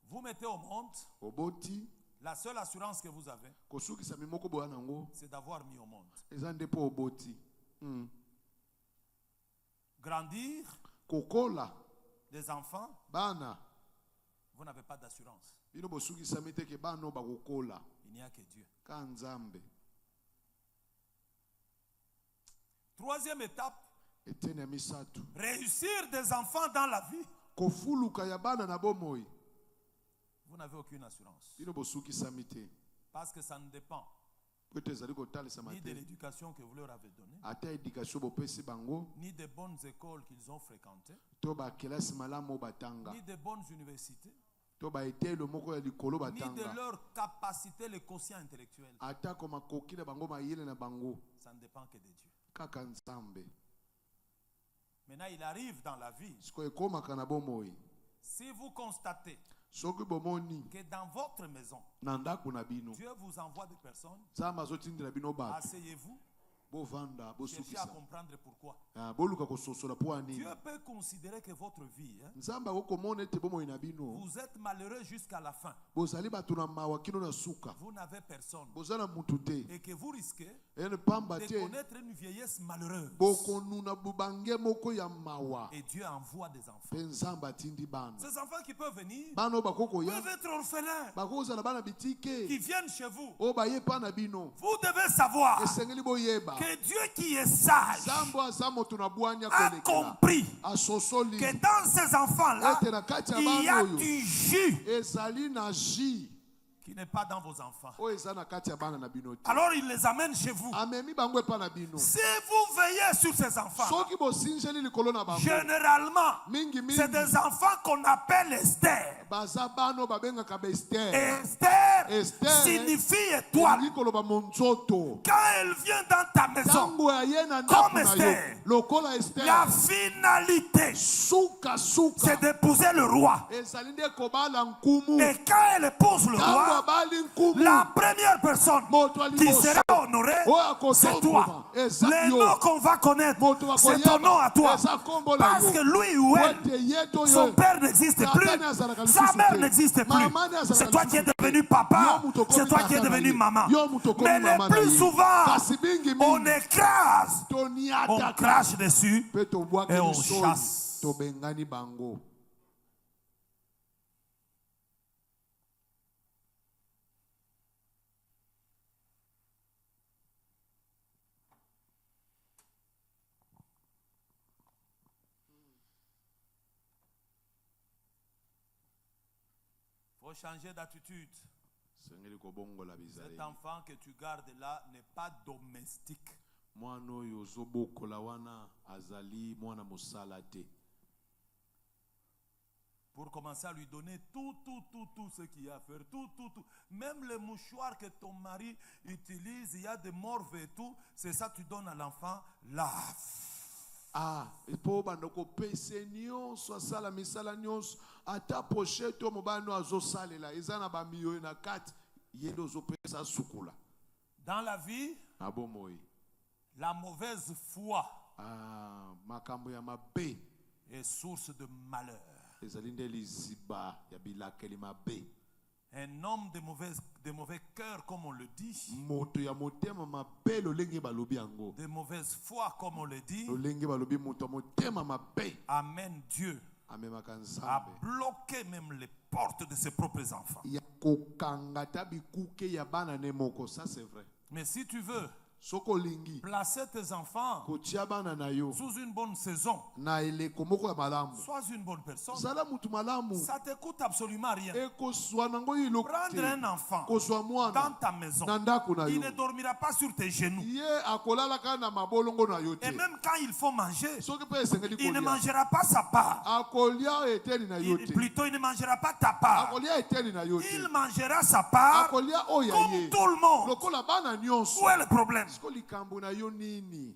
[SPEAKER 1] Vous mettez au monde,
[SPEAKER 3] oboti
[SPEAKER 1] la seule assurance que vous avez,
[SPEAKER 3] kosukisa mimoko boya nango
[SPEAKER 1] c'est d'avoir mis au monde.
[SPEAKER 3] eza nde mpo oboti.
[SPEAKER 1] Grandir
[SPEAKER 3] kokola
[SPEAKER 1] des enfants,
[SPEAKER 3] bana
[SPEAKER 1] vous n'avez pas d'assurance.
[SPEAKER 3] bino bosukisami te ke bana oyo bakokola
[SPEAKER 1] Il n'y a que Dieu.
[SPEAKER 3] ka nzambe.
[SPEAKER 1] Troisième étape,
[SPEAKER 3] eteni ya misato
[SPEAKER 1] réussir des enfants dans la vie.
[SPEAKER 3] kofuluka ya bana na bomoi
[SPEAKER 1] Vous n'avez aucune assurance.
[SPEAKER 3] bino bosukisami te
[SPEAKER 1] Parce que ça ne dépend
[SPEAKER 3] po ete ezali kotalisama
[SPEAKER 1] ni de
[SPEAKER 3] te
[SPEAKER 1] l'éducation que vous leur avez donnée,
[SPEAKER 3] ata edikasio bopesi bango
[SPEAKER 1] ni des bonnes écoles qu'ils ont fréquentées,
[SPEAKER 3] to bakelasi malamu oyo batanga
[SPEAKER 1] ni des bonnes universités,
[SPEAKER 3] to baetelo moko ya likolo
[SPEAKER 1] ni de
[SPEAKER 3] batanga
[SPEAKER 1] leur capacité, le quotient intellectuel.
[SPEAKER 3] atako makoki na bango mayele na bango
[SPEAKER 1] Ça ne dépend que de Dieu.
[SPEAKER 3] kaka nzambe.
[SPEAKER 1] Maintenant, il arrive dans la vie,
[SPEAKER 3] sikoyo ekomaka na bomoi
[SPEAKER 1] si vous constatez
[SPEAKER 3] soki bomoni
[SPEAKER 1] que dans votre maison,
[SPEAKER 3] na ndako na bino
[SPEAKER 1] Dieu vous envoie des personnes,
[SPEAKER 3] nzambe azotindela bino bato
[SPEAKER 1] asseyez-vous,
[SPEAKER 3] bovanda
[SPEAKER 1] cherchez à
[SPEAKER 3] bosukisa
[SPEAKER 1] comprendre pourquoi.
[SPEAKER 3] boluka kososola po anini
[SPEAKER 1] Dieu peut considérer que votre vie,
[SPEAKER 3] nzambe akokomona ete bomoi na bino
[SPEAKER 1] vous êtes malheureux jusqu'à la fin.
[SPEAKER 3] bozali bato na mawa kino na suka
[SPEAKER 1] Vous n'avez personne.
[SPEAKER 3] boza na mutu te
[SPEAKER 1] Et que vous risquez
[SPEAKER 3] ene pamba
[SPEAKER 1] de
[SPEAKER 3] te
[SPEAKER 1] connaître une vieillesse malheureuse.
[SPEAKER 3] bokonuna bubange moko ya mawa
[SPEAKER 1] Et Dieu envoie des enfants.
[SPEAKER 3] mpe nzambe atindi bana
[SPEAKER 1] Ces enfants qui peuvent venir
[SPEAKER 3] bana oyo bakokoya
[SPEAKER 1] peuvent être orphelins,
[SPEAKER 3] bakozala bana bitike
[SPEAKER 1] qui viennent chez vous.
[SPEAKER 3] oyo baye pa na bino
[SPEAKER 1] Vous devez savoir
[SPEAKER 3] esengeli boyeba
[SPEAKER 1] que Dieu qui est sage
[SPEAKER 3] nzambe aza moto na bwanya
[SPEAKER 1] a
[SPEAKER 3] kolekela
[SPEAKER 1] compris
[SPEAKER 3] asosoli
[SPEAKER 1] que dans ces enfants-là,
[SPEAKER 3] ete na kati ya
[SPEAKER 1] il y
[SPEAKER 3] bana
[SPEAKER 1] a
[SPEAKER 3] oyo
[SPEAKER 1] du jus
[SPEAKER 3] ezali na ji
[SPEAKER 1] qui n'est pas dans vos enfants.
[SPEAKER 3] oyo eza na kati ya bana na bino te
[SPEAKER 1] Alors il les amène chez vous.
[SPEAKER 3] amemi bango epa na bino
[SPEAKER 1] Si vous veillez sur ces enfants,
[SPEAKER 3] soki bosinzeli likolo na bango
[SPEAKER 1] généralement,
[SPEAKER 3] mingi
[SPEAKER 1] c'est
[SPEAKER 3] mingi
[SPEAKER 1] des enfants qu'on appelle Esther.
[SPEAKER 3] baza bana oyo babengaka ba Esther
[SPEAKER 1] Esther
[SPEAKER 3] Esther
[SPEAKER 1] signifie étoile.
[SPEAKER 3] elingi koloba monzoto
[SPEAKER 1] Quand elle vient dans ta maison,
[SPEAKER 3] ntango aye na ndako
[SPEAKER 1] Comme
[SPEAKER 3] na yo
[SPEAKER 1] Esther.
[SPEAKER 3] lokola
[SPEAKER 1] la
[SPEAKER 3] Esther
[SPEAKER 1] finalité,
[SPEAKER 3] suka suka
[SPEAKER 1] c'est d'épouser le roi.
[SPEAKER 3] ezali nde kobala nkumu
[SPEAKER 1] Et quand elle épouse le
[SPEAKER 3] ntango
[SPEAKER 1] roi,
[SPEAKER 3] abali nkumu
[SPEAKER 1] la première personne
[SPEAKER 3] moto ya
[SPEAKER 1] qui
[SPEAKER 3] liboso
[SPEAKER 1] sera honorée,
[SPEAKER 3] oyo
[SPEAKER 1] c'est toi.
[SPEAKER 3] akosomboma eza
[SPEAKER 1] Les
[SPEAKER 3] yo
[SPEAKER 1] noms qu'on va connaître,
[SPEAKER 3] moto
[SPEAKER 1] c'est ton nom à toi.
[SPEAKER 3] eza kombo na
[SPEAKER 1] Parce que
[SPEAKER 3] yo
[SPEAKER 1] lui ou elle,
[SPEAKER 3] ete ye to
[SPEAKER 1] son
[SPEAKER 3] yo
[SPEAKER 1] père n'existe plus,
[SPEAKER 3] Satani azalaka
[SPEAKER 1] sa
[SPEAKER 3] lisusu
[SPEAKER 1] mère
[SPEAKER 3] te.
[SPEAKER 1] n'existe plus.
[SPEAKER 3] Mamani azalaka
[SPEAKER 1] C'est toi qui es
[SPEAKER 3] lisusu te.
[SPEAKER 1] devenu papa,
[SPEAKER 3] Yo muto komi
[SPEAKER 1] c'est toi qui es
[SPEAKER 3] tata na
[SPEAKER 1] devenu
[SPEAKER 3] ye.
[SPEAKER 1] maman.
[SPEAKER 3] Yo muto komi
[SPEAKER 1] Mais
[SPEAKER 3] mama
[SPEAKER 1] le
[SPEAKER 3] na
[SPEAKER 1] plus
[SPEAKER 3] ye.
[SPEAKER 1] souvent,
[SPEAKER 3] Kasi mingi
[SPEAKER 1] on
[SPEAKER 3] mingi
[SPEAKER 1] écrase, on
[SPEAKER 3] toniataka
[SPEAKER 1] crache dessus
[SPEAKER 3] mpe tobwaki
[SPEAKER 1] et on
[SPEAKER 3] lisoi
[SPEAKER 1] chasse.
[SPEAKER 3] tobengani bango
[SPEAKER 1] Il faut changer d'attitude.
[SPEAKER 3] sengeli kobongola
[SPEAKER 1] Cet
[SPEAKER 3] bizaleli
[SPEAKER 1] enfant que tu gardes là n'est pas domestique.
[SPEAKER 3] mwana oyo ozobokola wana azali mwana mosala te
[SPEAKER 1] Pour commencer à lui donner tout ce qu'il y a à faire. Tout. Même les mouchoirs que ton mari utilise, il y a des morves et tout. C'est ça que tu donnes à l'enfant. Lave.
[SPEAKER 3] mpo banda kopesa nyonso asala misala nyonso ata pochete oyo mobali no azosalela eza na bamiyo na kati ye nde ozopesa asukula
[SPEAKER 1] Dans la vie,
[SPEAKER 3] na bomoi
[SPEAKER 1] la mauvaise foi
[SPEAKER 3] makambo ya mabe
[SPEAKER 1] est source de malheur.
[SPEAKER 3] ezali nde liziba ya bilakeli mabe
[SPEAKER 1] Un homme de mauvais cœur, comme on le dit,
[SPEAKER 3] moto ya motema mabe lolenge balobi yango
[SPEAKER 1] de mauvaise foi, comme on le dit,
[SPEAKER 3] lolenge balobi moto ya motema mabe
[SPEAKER 1] amène Dieu
[SPEAKER 3] amemaka
[SPEAKER 1] à
[SPEAKER 3] nzambe
[SPEAKER 1] bloquer même les portes de ses propres enfants.
[SPEAKER 3] ya kokanga ta bikuke ya bana ne moko ça c'est vrai
[SPEAKER 1] Mais si tu veux
[SPEAKER 3] soko olingi
[SPEAKER 1] placer tes enfants
[SPEAKER 3] kotia bana na yo
[SPEAKER 1] sous une bonne saison,
[SPEAKER 3] na eleko moko ya malamu
[SPEAKER 1] sois une bonne personne.
[SPEAKER 3] zala mutu malamu
[SPEAKER 1] Ça te coûte absolument rien.
[SPEAKER 3] ekozwa nango iloko
[SPEAKER 1] Prendre
[SPEAKER 3] te
[SPEAKER 1] un enfant
[SPEAKER 3] kozwa
[SPEAKER 1] dans
[SPEAKER 3] mwana
[SPEAKER 1] ta maison,
[SPEAKER 3] na ndako na
[SPEAKER 1] il
[SPEAKER 3] yo
[SPEAKER 1] ne dormira pas sur tes genoux.
[SPEAKER 3] ye akolalaka na mabolongo na yo te
[SPEAKER 1] Et même quand il faut manger,
[SPEAKER 3] soki mpe esengeli
[SPEAKER 1] il ne
[SPEAKER 3] kolia
[SPEAKER 1] mangera pas sa part.
[SPEAKER 3] akolia eteni na yo te
[SPEAKER 1] Plutôt, il ne mangera pas ta part.
[SPEAKER 3] akolia eteni na yo te
[SPEAKER 1] Il mangera sa part
[SPEAKER 3] akolia oyo ya
[SPEAKER 1] comme
[SPEAKER 3] ye
[SPEAKER 1] tout le monde.
[SPEAKER 3] lokola bana nyonso
[SPEAKER 1] Où est le problème?
[SPEAKER 3] siko likambo na yo nini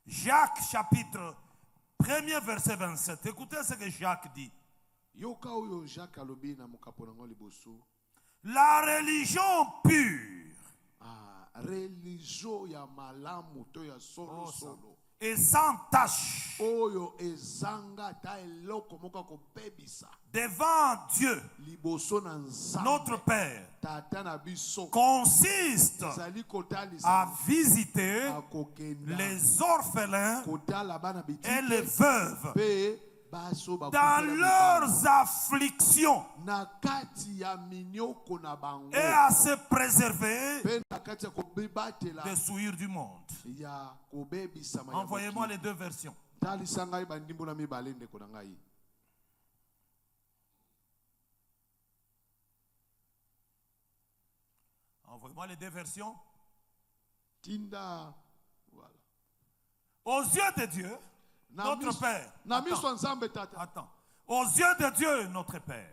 [SPEAKER 1] Jacques chapitre 1er verset 27. Écoutez ce que Jacques dit.
[SPEAKER 3] yoka oyo Jacques alobi na mokapo nango liboso
[SPEAKER 1] La religion pure
[SPEAKER 3] religio ya malamu to ya solo solo
[SPEAKER 1] et sans tache
[SPEAKER 3] oyo ezanga ta eloko moko akobebisa
[SPEAKER 1] devant Dieu,
[SPEAKER 3] liboso na nzambe
[SPEAKER 1] notre Père,
[SPEAKER 3] tata na biso
[SPEAKER 1] consiste
[SPEAKER 3] ezali
[SPEAKER 1] à
[SPEAKER 3] kotalisa
[SPEAKER 1] visiter
[SPEAKER 3] akokenda
[SPEAKER 1] les orphelins
[SPEAKER 3] kotala bana
[SPEAKER 1] et les
[SPEAKER 3] bitike
[SPEAKER 1] veuves
[SPEAKER 3] mpe baso
[SPEAKER 1] dans
[SPEAKER 3] bakufela
[SPEAKER 1] leurs afflictions
[SPEAKER 3] na kati ya minioko na bango
[SPEAKER 1] et à se préserver
[SPEAKER 3] mpe na kati ya kobibatela
[SPEAKER 1] des souillures du monde.
[SPEAKER 3] ya kobebisama ya
[SPEAKER 1] Envoyez-moi
[SPEAKER 3] mokili.
[SPEAKER 1] les deux versions.
[SPEAKER 3] talisa ngai bandimbo na mibale ndeko na ngai
[SPEAKER 1] Envoyez-moi les deux versions.
[SPEAKER 3] tinda voilà.
[SPEAKER 1] Aux yeux de Dieu, notre Père.
[SPEAKER 3] na
[SPEAKER 1] Attends,
[SPEAKER 3] miso ya nzambe tata
[SPEAKER 1] attends. Aux yeux de Dieu, notre Père.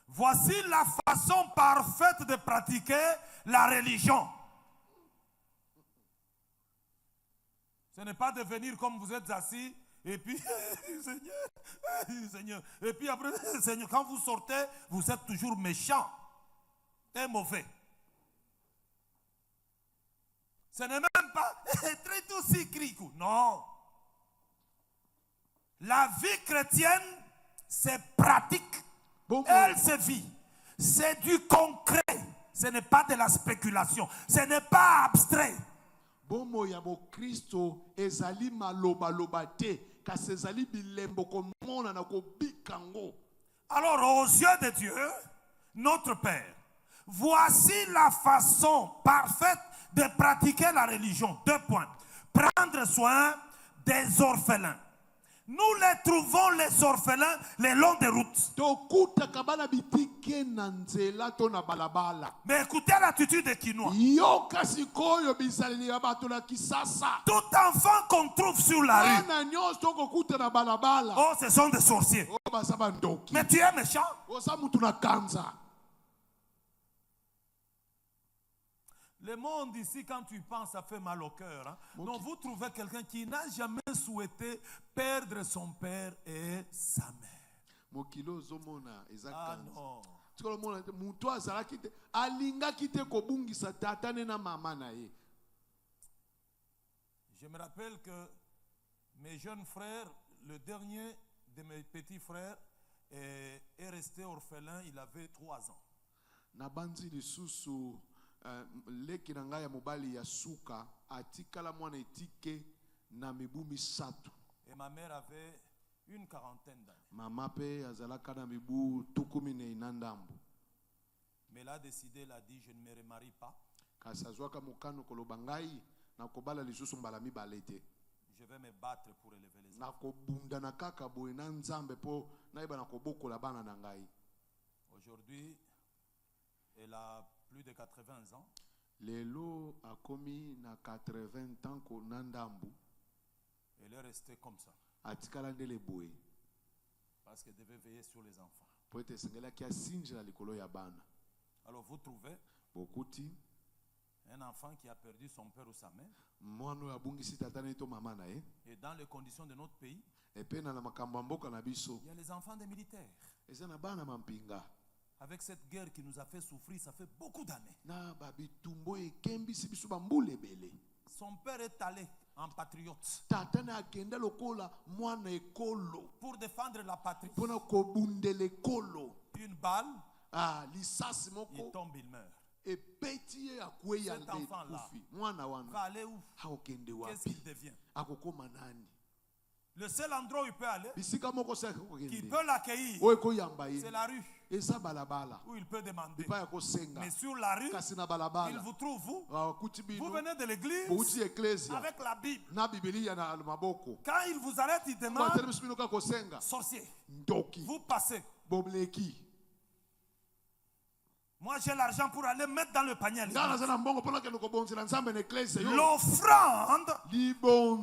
[SPEAKER 1] Voici la façon parfaite de pratiquer la religion. Ce n'est pas de venir comme vous êtes assis et puis, Seigneur, Seigneur. Et puis après, Seigneur, quand vous sortez, vous êtes toujours méchant et mauvais. Ce n'est même pas très tout si crico. Non. La vie chrétienne, c'est pratique. Elle se vit. C'est du concret. Ce n'est pas de la spéculation. Ce n'est pas abstrait.
[SPEAKER 3] Bomo ya bo Kristo ezali maloba loba te kasi ezali bilembo komona na kobikango.
[SPEAKER 1] Alors aux yeux de Dieu, notre Père, voici la façon parfaite de pratiquer la religion. 2 points. Prendre soin des orphelins. Nous les trouvons, les orphelins, le long des routes. Mais écoutez l'attitude des Kinois. Tout enfant qu'on trouve sur la rue, oh, ce sont des sorciers. Mais tu es méchant. Le monde ici, quand tu penses, ça fait mal au cœur. Hein? Donc vous trouvez quelqu'un qui n'a jamais souhaité perdre son père et sa mère. Ah non. Je me rappelle que mes jeunes frères, le dernier de mes petits frères, est resté orphelin, il avait 3 ans.
[SPEAKER 3] Leki na ngai ya mobali ya suka atikala mwana etike na mibu misatu.
[SPEAKER 1] Et ma mère avait une 40aine d'années.
[SPEAKER 3] Mama pe azalaka na mibu tukumine inandambu.
[SPEAKER 1] Mais elle a décidé, elle a dit, je ne me remarie pas.
[SPEAKER 3] Kasi azwaka mokano koloba ngai na kobala lisusu mbala mibale te.
[SPEAKER 1] Je vais me battre pour élever les enfants.
[SPEAKER 3] Na kobunda na kaka boye na nzambe po naiba na kobokola bana na ngai.
[SPEAKER 1] Aujourd'hui, elle a plus de 80 ans.
[SPEAKER 3] Lelo a commis na 80 ans ko nandambu.
[SPEAKER 1] Elle est restée comme ça.
[SPEAKER 3] Atikala ndele boye.
[SPEAKER 1] Parce qu'elle devait veiller sur les enfants.
[SPEAKER 3] Po ete sengela kia sinjela likolo ya bana.
[SPEAKER 1] Alors vous trouvez
[SPEAKER 3] bokuti
[SPEAKER 1] un enfant qui a perdu son père ou sa mère.
[SPEAKER 3] Mwano ya bungisi tatane to mama na e.
[SPEAKER 1] Et dans les conditions de notre pays,
[SPEAKER 3] et pe na makambo mboka na biso.
[SPEAKER 1] Il y a les enfants des militaires.
[SPEAKER 3] Eza na bana mampinga.
[SPEAKER 1] Avec cette guerre qui nous a fait souffrir, ça fait beaucoup d'années. Son père est allé en patriote pour défendre la patrie. Une balle, il tombe, il meurt. Cet enfant-là va aller où? Qu'est-ce qu'il devient? Le seul endroit où il peut aller, qui peut l'accueillir, c'est la rue. Où il peut demander. Mais sur la rue, il vous trouve, vous. Vous venez de l'église avec la Bible. Quand il vous arrête, il demande sorcier. Vous passez. Moi j'ai l'argent pour aller mettre dans le panier. L'offrande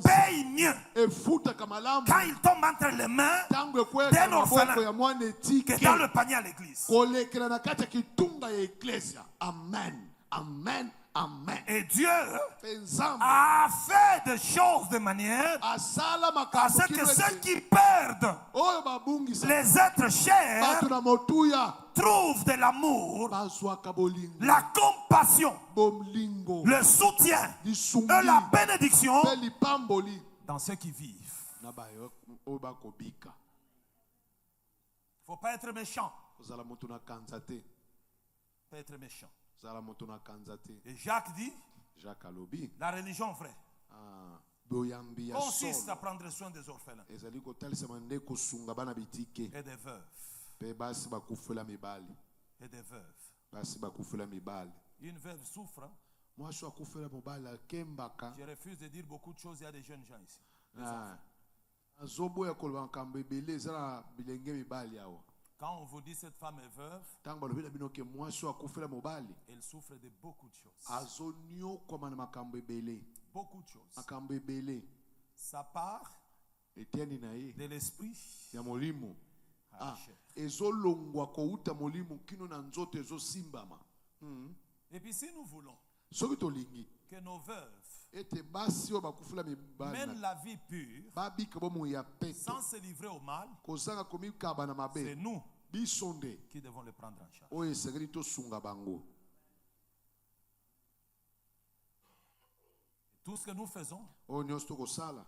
[SPEAKER 1] paye mieux quand il tombe entre les mains d'un orphelin que dans le panier à l'église.
[SPEAKER 3] Amen. Amen. Amen.
[SPEAKER 1] Et Dieu a fait des choses de manière à ce que ceux qui perdent les êtres chers trouvent de l'amour, la compassion, le soutien et la bénédiction dans ceux qui vivent. Il ne faut pas être méchant. Pas être méchant. Et Jacques dit, la religion vraie consiste à prendre soin des orphelins et des veuves. Et des veuves. Une veuve souffre. Je refuse de dire beaucoup de choses. Il y a des jeunes gens ici. Quand on vous dit cette femme est veuve, elle souffre de beaucoup de choses. Beaucoup de choses. Ça part de l'esprit à la chair. Et puis si nous voulons que nos veuves
[SPEAKER 3] ete basi oyo bakufula mibali
[SPEAKER 1] mènent la vie pure
[SPEAKER 3] babika bomoi ya pete
[SPEAKER 1] sans se livrer au mal,
[SPEAKER 3] kozanga komikaba na
[SPEAKER 1] c'est
[SPEAKER 3] mabe
[SPEAKER 1] nous
[SPEAKER 3] biso nde
[SPEAKER 1] qui devons le prendre en charge.
[SPEAKER 3] oyo esengeli tosunga bango.
[SPEAKER 1] Tout ce que nous faisons
[SPEAKER 3] oyo nyonso tokosala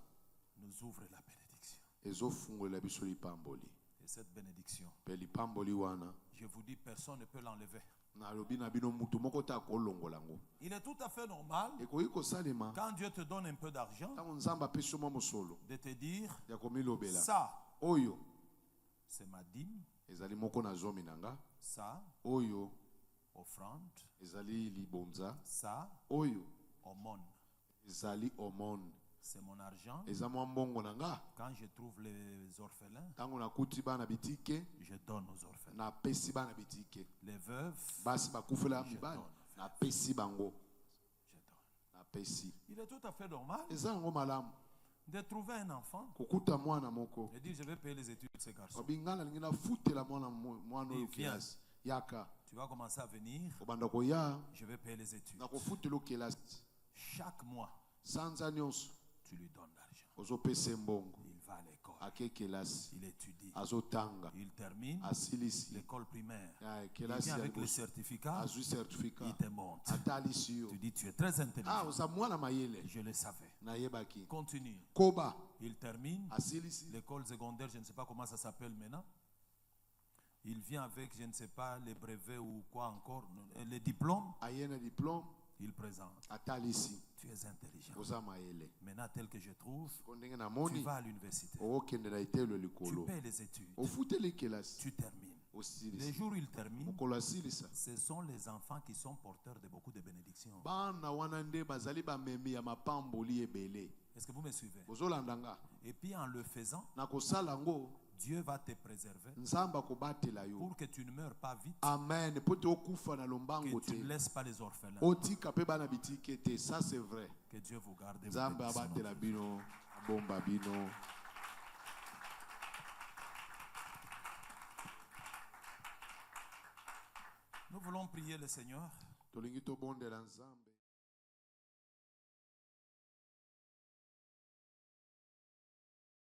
[SPEAKER 1] nous ouvre la bénédiction.
[SPEAKER 3] ezofungolela biso lipamboli
[SPEAKER 1] Et cette bénédiction,
[SPEAKER 3] mpe lipamboli wana
[SPEAKER 1] je vous dis, personne ne peut l'enlever.
[SPEAKER 3] nalobi na bino mutu moko te akolongola yango.
[SPEAKER 1] Il est tout à fait normal,
[SPEAKER 3] ekoki kosalema
[SPEAKER 1] quand Dieu te donne un peu d'argent,
[SPEAKER 3] ntango nzambe apesi yo mwa mosolo
[SPEAKER 1] de te dire,
[SPEAKER 3] ya komilobela
[SPEAKER 1] ça,
[SPEAKER 3] oyo
[SPEAKER 1] c'est ma dîme,
[SPEAKER 3] ezali moko na zomi na nga,
[SPEAKER 1] ça,
[SPEAKER 3] oyo
[SPEAKER 1] offrande,
[SPEAKER 3] ezali libonza,
[SPEAKER 1] ça,
[SPEAKER 3] oyo
[SPEAKER 1] aumône.
[SPEAKER 3] ezali omone,
[SPEAKER 1] C'est mon argent.
[SPEAKER 3] eza mwa mbongo na nga.
[SPEAKER 1] Quand je trouve les orphelins,
[SPEAKER 3] Ntango nakuti bana bitike
[SPEAKER 1] je donne aux orphelins.
[SPEAKER 3] napesi bana bitike,
[SPEAKER 1] Les veuves,
[SPEAKER 3] basi bakufela
[SPEAKER 1] Je
[SPEAKER 3] mibali
[SPEAKER 1] donne.
[SPEAKER 3] napesi bango,
[SPEAKER 1] je donne.
[SPEAKER 3] napesi.
[SPEAKER 1] Il est tout à fait normal
[SPEAKER 3] eza yango malamu
[SPEAKER 1] de trouver un enfant
[SPEAKER 3] kokuta mwana moko
[SPEAKER 1] et dire, je vais payer les études de ces garçons.
[SPEAKER 3] obinga nalingi nafutela mwana oyo
[SPEAKER 1] Et viens.
[SPEAKER 3] kelasi yaka
[SPEAKER 1] Tu vas commencer à venir,
[SPEAKER 3] obanda koya
[SPEAKER 1] je vais payer les études.
[SPEAKER 3] nakofutela kelasi
[SPEAKER 1] Chaque mois,
[SPEAKER 3] sanza nyonso
[SPEAKER 1] tu lui donnes l'argent.
[SPEAKER 3] ozopesa mbongo
[SPEAKER 1] Il va à l'école,
[SPEAKER 3] ake kelasi
[SPEAKER 1] il étudie,
[SPEAKER 3] azotanga
[SPEAKER 1] il termine
[SPEAKER 3] asilisi
[SPEAKER 1] l'école primaire.
[SPEAKER 3] ya
[SPEAKER 1] Il
[SPEAKER 3] kelasi
[SPEAKER 1] vient
[SPEAKER 3] ya
[SPEAKER 1] avec le
[SPEAKER 3] liboso
[SPEAKER 1] certificat,
[SPEAKER 3] azwi certificat
[SPEAKER 1] il te montre.
[SPEAKER 3] atalisi yo
[SPEAKER 1] Tu dis, tu es très intelligent.
[SPEAKER 3] oza mwana mayele
[SPEAKER 1] Je le savais.
[SPEAKER 3] nayebaki
[SPEAKER 1] Continue.
[SPEAKER 3] koba
[SPEAKER 1] Il termine
[SPEAKER 3] asilisi
[SPEAKER 1] l'école secondaire, je ne sais pas comment ça s'appelle maintenant. Il vient avec, je ne sais pas, les brevets ou quoi encore, les diplômes,
[SPEAKER 3] aye na diplôme
[SPEAKER 1] il présente.
[SPEAKER 3] atalisi
[SPEAKER 1] Tu es intelligent.
[SPEAKER 3] oza mayele
[SPEAKER 1] Maintenant, tel que je trouve,
[SPEAKER 3] ko ndenge
[SPEAKER 1] tu
[SPEAKER 3] namoni
[SPEAKER 1] vas à l'université.
[SPEAKER 3] okokendela etelo
[SPEAKER 1] Tu
[SPEAKER 3] likolo
[SPEAKER 1] payes les études.
[SPEAKER 3] ofuteli kelasi
[SPEAKER 1] Tu termines. Les
[SPEAKER 3] osilisi
[SPEAKER 1] jours où il termine,
[SPEAKER 3] mokolo asilisa
[SPEAKER 1] ce sont les enfants qui sont porteurs de beaucoup de bénédictions.
[SPEAKER 3] bana wana nde bazali bamemi ya mapamboli ebele
[SPEAKER 1] Est-ce que vous me suivez?
[SPEAKER 3] ozolanda nga
[SPEAKER 1] Et puis en le faisant,
[SPEAKER 3] na kosala yango
[SPEAKER 1] Dieu va te préserver
[SPEAKER 3] nzambe akobatela yo
[SPEAKER 1] pour que tu ne meurs pas vite,
[SPEAKER 3] amen po te okufa na lombango
[SPEAKER 1] que tu
[SPEAKER 3] te
[SPEAKER 1] ne laisses pas les orphelins.
[SPEAKER 3] otika mpe bana bitike te ça c'est vrai.
[SPEAKER 1] Que Dieu vous garde. et vous
[SPEAKER 3] nzambe
[SPEAKER 1] bénisse au nom de
[SPEAKER 3] abatela bino abomba bino.
[SPEAKER 1] Nous voulons prier le Seigneur
[SPEAKER 3] tolingi tobondela nzambe.